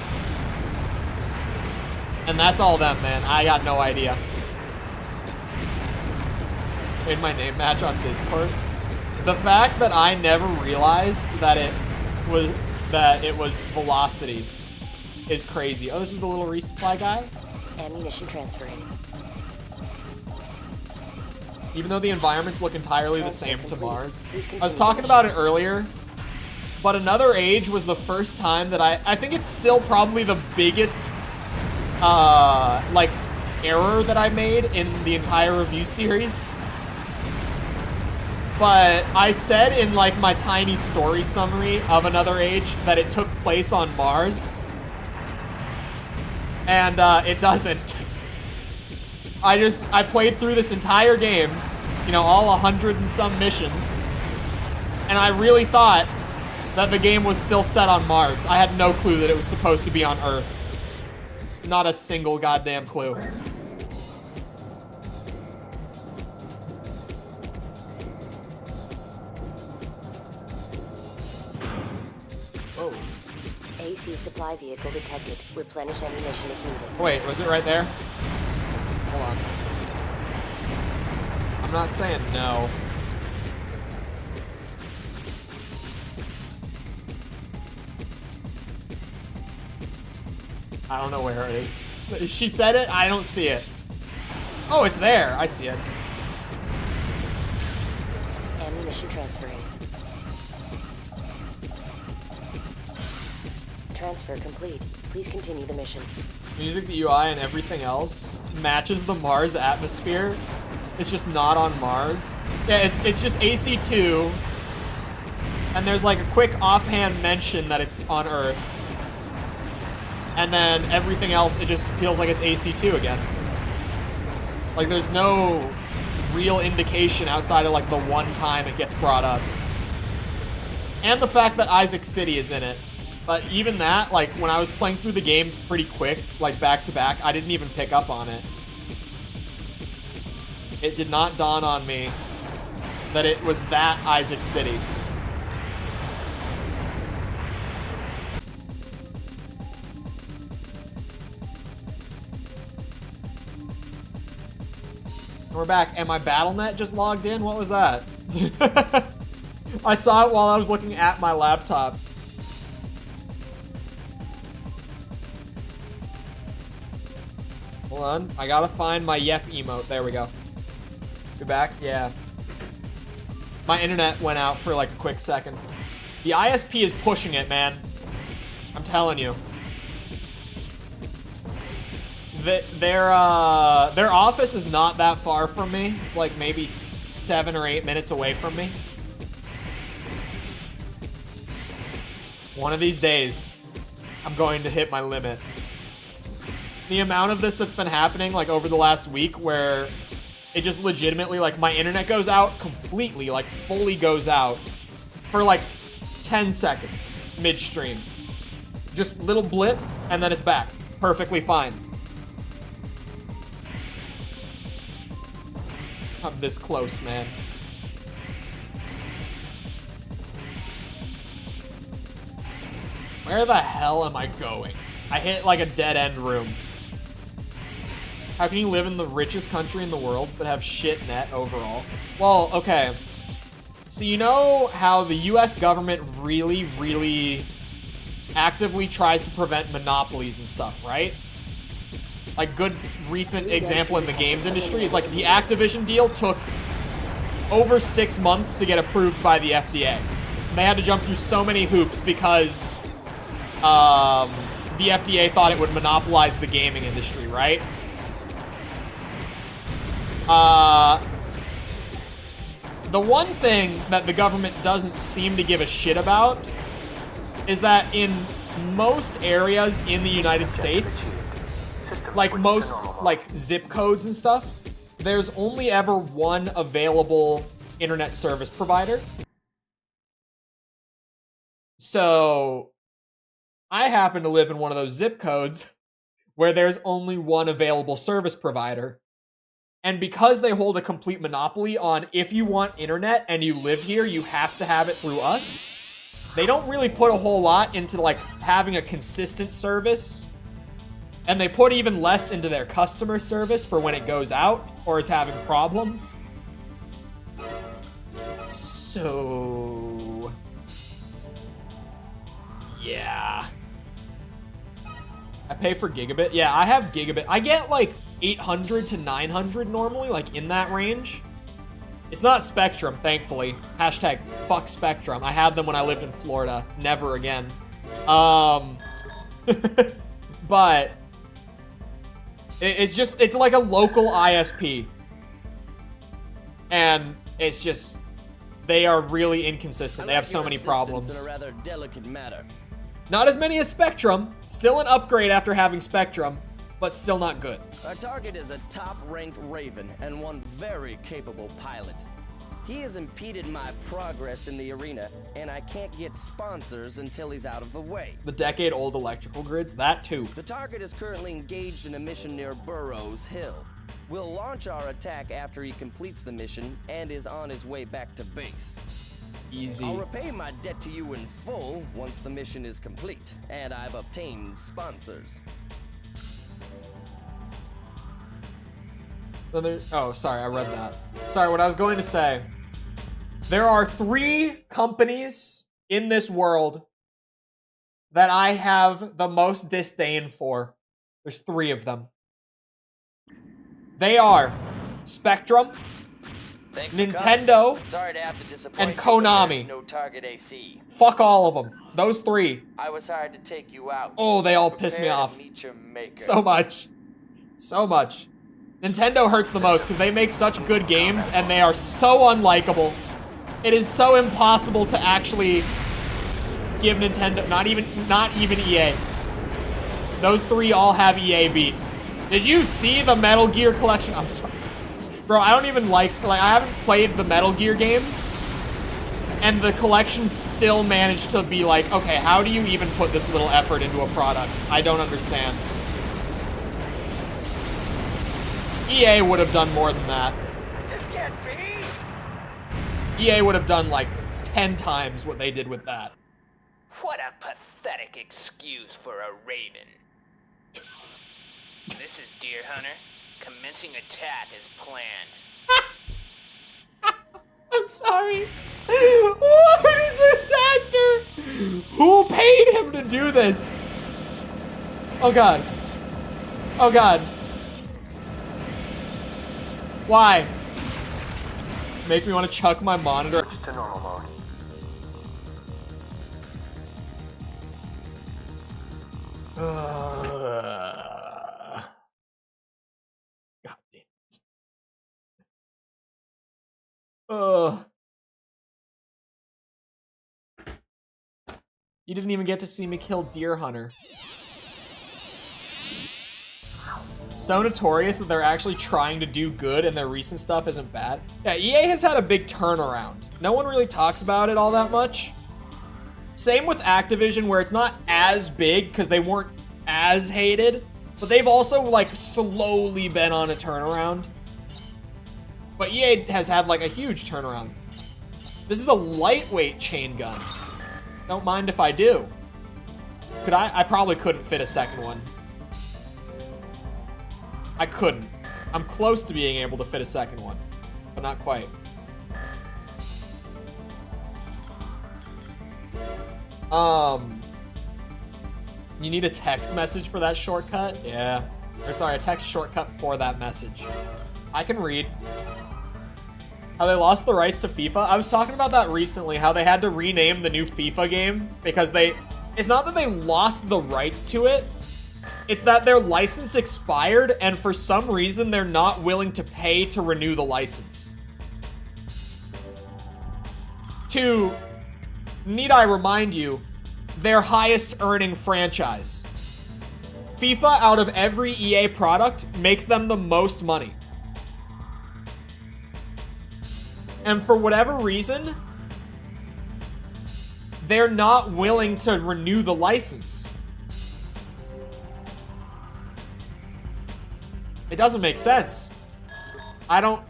And that's all them, man. I got no idea. Made my name match on Discord. The fact that I never realized that it was velocity is crazy. Oh, this is the little resupply guy? Ammunition transferring. Even though the environments look entirely the same to Mars. I was talking about it earlier, but Another Age was the first time that I think it's still probably the biggest like error that I made in the entire review series. But I said in like my tiny story summary of Another Age that it took place on Mars. And it doesn't. I played through this entire game, you know, all 100 and some missions, and I really thought that the game was still set on Mars. I had no clue that it was supposed to be on Earth. Not a single goddamn clue. Whoa. AC supply vehicle detected. Replenish ammunition if needed. Wait, was it right there? Hold on. I'm not saying no. I don't know where it is. She said it, I don't see it. Oh, it's there. I see it. Ammunition transferring. transfer complete. Please continue the mission. Music, the UI, and everything else matches the Mars atmosphere. It's just not on Mars. Yeah, it's just AC2. And there's like a quick offhand mention that it's on Earth. And then everything else, it just feels like it's AC2 again. Like there's no real indication outside of like the one time it gets brought up. And the fact that Isaac City is in it. But even that, like when I was playing through the games pretty quick, like back to back, I didn't even pick up on it. It did not dawn on me that it was that Isaac City. We're back. And my BattleNet just logged in? What was that? I saw it while I was looking at my laptop. Hold on. I gotta find my yep emote. There we go. You back? Yeah. My internet went out for like a quick second. The ISP is pushing it, man. I'm telling you. Their office is not that far from me. It's like maybe 7 or 8 minutes away from me. One of these days, I'm going to hit my limit. The amount of this that's been happening like over the last week where it just legitimately, like my internet goes out completely, like fully goes out for like 10 seconds midstream. Just little blip and then it's back. Perfectly fine. I'm this close, man. Where the hell am I going? I hit like a dead end room. How can you live in the richest country in the world but have shit net overall? Well, okay. So you know how the US government really actively tries to prevent monopolies and stuff, right? Like good recent example in the games industry is like the Activision deal took over 6 months to get approved by the FDA. They had to jump through so many hoops because the FDA thought it would monopolize the gaming industry, right? The one thing that the government doesn't seem to give a shit about is that in most areas in the United States, like most like zip codes and stuff, there's only ever one available internet service provider. So I happen to live in one of those zip codes where there's only one available service provider. And because they hold a complete monopoly on if you want internet and you live here, you have to have it through us. They don't really put a whole lot into like having a consistent service. And they put even less into their customer service for when it goes out or is having problems. So yeah. I pay for gigabit. Yeah, I have gigabit. I get like 800 to 900 normally, like in that range. It's not Spectrum, thankfully. Hashtag fuck Spectrum. I had them when I lived in Florida. Never again. But it's like a local ISP. And it's just, they are really inconsistent. They have so many problems. In a rather delicate matter. Not as many as Spectrum. Still an upgrade after having Spectrum, but still not good. Our target is a top-ranked Raven and one very capable pilot. He has impeded my progress in the arena, and I can't get sponsors until he's out of the way. The decade-old electrical grids, that too. The target is currently engaged in a mission near Burroughs Hill. We'll launch our attack after he completes the mission and is on his way back to base. Easy. I'll repay my debt to you in full once the mission is complete, and I've obtained sponsors. Oh, sorry, I read that. Sorry, what I was going to say. There are 3 companies in this world that I have the most disdain for. There's 3 of them. They are Spectrum, Thanks Nintendo, Sorry to have to disappoint and Konami. there's no target AC. Fuck all of them. Those three. I was hired to take you out. Oh, they all piss me off. So much. So much. Nintendo hurts the most because they make such good games and they are so unlikable. It is so impossible to actually give Nintendo, not even EA. Those three all have EA beat. Did you see the Metal Gear collection? I'm sorry. Bro, I don't even like I haven't played the Metal Gear games, and the collection still managed to be like, okay, how do you even put this little effort into a product? I don't understand. EA would have done more than that. This can't be. EA would have done like 10 times what they did with that. What a pathetic excuse for a raven. This is Deer Hunter. Commencing attack as planned. I'm sorry. What is this actor? Who paid him to do this? Oh god. Oh god. Why? Make me want to chuck my monitor. Switch to normal mode. God damn it. You didn't even get to see me kill Deer Hunter. So notorious that they're actually trying to do good and their recent stuff isn't bad. Yeah, EA has had a big turnaround. No one really talks about it all that much. Same with Activision, where it's not as big because they weren't as hated, but they've also like slowly been on a turnaround. But EA has had like a huge turnaround. This is a lightweight chain gun. Don't mind if I do. Could I probably couldn't fit a second one. I couldn't. I'm close to being able to fit a second one, but not quite. You need a text message for that shortcut? Yeah. Or sorry, a text shortcut for that message. I can read. How they lost the rights to FIFA. I was talking about that recently, how they had to rename the new FIFA game because it's not that they lost the rights to it, it's that their license expired and for some reason they're not willing to pay to renew the license. To, need I remind you, their highest earning franchise. FIFA, out of every EA product, makes them the most money. And for whatever reason, they're not willing to renew the license. It doesn't make sense. I don't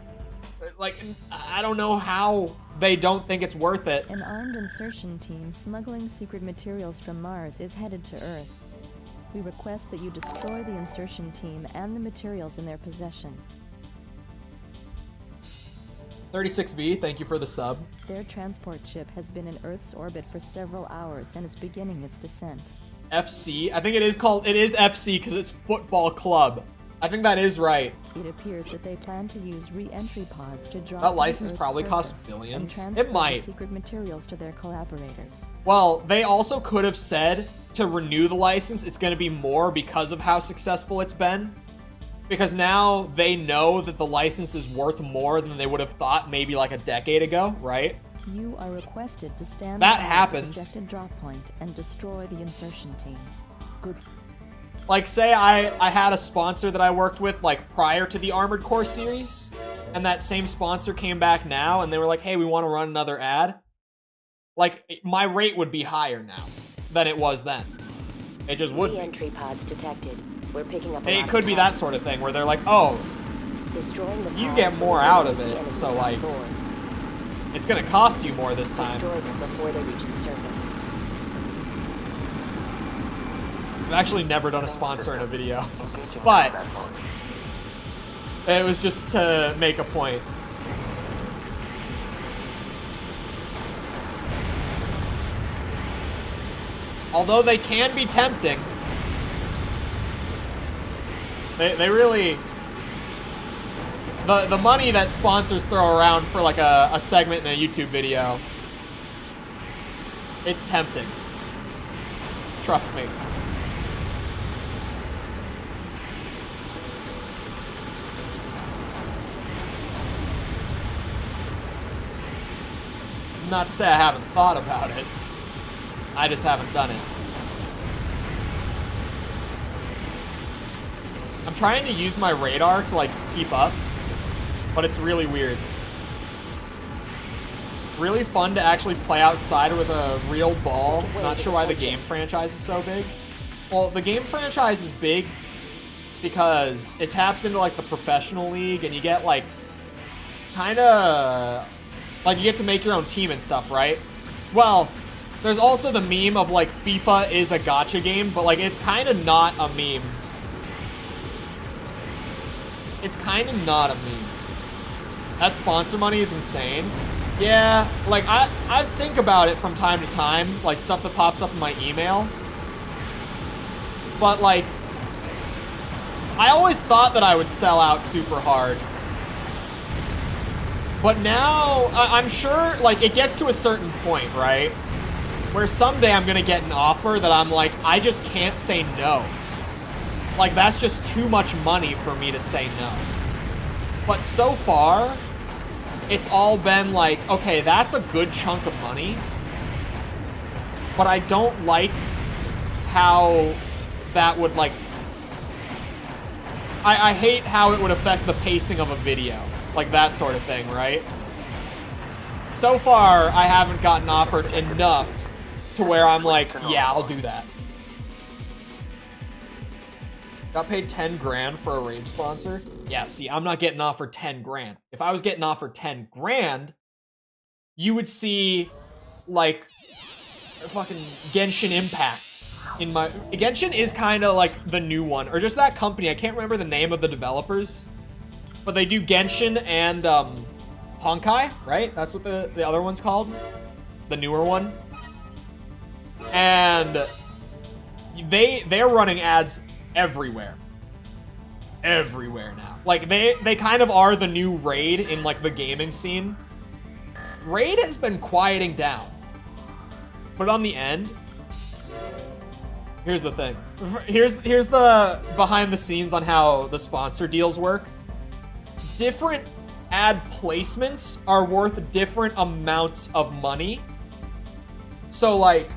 know how they don't think it's worth it. An armed insertion team smuggling secret materials from Mars is headed to Earth. We request that you destroy the insertion team and the materials in their possession. 36V, thank you for the sub. Their transport ship has been in Earth's orbit for several hours and is beginning its descent. FC? I think it is FC because it's football club. I think that is right. It appears that they plan to use re-entry pods to drop that license probably costs billions. It might. Secret materials to their collaborators. Well, they also could have said to renew the license, it's going to be more because of how successful it's been. Because now they know that the license is worth more than they would have thought maybe like a decade ago, right? You are requested to stand that by happens. the projected drop point and destroy the insertion team. Good. Like, say I had a sponsor that I worked with, like, prior to the Armored Core series, and that same sponsor came back now, and they were like, hey, we want to run another ad. Like, my rate would be higher now than it was then. It just would be. Entry pods detected. We're picking up It could be that sort of thing, where they're like, oh, you get more out of it, so, like, it's gonna cost you more this time. Destroy them before they reach the surface. I've actually never done a sponsor in a video, but it was just to make a point. Although they can be tempting, they really the money that sponsors throw around for like a segment in a YouTube video, it's tempting. Trust me. Not to say I haven't thought about it. I just haven't done it. I'm trying to use my radar to like keep up, but it's really weird. Really fun to actually play outside with a real ball. Not sure why the game franchise is so big. Well, the game franchise is big because it taps into like the professional league and you get like kinda like you get to make your own team and stuff, right? Well, there's also the meme of like FIFA is a gacha game, but like it's kind of not a meme. It's kind of not a meme. That sponsor money is insane. Yeah, like I think about it from time to time, like stuff that pops up in my email. But like, I always thought that I would sell out super hard. But now, I'm sure, like, it gets to a certain point, right? Where someday I'm gonna get an offer that I'm like, I just can't say no. Like, that's just too much money for me to say no. But so far, it's all been like, okay, that's a good chunk of money. But I don't like how that would, like... I hate how it would affect the pacing of a video. Like that sort of thing, right? So far, I haven't gotten offered enough to where I'm like, yeah, I'll do that. Got paid 10 grand for a raid sponsor? Yeah, see, I'm not getting offered 10 grand. If I was getting offered 10 grand, you would see, like, fucking Genshin Impact in my... Genshin is kind of like the new one, or just that company. I can't remember the name of the developers. But they do Genshin and Honkai, right? That's what the other one's called. The newer one. And they're running ads everywhere. Everywhere now. Like they kind of are the new Raid in like the gaming scene. Raid has been quieting down. But on the end, here's the thing. Here's the behind the scenes on how the sponsor deals work. Different ad placements are worth different amounts of money. So like,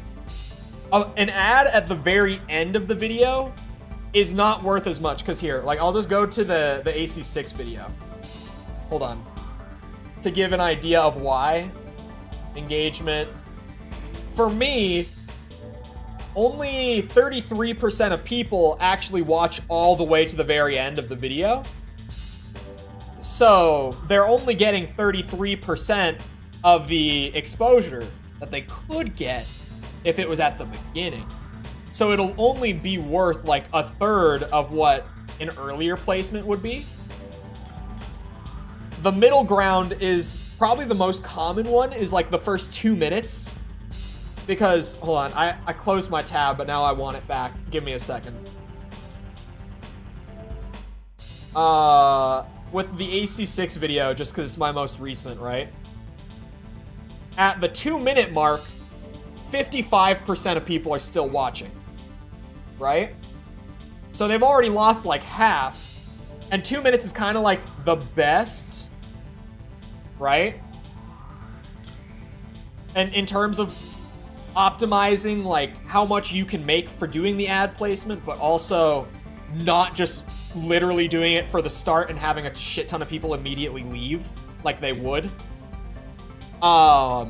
an ad at the very end of the video is not worth as much. Because here, like, I'll just go to the AC6 video. Hold on. To give an idea of why. Engagement. For me, only 33% of people actually watch all the way to the very end of the video. So they're only getting 33% of the exposure that they could get if it was at the beginning. So it'll only be worth like a third of what an earlier placement would be. The middle ground is probably the most common one, is like the first 2 minutes. Because, hold on, I closed my tab, but now I want it back. Give me a second. With the AC6 video, just because it's my most recent, right? At the 2 minute mark, 55% of people are still watching, right? So they've already lost like half, and 2 minutes is kind of like the best, right? And in terms of optimizing like how much you can make for doing the ad placement, but also not just literally doing it for the start and having a shit ton of people immediately leave like they would. But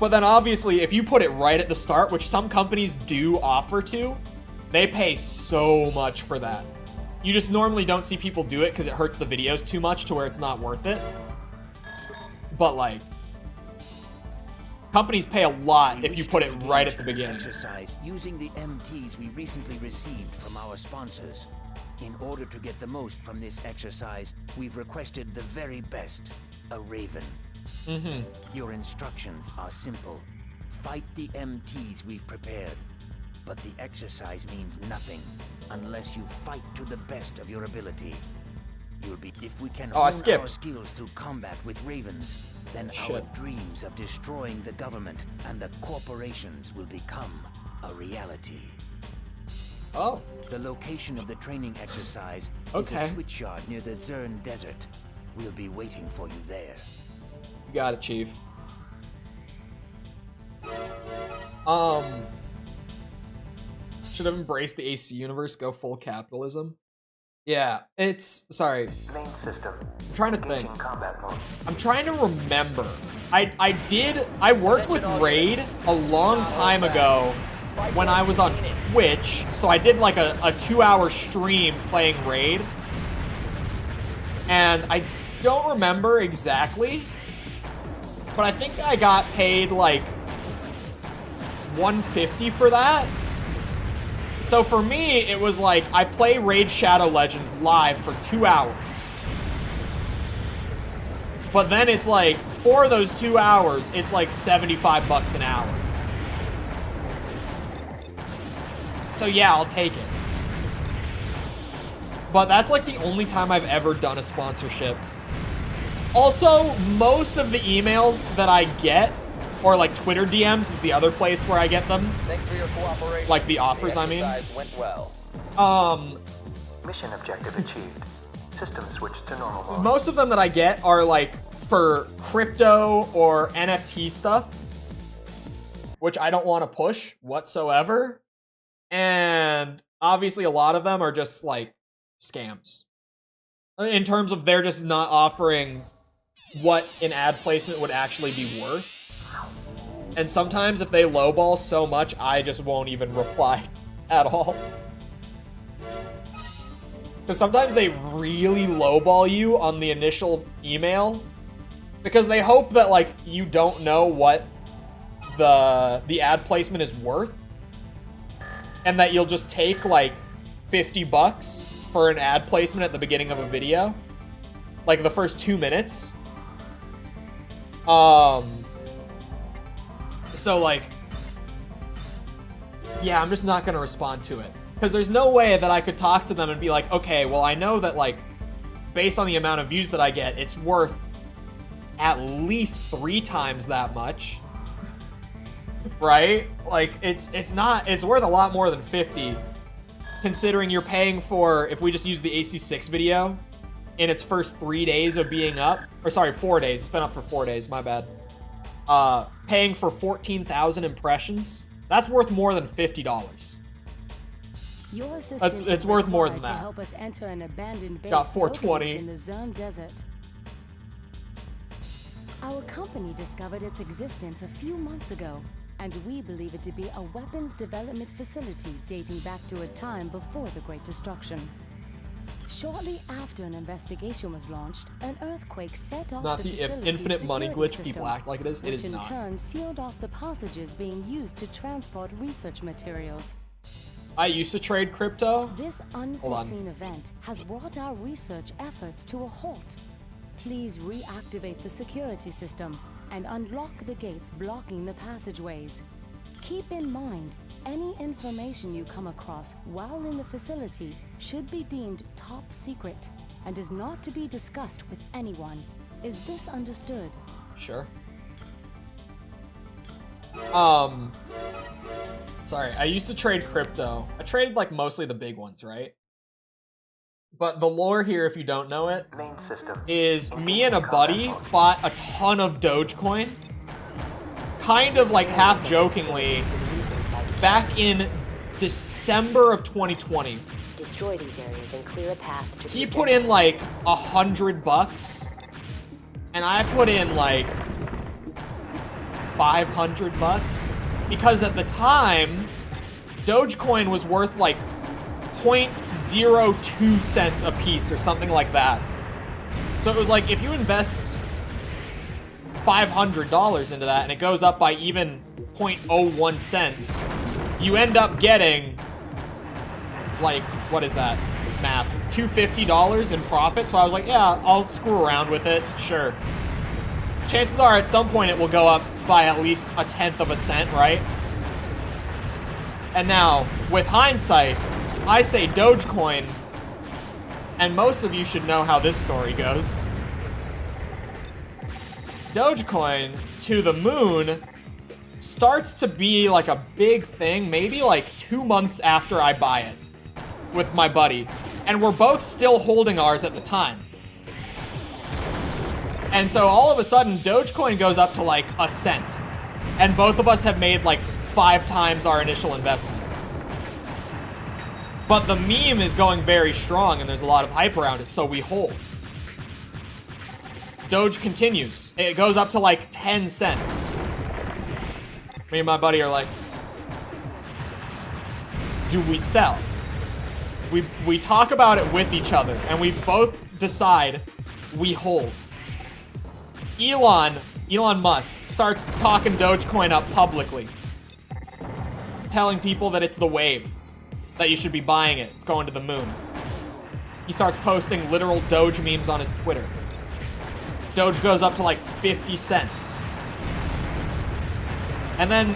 then obviously if you put it right at the start, which some companies do offer to, they pay so much for that. You just normally don't see people do it because it hurts the videos too much to where it's not worth it. But like, companies pay a lot if you put it right at the beginning. Exercise using the MTs we recently received from our sponsors. In order to get the most from this exercise, we've requested the very best, a Raven. Your instructions are simple. Fight the MTs we've prepared. But the exercise means nothing unless you fight to the best of your ability. You'll be if we can Oh, I hone skipped. our skills through combat with ravens, then our dreams of destroying the government and the corporations will become a reality. Oh. The location of the training exercise is Okay. a switchyard near the Zern Desert. We'll be waiting for you there. You got it, Chief. Should have embraced the AC universe, go full capitalism. Yeah, it's sorry. Main system. I'm trying to think. Combat mode. I'm trying to remember. I worked with Raid a long time ago when I was on Twitch, so I did like a 2-hour stream playing Raid. And I don't remember exactly, but I think I got paid like $150 for that. So for me, it was like, I play Raid Shadow Legends live for 2 hours. But then it's like, for those 2 hours, it's like $75 an hour. So yeah, I'll take it. But that's like the only time I've ever done a sponsorship. Also, most of the emails that I get, or like Twitter DMs is the other place where I get them. Thanks for your cooperation. Like the offers, I mean. Went well. Mission objective achieved. System switched to normal mode. Most of them that I get are like for crypto or NFT stuff, which I don't want to push whatsoever. And obviously a lot of them are just like scams. In terms of they're just not offering what an ad placement would actually be worth. And sometimes if they lowball so much, I just won't even reply at all. Because sometimes they really lowball you on the initial email because they hope that like you don't know what the ad placement is worth and that you'll just take like $50 for an ad placement at the beginning of a video, like the first 2 minutes. So like, yeah, I'm just not gonna respond to it. Because there's no way that I could talk to them and be like, okay, well, I know that like, based on the amount of views that I get, it's worth at least 3 times that much. Right? Like, it's worth a lot more than 50. Considering you're paying for, if we just use the AC6 video, in its first 3 days of being up, or sorry, 4 days, it's been up for 4 days, my bad. Paying for 14,000 impressions, that's worth more than $50. Your assistance It's worth more than that. to help us enter an abandoned base Got 420. located in the Zern Desert. Our company discovered its existence a few months ago, and we believe it to be a weapons development facility dating back to a time before the Great Destruction. Shortly after an investigation was launched, an earthquake set off Not the the if facility's infinite money security glitch system, people act like it is. It which is in not. turn sealed off the passages being used to transport research materials. I used to trade crypto. This unforeseen event has brought our research efforts to a halt. Please reactivate the security system and unlock the gates blocking the passageways. Keep in mind, any information you come across while in the facility should be deemed top secret and is not to be discussed with anyone. Is this understood? Sure. Sorry, I used to trade crypto. I traded like mostly the big ones, right? But the lore here, if you don't know it, Main system. is me and a buddy bought a ton of Dogecoin, kind of like half jokingly, back in December of 2020. Destroy these areas and clear a path to He put in like $100, and I put in like $500, because at the time, Dogecoin was worth like 0.02 cents a piece or something like that. So it was like, if you invest $500 into that and it goes up by even 0.01 cents, you end up getting like, what is that math? $250 in profit. So I was like, yeah, I'll screw around with it. Sure. Chances are at some point it will go up by at least 1/10 of a cent, right? And now, with hindsight, I say Dogecoin, and most of you should know how this story goes. Dogecoin to the moon starts to be like a big thing, maybe like 2 months after I buy it with my buddy. And we're both still holding ours at the time. And so all of a sudden, Dogecoin goes up to like a cent. And both of us have made like 5 times our initial investment. But the meme is going very strong and there's a lot of hype around it, so we hold. Doge continues. It goes up to like 10 cents. Me and my buddy are like, do we sell? We talk about it with each other, and we both decide we hold. Elon Musk starts talking Dogecoin up publicly, telling people that it's the wave, that you should be buying it. It's going to the moon. He starts posting literal Doge memes on his Twitter. Doge goes up to like 50 cents. And then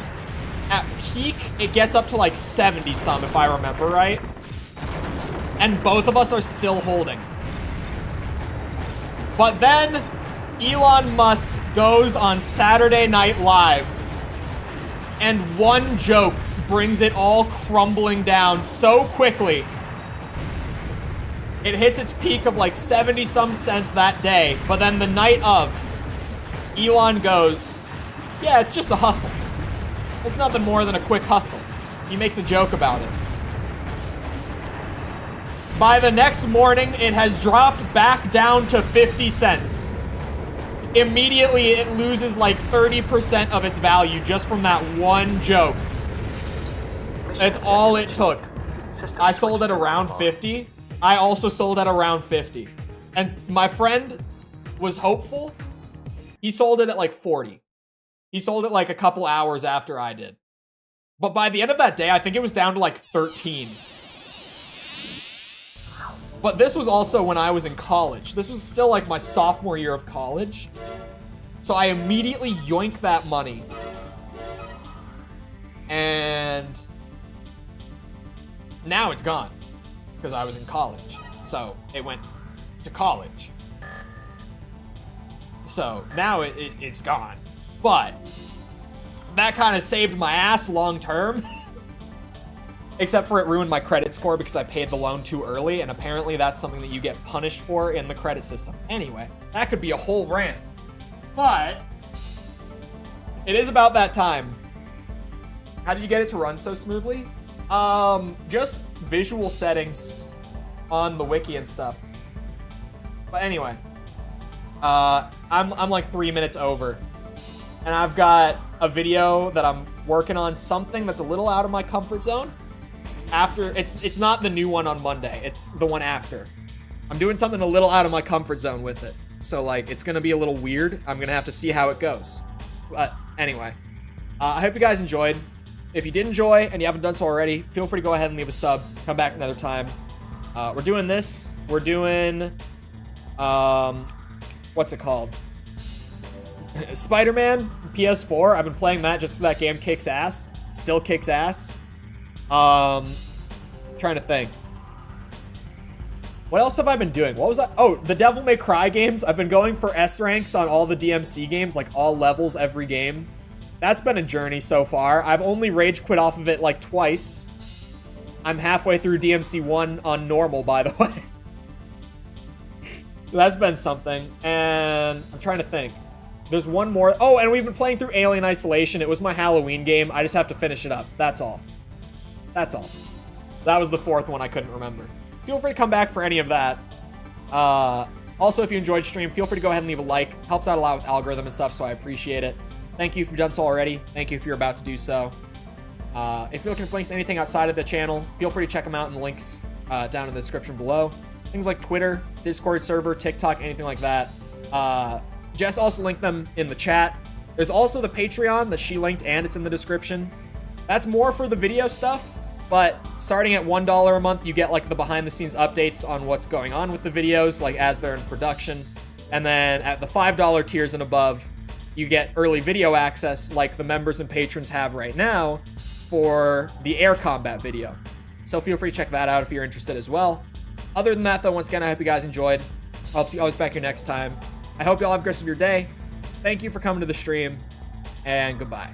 at peak, it gets up to like 70 some, if I remember right. And both of us are still holding. But then Elon Musk goes on Saturday Night Live, and one joke brings it all crumbling down so quickly. It hits its peak of like 70 some cents that day, but then the night of, Elon goes, yeah, it's just a hustle. It's nothing more than a quick hustle. He makes a joke about it. By the next morning, it has dropped back down to 50 cents. Immediately, it loses like 30% of its value just from that one joke. That's all it took. I sold at around 50. I also sold at around 50. And my friend was hopeful. He sold it at like 40. He sold it like a couple hours after I did. But by the end of that day, I think it was down to like 13. But this was also when I was in college. This was still like my sophomore year of college. So I immediately yoinked that money. And now it's gone. Because I was in college. So it went to college. So now it's gone. But that kind of saved my ass long term. Except for it ruined my credit score because I paid the loan too early, and apparently that's something that you get punished for in the credit system. Anyway, that could be a whole rant. But it is about that time. How did you get it to run so smoothly? Just visual settings on the wiki and stuff. But anyway, I'm like 3 minutes over, and I've got a video that I'm working on, something that's a little out of my comfort zone. After, it's not the new one on Monday, it's the one after. I'm doing something a little out of my comfort zone with it. So like, it's gonna be a little weird. I'm gonna have to see how it goes. But anyway, I hope you guys enjoyed. If you did enjoy and you haven't done so already, feel free to go ahead and leave a sub. Come back another time. We're doing this. We're doing, what's it called? Spider-Man PS4. I've been playing that just because that game kicks ass. Still kicks ass. Trying to think. What else have I been doing? What was that? Oh, the Devil May Cry games. I've been going for S ranks on all the DMC games, like all levels, every game. That's been a journey so far. I've only rage quit off of it like twice. I'm halfway through DMC 1 on normal, by the way. That's been something. And I'm trying to think. There's one more. Oh, and we've been playing through Alien Isolation. It was my Halloween game. I just have to finish it up. That's all. That's all. That was the fourth one I couldn't remember. Feel free to come back for any of that. Also, if you enjoyed stream, feel free to go ahead and leave a like. Helps out a lot with algorithm and stuff, so I appreciate it. Thank you if you've done so already. Thank you if you're about to do so. If you're looking for links to anything outside of the channel, feel free to check them out in the links down in the description below. Things like Twitter, Discord server, TikTok, anything like that. Jess also linked them in the chat. There's also the Patreon that she linked, and it's in the description. That's more for the video stuff, but starting at $1 a month, you get like the behind-the-scenes updates on what's going on with the videos, like as they're in production. And then at the $5 tiers and above, you get early video access like the members and patrons have right now for the air combat video. So feel free to check that out if you're interested as well. Other than that, though, once again, I hope you guys enjoyed. I hope to see you always back here next time. I hope you all have a great rest of your day. Thank you for coming to the stream, and goodbye.